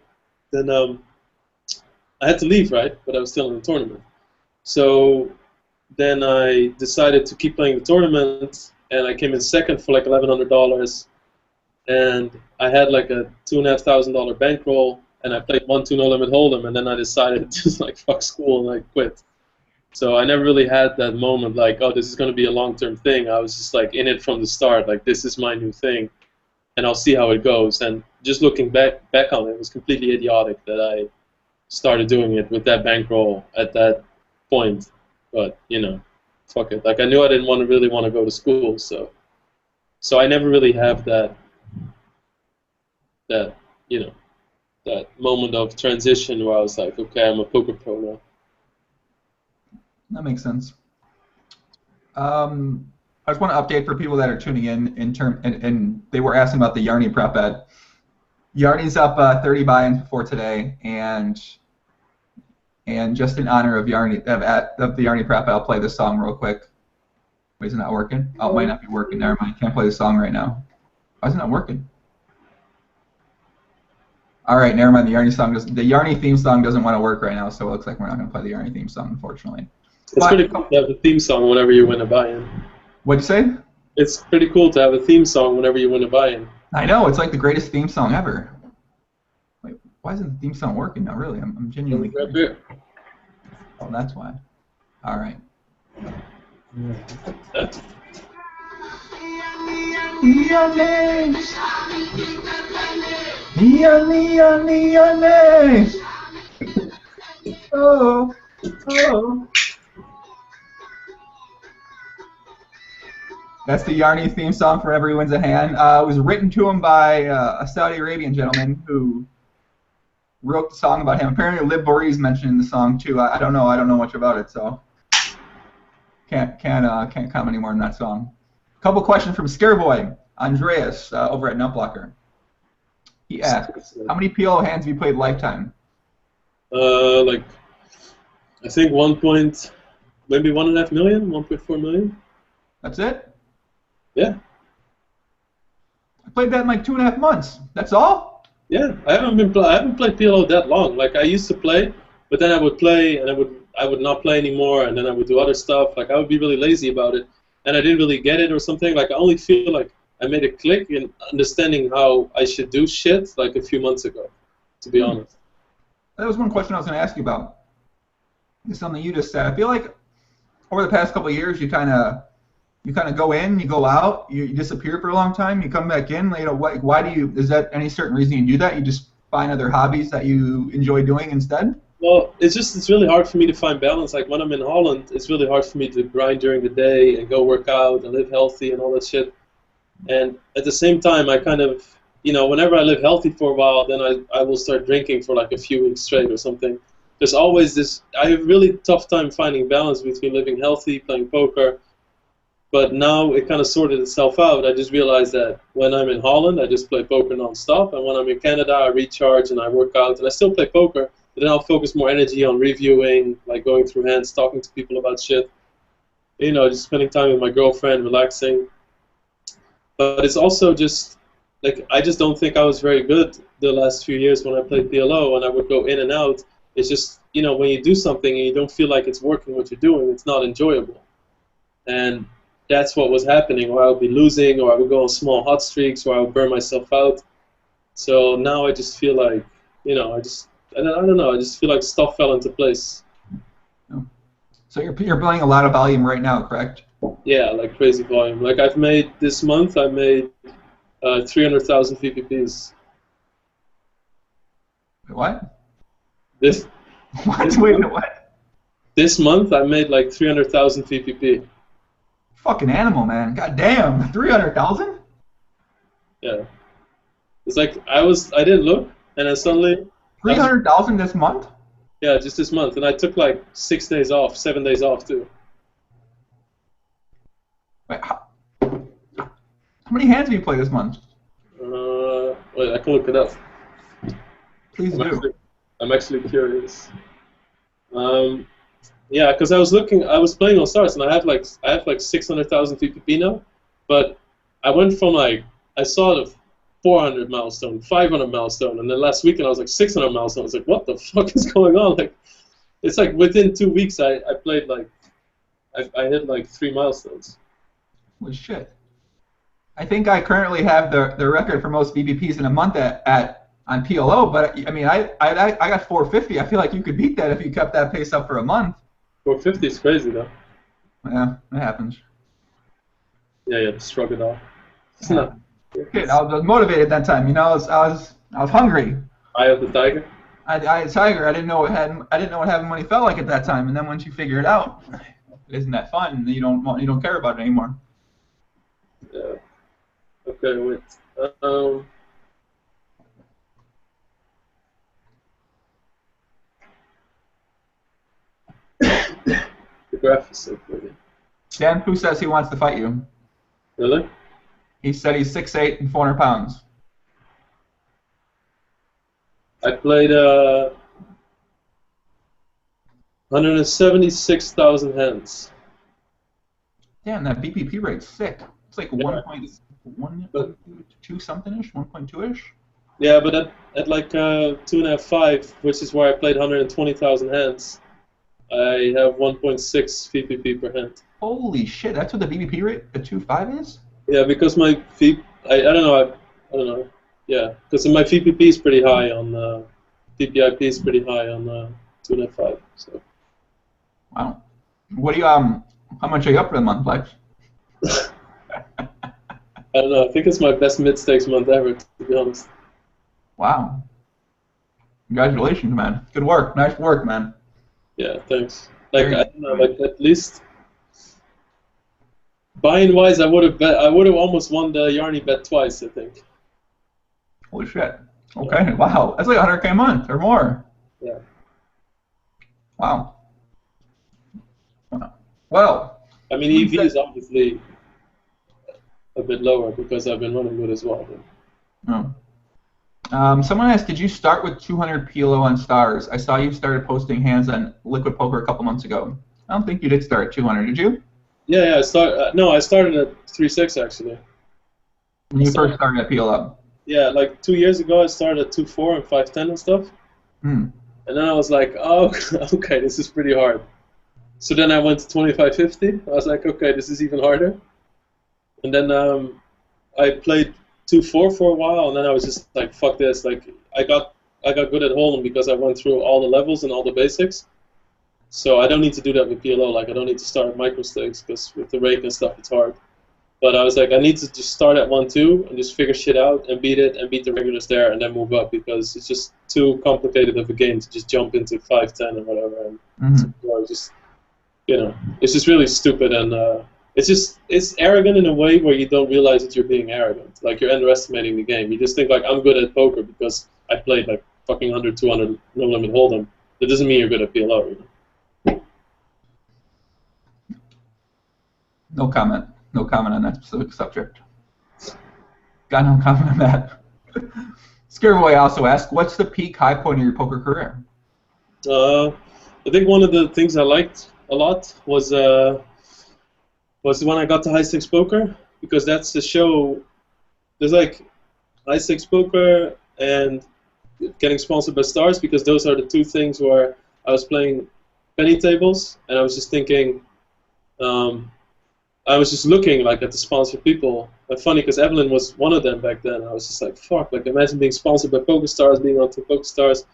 then I had to leave, right? But I was still in the tournament. So then I decided to keep playing the tournament, and I came in second for like $1,100. And I had like a $2,500 bankroll, and I played 1-2 no limit hold'em, and then I decided to just like fuck school and I quit. So I never really had that moment like, oh, this is going to be a long-term thing. I was just like in it from the start, like this is my new thing, and I'll see how it goes. And just looking back on it, it was completely idiotic that I started doing it with that bankroll at that point. But you know, fuck it. Like I knew I didn't really want to go to school, so I never really have that you know, that moment of transition where I was like, okay, I'm a poker pro now. That makes sense. I just want to update for people that are tuning in and they were asking about the Yarny prep bet. Yarny's up 30 buy-ins before today, and just in honor of Yarny of the Yarny prep, I'll play this song real quick. Wait, is it not working? Oh, it might not be working. Never mind. Can't play the song right now. Why is it not working? All right, never mind. The Yarny theme song doesn't want to work right now, so it looks like we're not going to play the Yarny theme song, unfortunately. It's pretty cool to have a theme song whenever you win a buy-in. What'd you say? It's pretty cool to have a theme song whenever you win a buy-in. I know, it's like the greatest theme song ever. Wait, why isn't the theme song working? Not really. I'm genuinely curious. Oh, that's why. All right. Oh, oh. That's the Yarny theme song for Every Wins a Hand. It was written to him by a Saudi Arabian gentleman who wrote the song about him. Apparently, Liv Voorhees mentioned in the song too. I don't know much about it, so can't comment anymore on that song. A couple questions from Scareboy Andreas over at Nutblocker. He asks, how many PLO hands have you played lifetime? Like I think maybe 1.5 million, 1.4 million. That's it? Yeah. I played that in like 2.5 months. That's all? Yeah, I haven't played PLO that long. Like I used to play, but then I would play and I would not play anymore, and then I would do other stuff. Like I would be really lazy about it, and I didn't really get it or something. Like I only feel like I made a click in understanding how I should do shit like a few months ago, to be honest. That was one question I was going to ask you about. It's something you just said. I feel like over the past couple of years, you kind of go in, you go out, you disappear for a long time, you come back in. You know, why do you? Is that any certain reason you do that? You just find other hobbies that you enjoy doing instead? Well, it's really hard for me to find balance. Like when I'm in Holland, it's really hard for me to grind during the day and go work out and live healthy and all that shit. And at the same time, I kind of, you know, whenever I live healthy for a while, then I will start drinking for like a few weeks straight or something. There's always this. I have a really tough time finding balance between living healthy, playing poker. But now it kind of sorted itself out. I just realized that when I'm in Holland, I just play poker nonstop, and when I'm in Canada, I recharge and I work out, and I still play poker, but then I'll focus more energy on reviewing, like going through hands, talking to people about shit, you know, just spending time with my girlfriend, relaxing. But it's also just, like, I just don't think I was very good the last few years when I played PLO, and I would go in and out. It's just, you know, when you do something and you don't feel like it's working what you're doing, it's not enjoyable. And that's what was happening, or I would be losing, or I would go on small hot streaks, or I would burn myself out. So now I just feel like, you know, I don't know, I just feel like stuff fell into place. So you're playing a lot of volume right now, correct? Yeah, like crazy volume. Like this month I made 300,000 VPPs. What? What? Wait, what? This month I made like 300,000 VPP. Fucking animal, man. God damn. 300,000? Yeah. It's like I didn't look, and then suddenly 300,000 this month? Yeah, just this month, and I took like 6 days off, 7 days off too. Wait, how many hands have you played this month? Wait, I can look it up. Please do. I'm actually curious. Yeah, because I was playing on stars, and I have like 600,000 VPP now, but I went from like I saw the 400 milestone, 500 milestone, and then last weekend I was like 600 milestone. I was like, what the fuck is going on? Like, it's like within 2 weeks I played like I hit like 3 milestones. Holy shit. I think I currently have the record for most VPPs in a month on PLO, but I mean I got 450. I feel like you could beat that if you kept that pace up for a month. 450 is crazy though. Yeah, it happens. Yeah, you have to shrug it off. Yeah. Good. I was motivated that time. You know, I was hungry. Eye of the tiger. I had Tiger. I didn't know what having money felt like at that time. And then once you figure it out, isn't that fun? You don't care about it anymore. Yeah. Okay. Wait. The graph is so pretty. Dan, who says he wants to fight you? Really? He said he's 6'8" and 400 pounds. I played 176,000 hands. Damn, that VPP rate's sick. It's like 1.2 something-ish, 1.2-ish. Yeah, but at like 2.5, 5, which is where I played 120,000 hands, I have 1.6 VPP per hand. Holy shit, that's what the VPP rate, the 2.5 is? Yeah, because my I don't know. Yeah, because my VPP is pretty high on VPIP is pretty high on 2.5. So. Wow. What do you how much are you up for the month, Lex? I don't know. I think it's my best mid-stakes month ever, to be honest. Wow. Congratulations, man. Good work. Nice work, man. Yeah, thanks. Like I don't know, like at least buy-in wise, I would have almost won the Yarny bet twice, I think. Holy shit. Okay. Wow. That's like 100K a month or more. Yeah. Wow. Well. I mean, EV is obviously a bit lower because I've been running good as well. Oh. Someone asked, did you start with 200 PLO on stars? I saw you started posting hands on Liquid Poker a couple months ago. I don't think you did start at 200, did you? Yeah. I started at 3.6 actually. When you first started at PLO? Yeah, like 2 years ago I started at 2.4 and 5.10 and stuff. Hmm. And then I was like, oh, okay, this is pretty hard. So then I went to 25.50. I was like, okay, this is even harder. And then I played 2.4 for a while, and then I was just like, fuck this. Like I got good at Hold'em because I went through all the levels and all the basics. So I don't need to do that with PLO. Like I don't need to start at micro stakes because with the rake and stuff it's hard. But I was like, I need to just start at 1-2 and just figure shit out and beat it and beat the regulars there and then move up because it's just too complicated of a game to just jump into 5-10 or whatever. And just, you know, it's just really stupid and it's arrogant in a way where you don't realize that you're being arrogant. Like you're underestimating the game. You just think like I'm good at poker because I played like fucking 100, 200 no limit Hold'em. That doesn't mean you're good at PLO. You know? No comment. No comment on that specific subject. Got no comment on that. Scareboy also asked, what's the peak high point of your poker career? I think one of the things I liked a lot was when I got to High Stakes Poker, because that's the show. There's like High Stakes Poker and getting sponsored by Stars, because those are the two things where I was playing penny tables and I was just thinking. I was just looking like at the sponsored people. And funny because Evelyn was one of them back then. I was just like, fuck, like imagine being sponsored by PokerStars, being on Team PokerStars.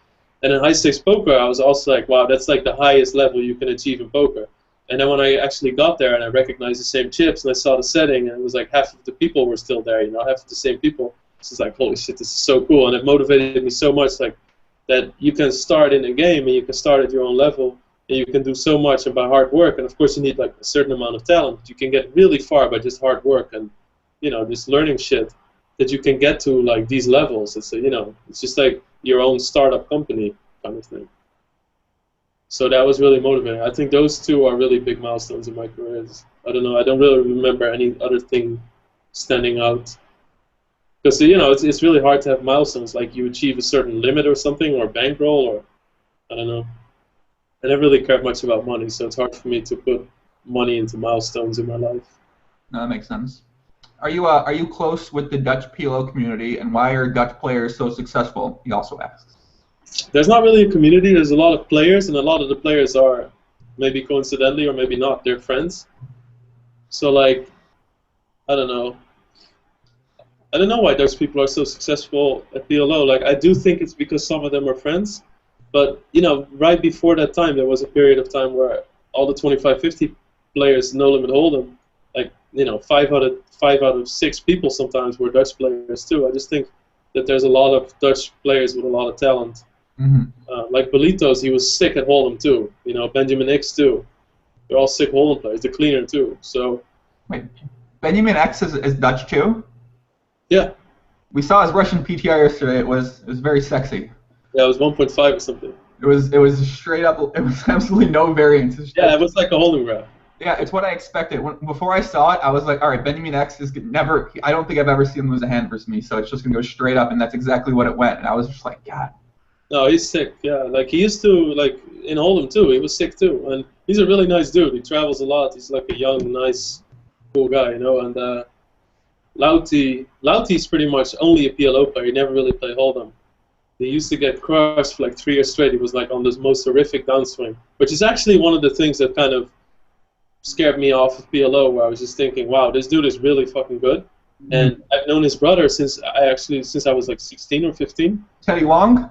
And in High Stakes Poker, I was also like, wow, that's like the highest level you can achieve in poker. And then when I actually got there and I recognized the same chips and I saw the setting and it was like half of the people were still there, you know, half of the same people. It's just like, holy shit, this is so cool. And it motivated me so much, like that you can start in a game and you can start at your own level. And you can do so much by hard work, and of course you need like a certain amount of talent. You can get really far by just hard work and, you know, just learning shit that you can get to like these levels. It's you know, it's just like your own startup company kind of thing. So that was really motivating. I think those two are really big milestones in my career. I don't know. I don't really remember any other thing standing out. Because it's really hard to have milestones, like you achieve a certain limit or something, or bankroll, or I don't know. I never really cared much about money, so it's hard for me to put money into milestones in my life. No, that makes sense. Are you close with the Dutch PLO community, and why are Dutch players so successful? He also asks. There's not really a community. There's a lot of players, and a lot of the players are, maybe coincidentally or maybe not, they're friends. So like, I don't know. I don't know why Dutch people are so successful at PLO. Like, I do think it's because some of them are friends, but right before that time, there was a period of time where all the 25-50 players, No Limit Hold'em, like five out of 6 people sometimes were Dutch players too. I just think that there's a lot of Dutch players with a lot of talent. Mm-hmm. Like Belitos, he was sick at Hold'em too. Benjamin X too. They're all sick Hold'em players. The cleaner too. So. Wait, Benjamin X is Dutch too? Yeah. We saw his Russian PTR yesterday. It was very sexy. Yeah, it was 1.5 or something. It was straight up. It was absolutely no variance. Yeah, it was like a hold'em graph. Yeah, it's what I expected. Before I saw it, I was like, all right, Benjamin X is never. I don't think I've ever seen him lose a hand versus me, so it's just gonna go straight up, and that's exactly what it went. And I was just like, God. No, he's sick. Yeah, like he used to like in Hold'em too. He was sick too, and he's a really nice dude. He travels a lot. He's like a young, nice, cool guy, And Lauty's pretty much only a PLO player. He never really played Hold'em. He used to get crushed for like 3 years straight. He was like on this most horrific downswing, which is actually one of the things that kind of scared me off of PLO, where I was just thinking, wow, this dude is really fucking good. And I've known his brother since I was like 16 or 15. Teddy Wong?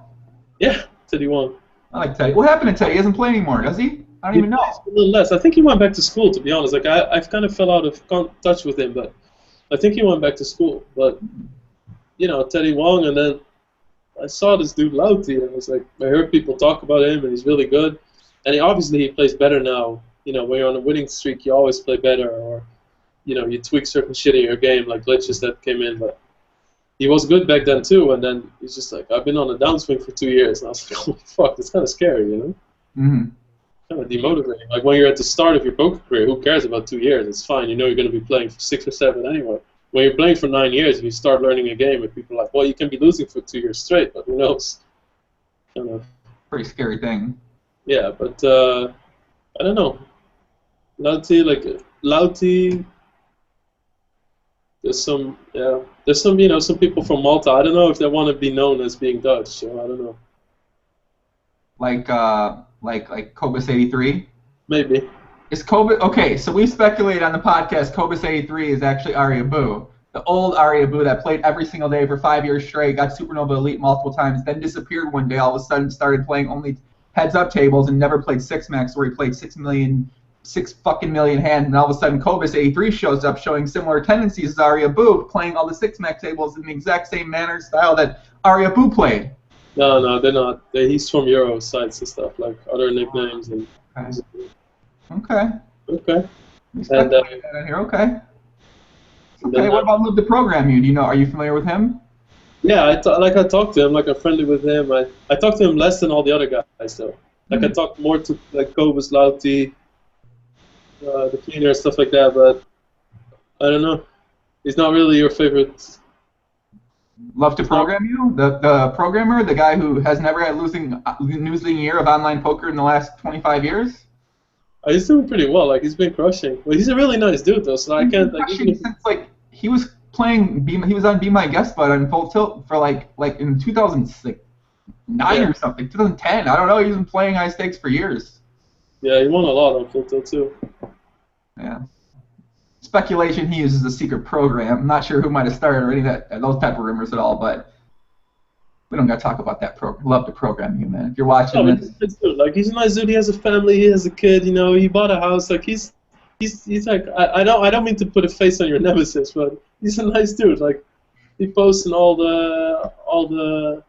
Yeah, Teddy Wong. I like Teddy. What happened to Teddy? He doesn't play anymore, does he? I don't even know. A little less. I think he went back to school, to be honest. Like I've kind of fell out of touch with him, but I think he went back to school. But Teddy Wong, and then I saw this dude Lauty, and I was like, I heard people talk about him, and he's really good. And he plays better now. When you're on a winning streak, you always play better, or you tweak certain shit in your game, like glitches that came in. But he was good back then too, and then he's just like, I've been on a downswing for 2 years, and I was like, holy fuck, that's kind of scary, Mm-hmm. Kind of demotivating. Like when you're at the start of your poker career, who cares about 2 years? It's fine. You're going to be playing for 6 or 7 anyway. When you're playing for 9 years and you start learning a game, and people are like, well, you can be losing for 2 years straight, but who knows? I don't know. Pretty scary thing. Yeah, but I don't know. Lauty. There's some some people from Malta. I don't know if they want to be known as being Dutch, so I don't know. Like Cobus 83? Maybe. Is Cobus okay? So we speculated on the podcast Cobus 83 is actually Arya Boo, the old Arya Boo that played every single day for 5 years straight, got Supernova Elite multiple times, then disappeared one day. All of a sudden, started playing only heads-up tables and never played 6-max, where he played 6 million hands, and all of a sudden Cobus 83 shows up showing similar tendencies as Arya Boo, playing all the 6-max tables in the exact same manner style that Arya Boo played. No, they're not. He's from Euro sites and stuff, like other nicknames. And Okay. Okay. And here. Okay. Okay. What about Live the Program You? Are you familiar with him? Yeah, I talked to him, like I'm friendly with him. I talked to him less than all the other guys though. Like I talked more to like Cobus, Lauty, the cleaner, stuff like that. But I don't know. He's not really your favorite. Love to Program You? The programmer, the guy who has never had losing year of online poker in the last 25 years? He's doing pretty well. Like he's been crushing. Well, he's a really nice dude though, so I can't like. Since like he was playing, he was on Be My Guest Bud on Full Tilt for like in 2009 or something, 2010. I don't know. He's been playing high stakes for years. Yeah, he won a lot on Full Tilt too. Yeah. Speculation he uses a secret program. I'm not sure who might have started or any of those type of rumors at all, but we don't got to talk about that program. Love to Program You, man. If you're watching this. Like he's a nice dude. He has a family. He has a kid. He bought a house. Like he's like I don't mean to put a face on your nemesis, but he's a nice dude. Like he posts in all the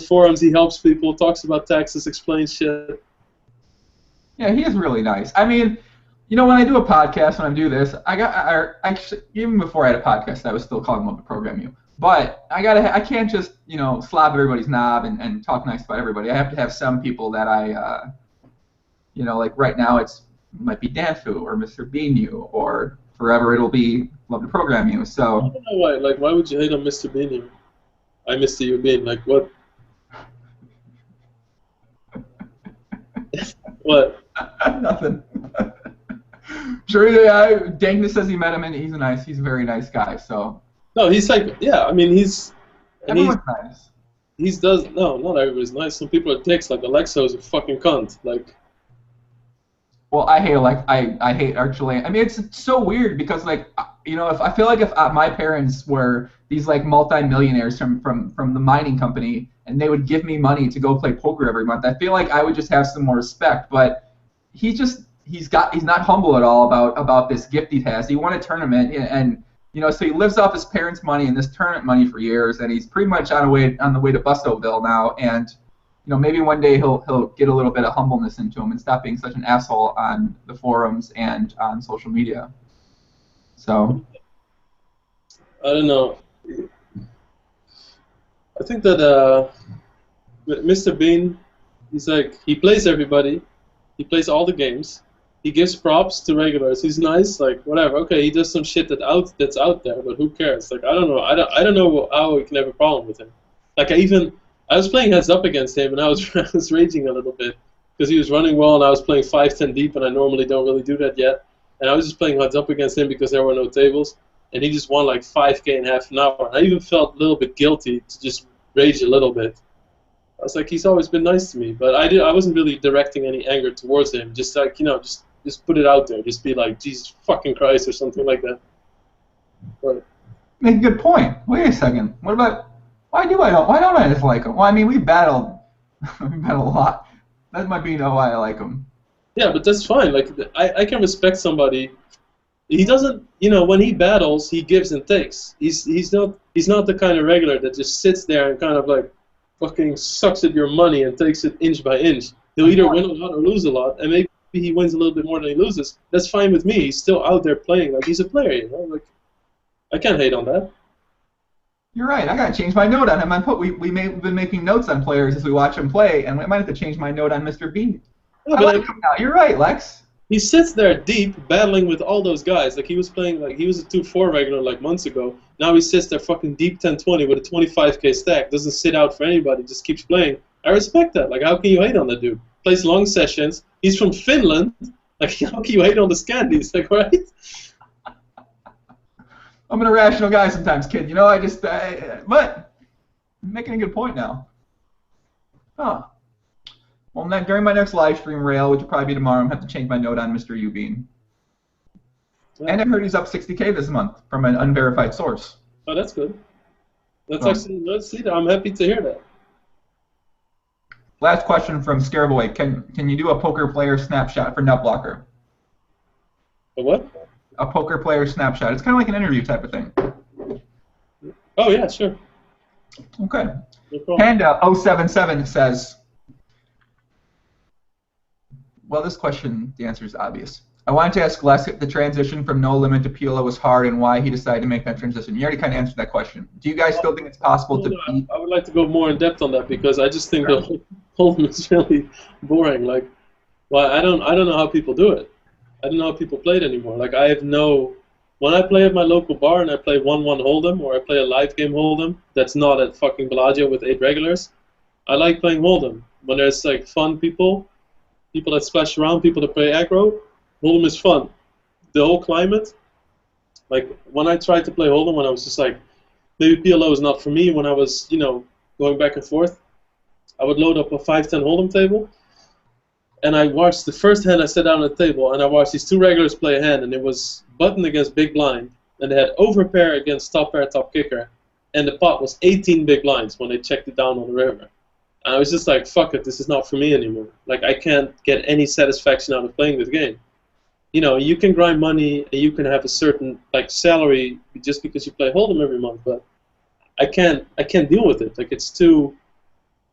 forums. He helps people. Talks about taxes. Explains shit. Yeah, he is really nice. I mean. When I do a podcast, when I do this, actually, even before I had a podcast, I was still calling Love to Program You. But I can't just, slap everybody's knob and talk nice about everybody. I have to have some people that I, like right now might be Danfu or Mr. Beanu, or forever it'll be love to program you. I So don't know why. Like, why would you hate on Mr. Bean here? I Mr. You Bean. Like, what? What? nothing. Sure, yeah, Dankness says he met him and he's a very nice guy. So No, he's like, yeah. I mean, everyone's nice. No, not everybody's nice. Some people are dicks. Like Alexa is a fucking cunt. Like. Well, I hate Archuleta. I mean, it's so weird because like if I feel like if my parents were these like multi-millionaires from the mining company and they would give me money to go play poker every month, I feel like I would just have some more respect. But he's not humble at all about this gift he has. He won a tournament and so he lives off his parents' money and this tournament money for years, and he's pretty much on the way to Bustoville now. And maybe one day he'll get a little bit of humbleness into him and stop being such an asshole on the forums and on social media. So I don't know. I think that Mr. Bean, he's like, he plays everybody. He plays all the games. He gives props to regulars. He's nice, like whatever. Okay, he does some shit that's out there, but who cares? Like I don't know. I don't know how we can have a problem with him. Like I was playing heads up against him, and I was raging a little bit because he was running well, and I was playing 5-10 deep, and I normally don't really do that yet. And I was just playing heads up against him because there were no tables, and he just won like 5K in half an hour. And I even felt a little bit guilty to just rage a little bit. I was like, he's always been nice to me, but I wasn't really directing any anger towards him. Just like just put it out there. Just be like, Jesus fucking Christ, or something like that. But make a good point. Wait a second. What about? Why don't I just like him? Well, I mean, we battled a lot. That might be why I like him. Yeah, but that's fine. Like I can respect somebody. He doesn't, when he battles, he gives and takes. He's not the kind of regular that just sits there and kind of like fucking sucks at your money and takes it inch by inch. He'll either win a lot or lose a lot, and maybe he wins a little bit more than he loses. That's fine with me. He's still out there playing like he's a player. Like I can't hate on that. You're right. I gotta change my note on him. We've been making notes on players as we watch him play, and I might have to change my note on Mr. Bean. Yeah, I like him now. You're right, Lex. He sits there deep, battling with all those guys. Like he was playing, like he was a 2-4 regular like months ago. Now he sits there fucking deep 10-20 with a 25K stack. Doesn't sit out for anybody. Just keeps playing. I respect that. Like how can you hate on that dude? Plays long sessions. He's from Finland. Like how can you hate on the Scandies? Like right? I'm an irrational guy sometimes, kid. But I'm making a good point now. Huh. Well, during my next live stream rail, which will probably be tomorrow, I'm going to have to change my note on Mr. Ubean. Yeah. And I heard he's up 60K this month from an unverified source. Oh, that's good. Actually, let's see that. I'm happy to hear that. Last question from ChicagoJoey. Can you do a poker player snapshot for NetBlocker? A what? A poker player snapshot. It's kind of like an interview type of thing. Oh, yeah, sure. Okay. No Panda 077 says, well, this question, the answer is obvious. I wanted to ask Les if the transition from No Limit to PLO was hard and why he decided to make that transition. You already kind of answered that question. Do you guys still think it's possible to beat? I would like to go more in depth on that because I just think the whole thing is really boring. Like, well, I don't know how people do it. I don't know how people play it anymore. Like, when I play at my local bar and I play 1-1 Hold'em or I play a live game Hold'em that's not at fucking Bellagio with 8 regulars, I like playing Hold'em. When there's like fun people that splash around, people that play aggro, Hold'em is fun. The whole climate, like when I tried to play Hold'em when I was just like, maybe PLO is not for me, when I was, going back and forth, I would load up a 5-10 Hold'em table, and I watched the first hand I sat down at the table, and I watched these 2 regulars play a hand, and it was button against big blind, and they had overpair against top pair, top kicker, and the pot was 18 big blinds when they checked it down on the river. And I was just like, fuck it, this is not for me anymore. Like, I can't get any satisfaction out of playing this game. You can grind money, and you can have a certain, like, salary just because you play Hold'em every month, but I can't deal with it. Like, it's too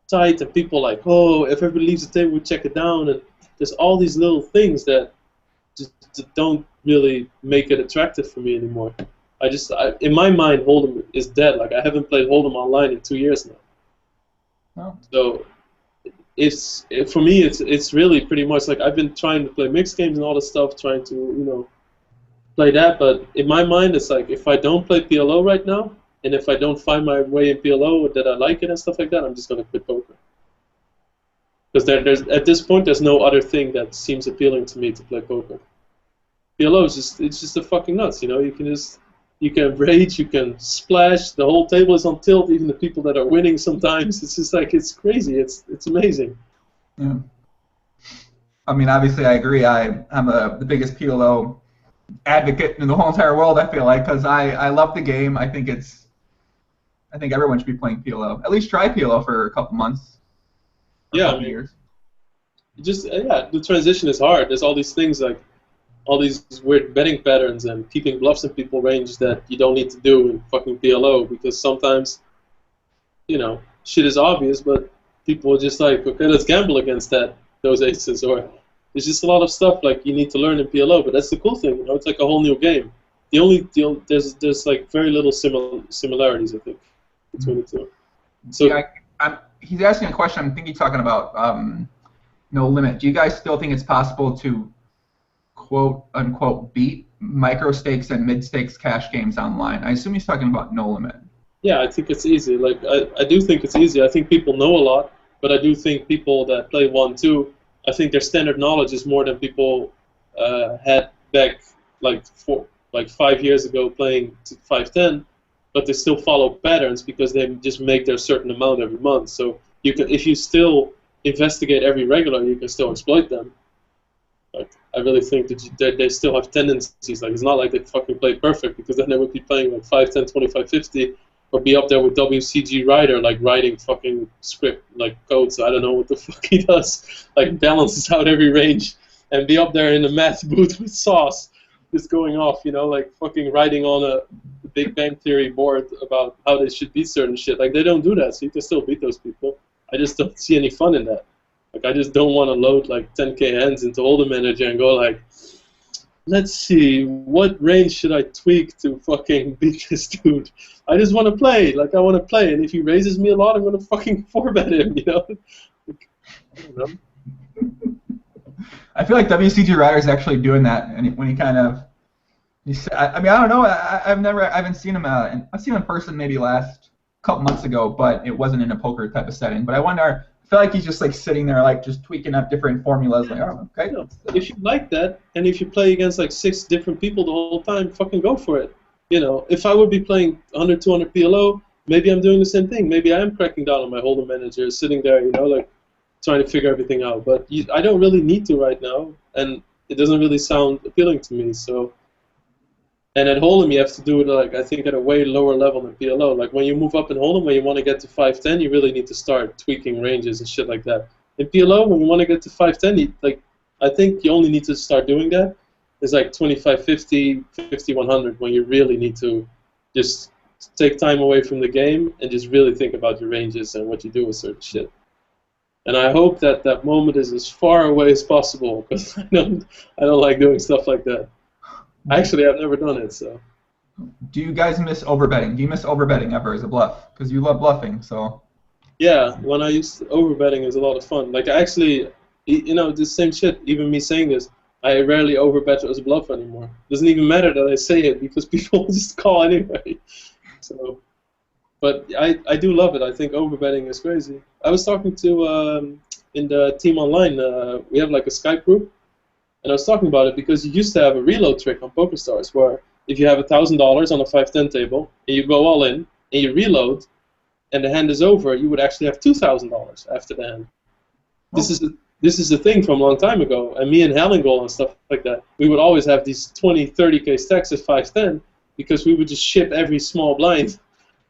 tight, and people like, oh, if everybody leaves the table, we check it down, and there's all these little things that just don't really make it attractive for me anymore. In my mind, Hold'em is dead. Like, I haven't played Hold'em online in 2 years now. Oh. So for me, it's really pretty much like I've been trying to play mixed games and all this stuff, trying to play that. But in my mind, it's like if I don't play PLO right now, and if I don't find my way in PLO that I like it and stuff like that, I'm just gonna quit poker. Because there's at this point, there's no other thing that seems appealing to me to play poker. PLO is just a fucking nuts, you know. You can rage, you can splash. The whole table is on tilt. Even the people that are winning sometimes, it's just like it's crazy. It's amazing. Yeah. I mean, obviously, I agree. I'm the biggest PLO advocate in the whole entire world. I feel like because I love the game. I think everyone should be playing PLO. At least try PLO for a couple months. Yeah, years. The transition is hard. There's all these things like all these weird betting patterns and keeping bluffs in people range that you don't need to do in fucking PLO because sometimes, you know, shit is obvious, but people are just like, okay, let's gamble against those aces, or there's just a lot of stuff like you need to learn in PLO. But that's the cool thing, you know, it's like a whole new game. There's like very little similarities, I think, between the two. So yeah, he's asking a question. I think he's talking about no limit. Do you guys still think it's possible to quote unquote beat micro stakes and mid stakes cash games online? I assume he's talking about no limit. Yeah, I think it's easy. Like I do think it's easy. I think people know a lot, but I do think people that play 1-2, I think their standard knowledge is more than people had back like 5 years ago playing 5-10, but they still follow patterns because they just make their certain amount every month. So you can, if you still investigate every regular, you can still exploit them. Like, I really think that they still have tendencies. Like, it's not like they fucking play perfect, because then they would be playing like 5-10, 25-50, or be up there with WCG Ryder, like writing fucking script, like codes. I don't know what the fuck he does. Like, balances out every range, and be up there in the math booth with sauce, just going off, you know, like fucking writing on a Big Bang Theory board about how they should beat certain shit. Like, they don't do that, so you can still beat those people. I just don't see any fun in that. Like, I just don't want to load like 10k hands into Hold'em Manager and go like, let's see, what range should I tweak to fucking beat this dude? I just want to play. Like, I want to play, and if he raises me a lot, I'm gonna fucking 4-bet him, you know? Like, I don't know. I feel like WCG Ryder's actually doing that, and when he kind of, I mean, I don't know. I haven't seen him. I've seen him in person maybe last couple months ago, but it wasn't in a poker type of setting. But I feel like he's just like sitting there, like just tweaking up different formulas. Like, oh, okay. No, if you like that, and if you play against like 6 different people the whole time, fucking go for it. You know, if I would be playing 100, 200 PLO, maybe I'm doing the same thing. Maybe I am cracking down on my Hold'em Manager, sitting there, you know, like trying to figure everything out. But I don't really need to right now, and it doesn't really sound appealing to me. So, and at Hold'em, you have to do it like I think at a way lower level than PLO. Like when you move up in Hold'em, when you want to get to 5-10, you really need to start tweaking ranges and shit like that. In PLO, when you want to get to 5-10, I think you only need to start doing that. It's like 25-50, 50-100 when you really need to just take time away from the game and just really think about your ranges and what you do with certain shit. And I hope that that moment is as far away as possible, because I don't like doing stuff like that. Actually, I've never done it, so. Do you guys miss overbetting? Do you miss overbetting ever as a bluff? Because you love bluffing, so. Yeah, when I used to, overbetting is a lot of fun. Like, actually, you know, the same shit, even me saying this, I rarely overbet as a bluff anymore. It doesn't even matter that I say it, because people just call anyway. So, but I do love it. I think overbetting is crazy. I was talking to, in the team online, we have like a Skype group, and I was talking about it because you used to have a reload trick on PokerStars where if you have $1,000 on a 5-10 table and you go all in and you reload and the hand is over, you would actually have $2,000 after the hand. Oh. This is a thing from a long time ago, and me and Hellingol and stuff like that, we would always have these 20, 30k stacks at 5-10 because we would just ship every small blind.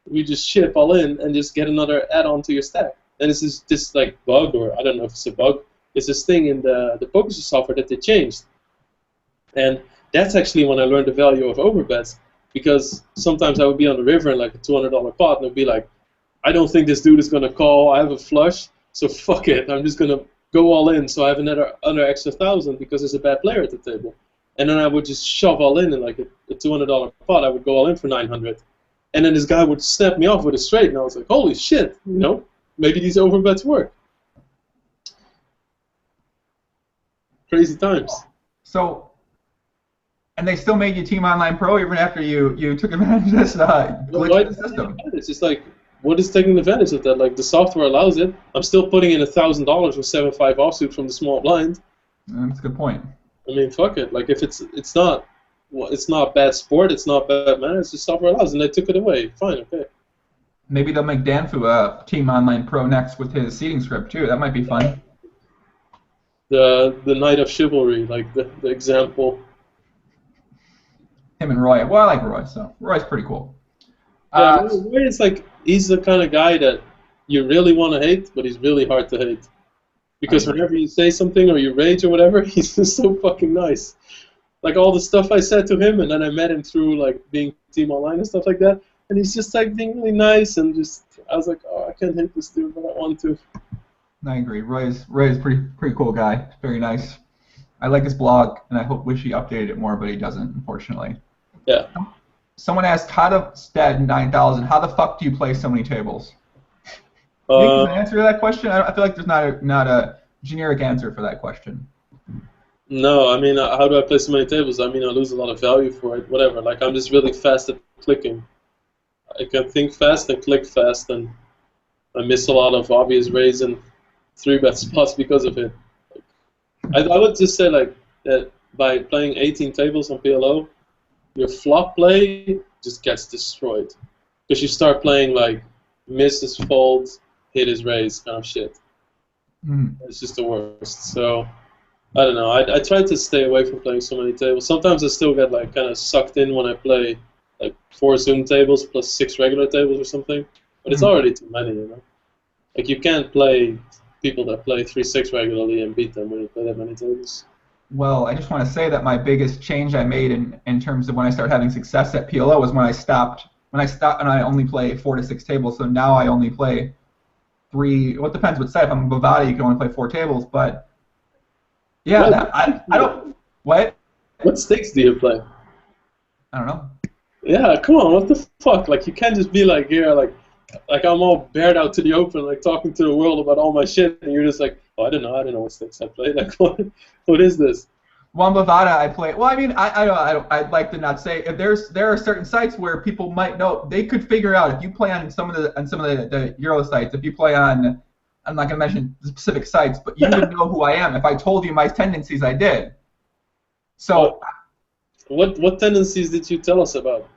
We just ship all in and just get another add-on to your stack. And this is this like bug, or I don't know if it's a bug. It's this thing in the PokerStars software that they changed. And that's actually when I learned the value of overbets, because sometimes I would be on the river in like a $200 pot and I'd be like, I don't think this dude is going to call, I have a flush, so fuck it, I'm just going to go all in so I have another extra 1,000 because there's a bad player at the table. And then I would just shove all in like a $200 pot, I would go all in for 900. And then this guy would snap me off with a straight, and I was like, holy shit, you know, maybe these overbets work. Crazy times. So, And they still made you Team Online Pro even after you took advantage of this glitch Why in the system. it's just like, what is taking advantage of that? Like, the software allows it. I'm still putting in $1,000 with 7-5 offsuit from the small blind. That's a good point. I mean, fuck it. Like, if it's not, well, it's not bad sport, it's not bad manner, it's just software allows, and they took it away. Fine, okay. Maybe they'll make Danfu a Team Online Pro next with his seeding script too. That might be fun. The Knight of Chivalry, like the example. Him and Roy. Well, I like Roy, so Roy's pretty cool. Yeah, Roy is like, he's the kind of guy that you really want to hate, but he's really hard to hate. Because whenever you say something or you rage or whatever, he's just so fucking nice. Like all the stuff I said to him, and then I met him through like being Team Online and stuff like that, and he's just like being really nice, and just, I was like, oh, I can't hate this dude, but I want to. I agree. Roy's pretty cool guy. Very nice. I like his blog, and I wish he updated it more, but he doesn't, unfortunately. Yeah. Someone asked, Stad 9000, how the fuck do you play so many tables? Do you think there's an answer to that question? I feel like there's not a generic answer for that question. No, I mean, how do I play so many tables? I mean, I lose a lot of value for it, whatever. Like, I'm just really fast at clicking. I can think fast and click fast, and I miss a lot of obvious raise and 3-bet spots because of it. I would just say, like, that by playing 18 tables on PLO, your flop play just gets destroyed. Because you start playing, like, miss is fold, hit is raise kind of shit. It's just the worst. So, I don't know. I try to stay away from playing so many tables. Sometimes I still get, like, kind of sucked in when I play, like, 4 Zoom tables plus 6 regular tables or something. But it's already too many, you know? Like, you can't play people that play 3-6 regularly and beat them when you play that many tables. Well, I just want to say that my biggest change I made in terms of when I started having success at PLO was when I stopped and I only play 4 to 6 tables. So now I only play 3. Well, it depends what site. If I'm a Bovada, you can only play 4 tables. But yeah, I don't. What? What stakes do you play? I don't know. Yeah, come on, what the fuck? Like, you can't just be like, here, like I'm all bared out to the open, like talking to the world about all my shit, and you're just like, oh, I don't know what stakes I play. Like, what is this? Well, in Bovada, I play. Well, I mean, I'd like to not say if there are certain sites where people might know they could figure out if you play on some of the Euro sites. If you play on, I'm not gonna mention specific sites, but you would know who I am if I told you my tendencies. I did. So. What tendencies did you tell us about?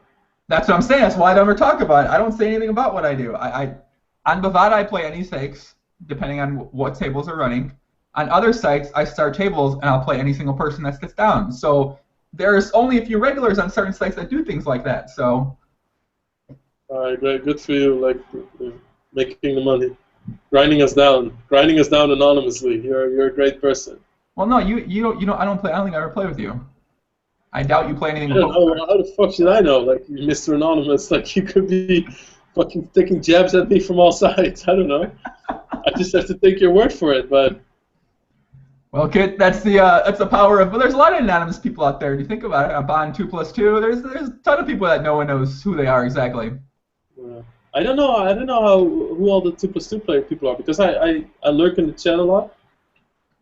That's what I'm saying. That's why I don't ever talk about it. I don't say anything about what I do. On Bovada, I play any stakes, depending on what tables are running. On other sites, I start tables, and I'll play any single person that sits down. So there's only a few regulars on certain sites that do things like that. So. All right, great. Good for you. Like, making the money, grinding us down anonymously. You're a great person. Well, no, you don't. I don't think I ever play with you. I doubt you play anything. I don't know. How the fuck should I know? Like, Mr. Anonymous, like, you could be fucking taking jabs at me from all sides. I don't know. I just have to take your word for it, but. Well, kid, that's the power of. But there's a lot of anonymous people out there. Do you think about it? On Bond 2+2, there's a ton of people that no one knows who they are exactly. I don't know who all the 2+2 people are, because I lurk in the chat a lot,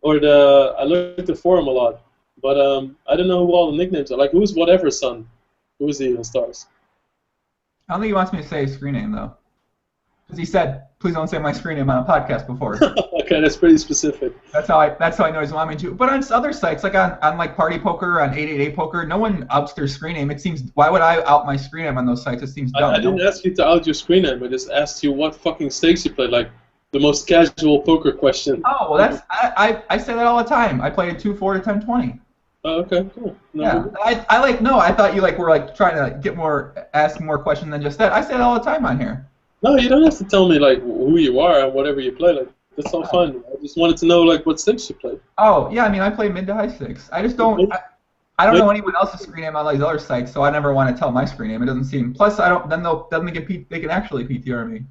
or I lurk the forum a lot. But I don't know who all the nicknames are. Like, who's whatever son? Who is he on Stars? I don't think he wants me to say his screen name, though. Because he said, please don't say my screen name on a podcast before. Okay, that's pretty specific. That's how I know he's wanting me to. But on other sites, like on like Party Poker, on 888 Poker, no one outs their screen name. It seems, why would I out my screen name on those sites? It seems dumb. I didn't ask you to out your screen name. I just asked you what fucking stakes you play. Like, the most casual poker question. Oh, well, I say that all the time. I play a 2-4 to 10-20. Oh, okay, cool. No, yeah, I thought you were trying to ask more questions than just that. I say it all the time on here. No, you don't have to tell me like who you are and whatever you play. Like, that's all fine. I just wanted to know like what stakes you play. Oh yeah, I mean I play mid to high stakes. I just don't. I don't know anyone else's screen name on these other sites, so I never want to tell my screen name. It doesn't seem. Plus, I don't. Then they can actually PTR me.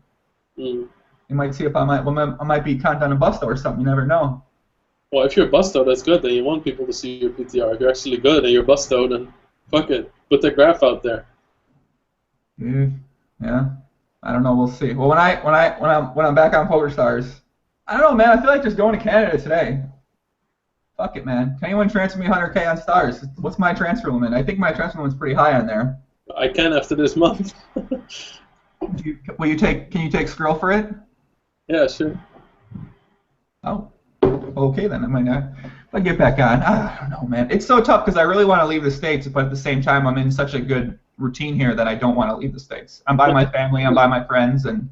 You might see if I might be content on a busto or something. You never know. Well, if you're busto, that's good. Then you want people to see your PTR. If you're actually good and you're busto, then fuck it. Put the graph out there. Yeah. I don't know. We'll see. Well, when I'm back on PokerStars, I don't know, man. I feel like just going to Canada today. Fuck it, man. Can anyone transfer me 100K on stars? What's my transfer limit? I think my transfer limit's pretty high on there. I can after this month. Will you take? Can you take Skrill for it? Yeah, sure. Oh, okay then. I might not. I'll get back on. I don't know, man. It's so tough because I really want to leave the States, but at the same time, I'm in such a good routine here that I don't want to leave the States. I'm by my family. I'm by my friends, and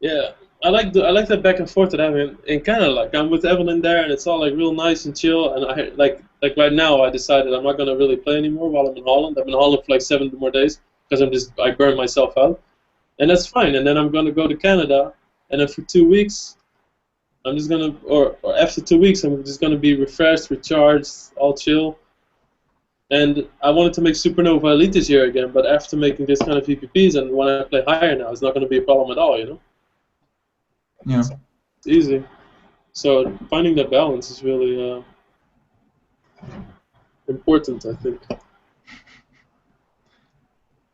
yeah, I like that back and forth that I'm in Canada. Like I'm with Evelyn there, and it's all like real nice and chill. And I like right now, I decided I'm not gonna really play anymore while I'm in Holland. I'm in Holland for like 7 more days because I burn myself out, and that's fine. And then I'm gonna go to Canada, and then for 2 weeks. I'm just gonna, or after 2 weeks, I'm just gonna be refreshed, recharged, all chill. And I wanted to make Supernova Elite this year again, but after making this kind of VPPs and when I play higher now, it's not gonna be a problem at all, you know. yeah. It's easy. So finding that balance is really important, I think.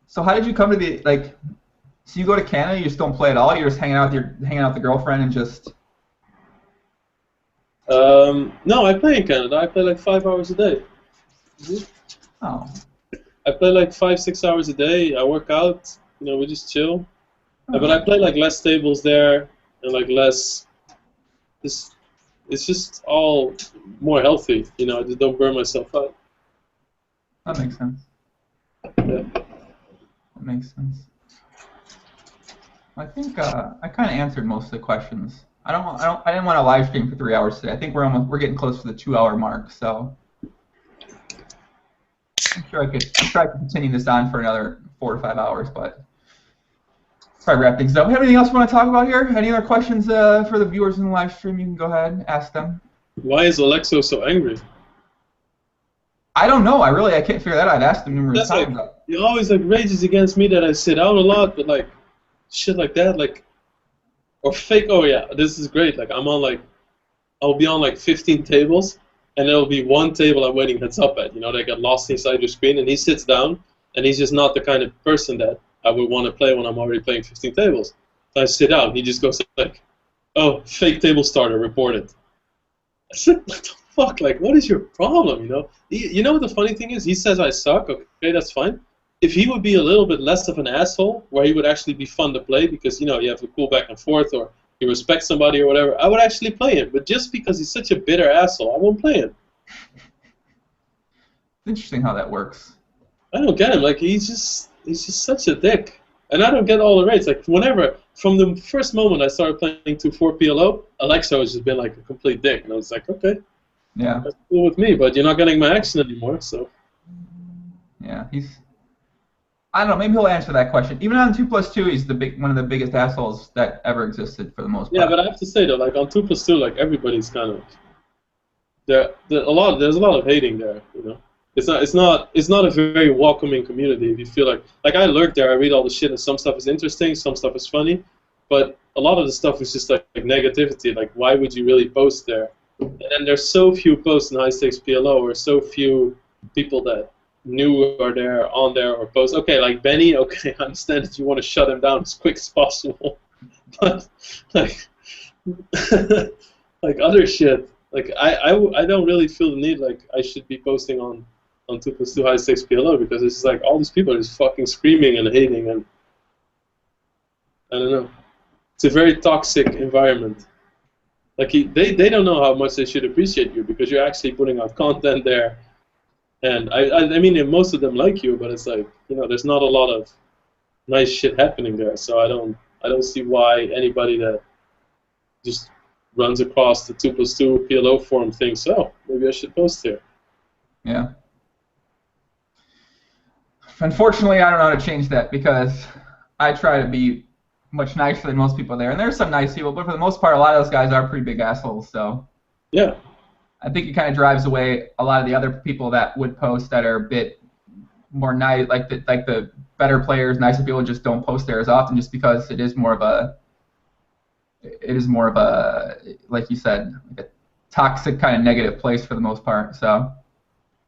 So how did you come to the like? So you go to Canada, you just don't play at all. You're just hanging out with the girlfriend and just. No, I play in Canada. I play like 5 hours a day. Oh. I play like 5-6 hours a day. I work out. You know, we just chill. But I play like less tables there and like less. It's just all more healthy. You know, I just don't burn myself out. That makes sense. Yeah. That makes sense. I think I kind of answered most of the questions. I didn't want to live stream for 3 hours today. I think we're getting close to the 2-hour mark, so I'm sure I could try to continue this on for another 4 to 5 hours, but probably wrap things up. Have anything else you want to talk about here? Any other questions for the viewers in the live stream? You can go ahead and ask them. Why is Alexo so angry? I don't know. I can't figure that out. I've asked him numerous times. Like, he always like rages against me that I sit out a lot, but like shit like that, like. Or fake, oh yeah, this is great. Like I'll be on like 15 tables, and there'll be one table I'm waiting heads up at. You know, they get lost inside your screen, and he sits down, and he's just not the kind of person that I would want to play when I'm already playing 15 tables. So I sit out, and he just goes like, oh, fake table starter, reported. I said, what the fuck? Like, what is your problem, you know? You know what the funny thing is? He says I suck, okay, that's fine. If he would be a little bit less of an asshole, where he would actually be fun to play because, you know, you have to cool back and forth or you respect somebody or whatever, I would actually play him. But just because he's such a bitter asshole, I won't play him. Interesting how that works. I don't get him. Like, he's just such a dick. And I don't get all the rates. Like, whenever, from the first moment I started playing 2-4 PLO, Alexo has just been like a complete dick. And I was like, okay, yeah, that's cool with me, but you're not getting my action anymore, so. Yeah, I don't know. Maybe he'll answer that question. Even on 2+2, he's one of the biggest assholes that ever existed for the most part. Yeah, but I have to say though, like on 2+2, like everybody's kind of there's a lot of hating there. You know, it's not a very welcoming community. If you feel like I lurk there, I read all the shit, and some stuff is interesting, some stuff is funny, but a lot of the stuff is just like negativity. Like, why would you really post there? And then there's so few posts in high stakes PLO, or so few people that new are there, on there, or post. Okay, like Benny, okay, I understand that you want to shut him down as quick as possible. But, like, like other shit, like, I don't really feel the need, like, I should be posting on 2+2 high stakes PLO because it's just like all these people are just fucking screaming and hating, and I don't know. It's a very toxic environment. Like, they don't know how much they should appreciate you because you're actually putting out content there. And I mean, most of them like you, but it's like, you know, there's not a lot of nice shit happening there. So I don't see why anybody that just runs across the 2+2 PLO forum thinks, oh, maybe I should post here. Yeah. Unfortunately, I don't know how to change that because I try to be much nicer than most people there. And there's some nice people, but for the most part, a lot of those guys are pretty big assholes. So. Yeah. I think it kind of drives away a lot of the other people that would post that are a bit more nice, like the better players, nicer people just don't post there as often, just because it is more of a, like you said, like a toxic kind of negative place for the most part. So.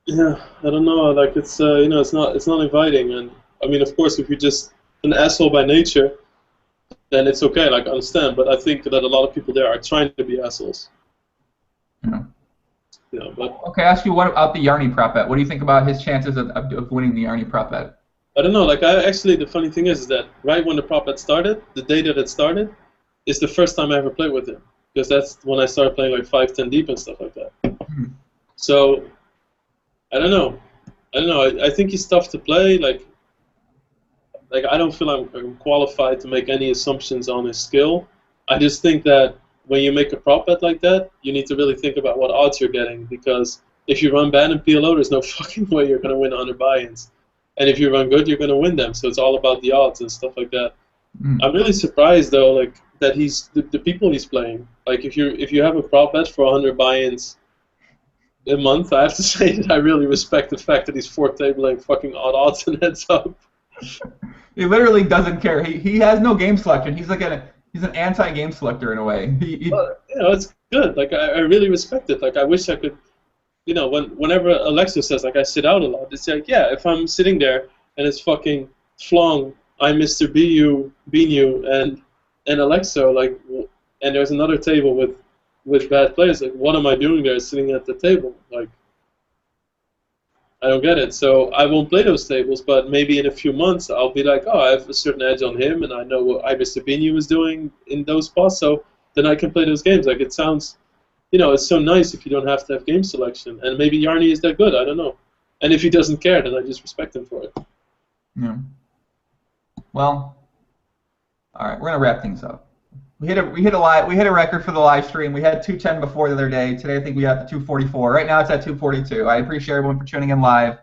Yeah, I don't know. Like it's you know, it's not inviting, and I mean, of course, if you're just an asshole by nature, then it's okay. Like I understand, but I think that a lot of people there are trying to be assholes. Yeah. you know. But Okay, I ask you what about the Yarny prop bet? What do you think about his chances of winning the Yarny prop bet? I don't know. Like, I actually, the funny thing is that right when the prop bet started, the day that it started, is the first time I ever played with him, because that's when I started playing like 5-10 deep and stuff like that. Hmm. So I don't know. I think he's tough to play. Like I don't feel I'm qualified to make any assumptions on his skill. I just think that when you make a prop bet like that, you need to really think about what odds you're getting, because if you run bad in PLO, there's no fucking way you're going to win 100 buy-ins. And if you run good, you're going to win them. So it's all about the odds and stuff like that. Hmm. I'm really surprised though, like that he's the people he's playing. Like if you have a prop bet for 100 buy-ins a month, I have to say that I really respect the fact that he's fourth tabling fucking odd odds and heads up. He literally doesn't care. He has no game selection. He's an anti-game selector in a way. But, you know, it's good. Like I really respect it. Like I wish I could, you know, whenever Alexa says like I sit out a lot, it's like, yeah, if I'm sitting there and it's fucking Flong, I'm Mr. Binu, and Alexa, like, and there's another table with bad players. Like, what am I doing there, sitting at the table? Like, I don't get it. So I won't play those tables, but maybe in a few months I'll be like, oh, I have a certain edge on him, and I know what Mr. Binu is doing in those spots, so then I can play those games. Like, it sounds, you know, it's so nice if you don't have to have game selection, and maybe Yarny is that good. I don't know. And if he doesn't care, then I just respect him for it. Yeah. Well, all right, we're gonna wrap things up. We hit a record for the live stream. We had 210 before the other day. Today I think we have the 244. Right now it's at 242. I appreciate everyone for tuning in live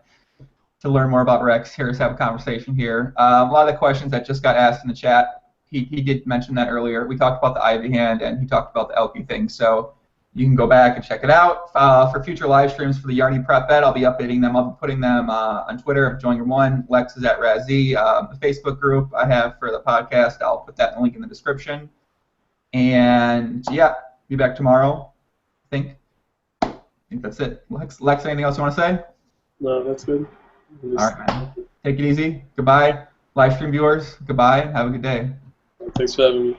to learn more about Rex. Hear us have a conversation here. A lot of the questions that just got asked in the chat, he did mention that earlier. We talked about the Ivy hand and he talked about the LP thing. So you can go back and check it out. For future live streams for the Yarny prep bet, I'll be updating them. I'll be putting them on Twitter. Join your one. Lex is at Raszi. The Facebook group I have for the podcast, I'll put that link in the description. And yeah, be back tomorrow. I think that's it. Lex, anything else you want to say? No, that's good. All right, man. Take it easy. Goodbye. Live stream viewers, goodbye. Have a good day. Thanks for having me.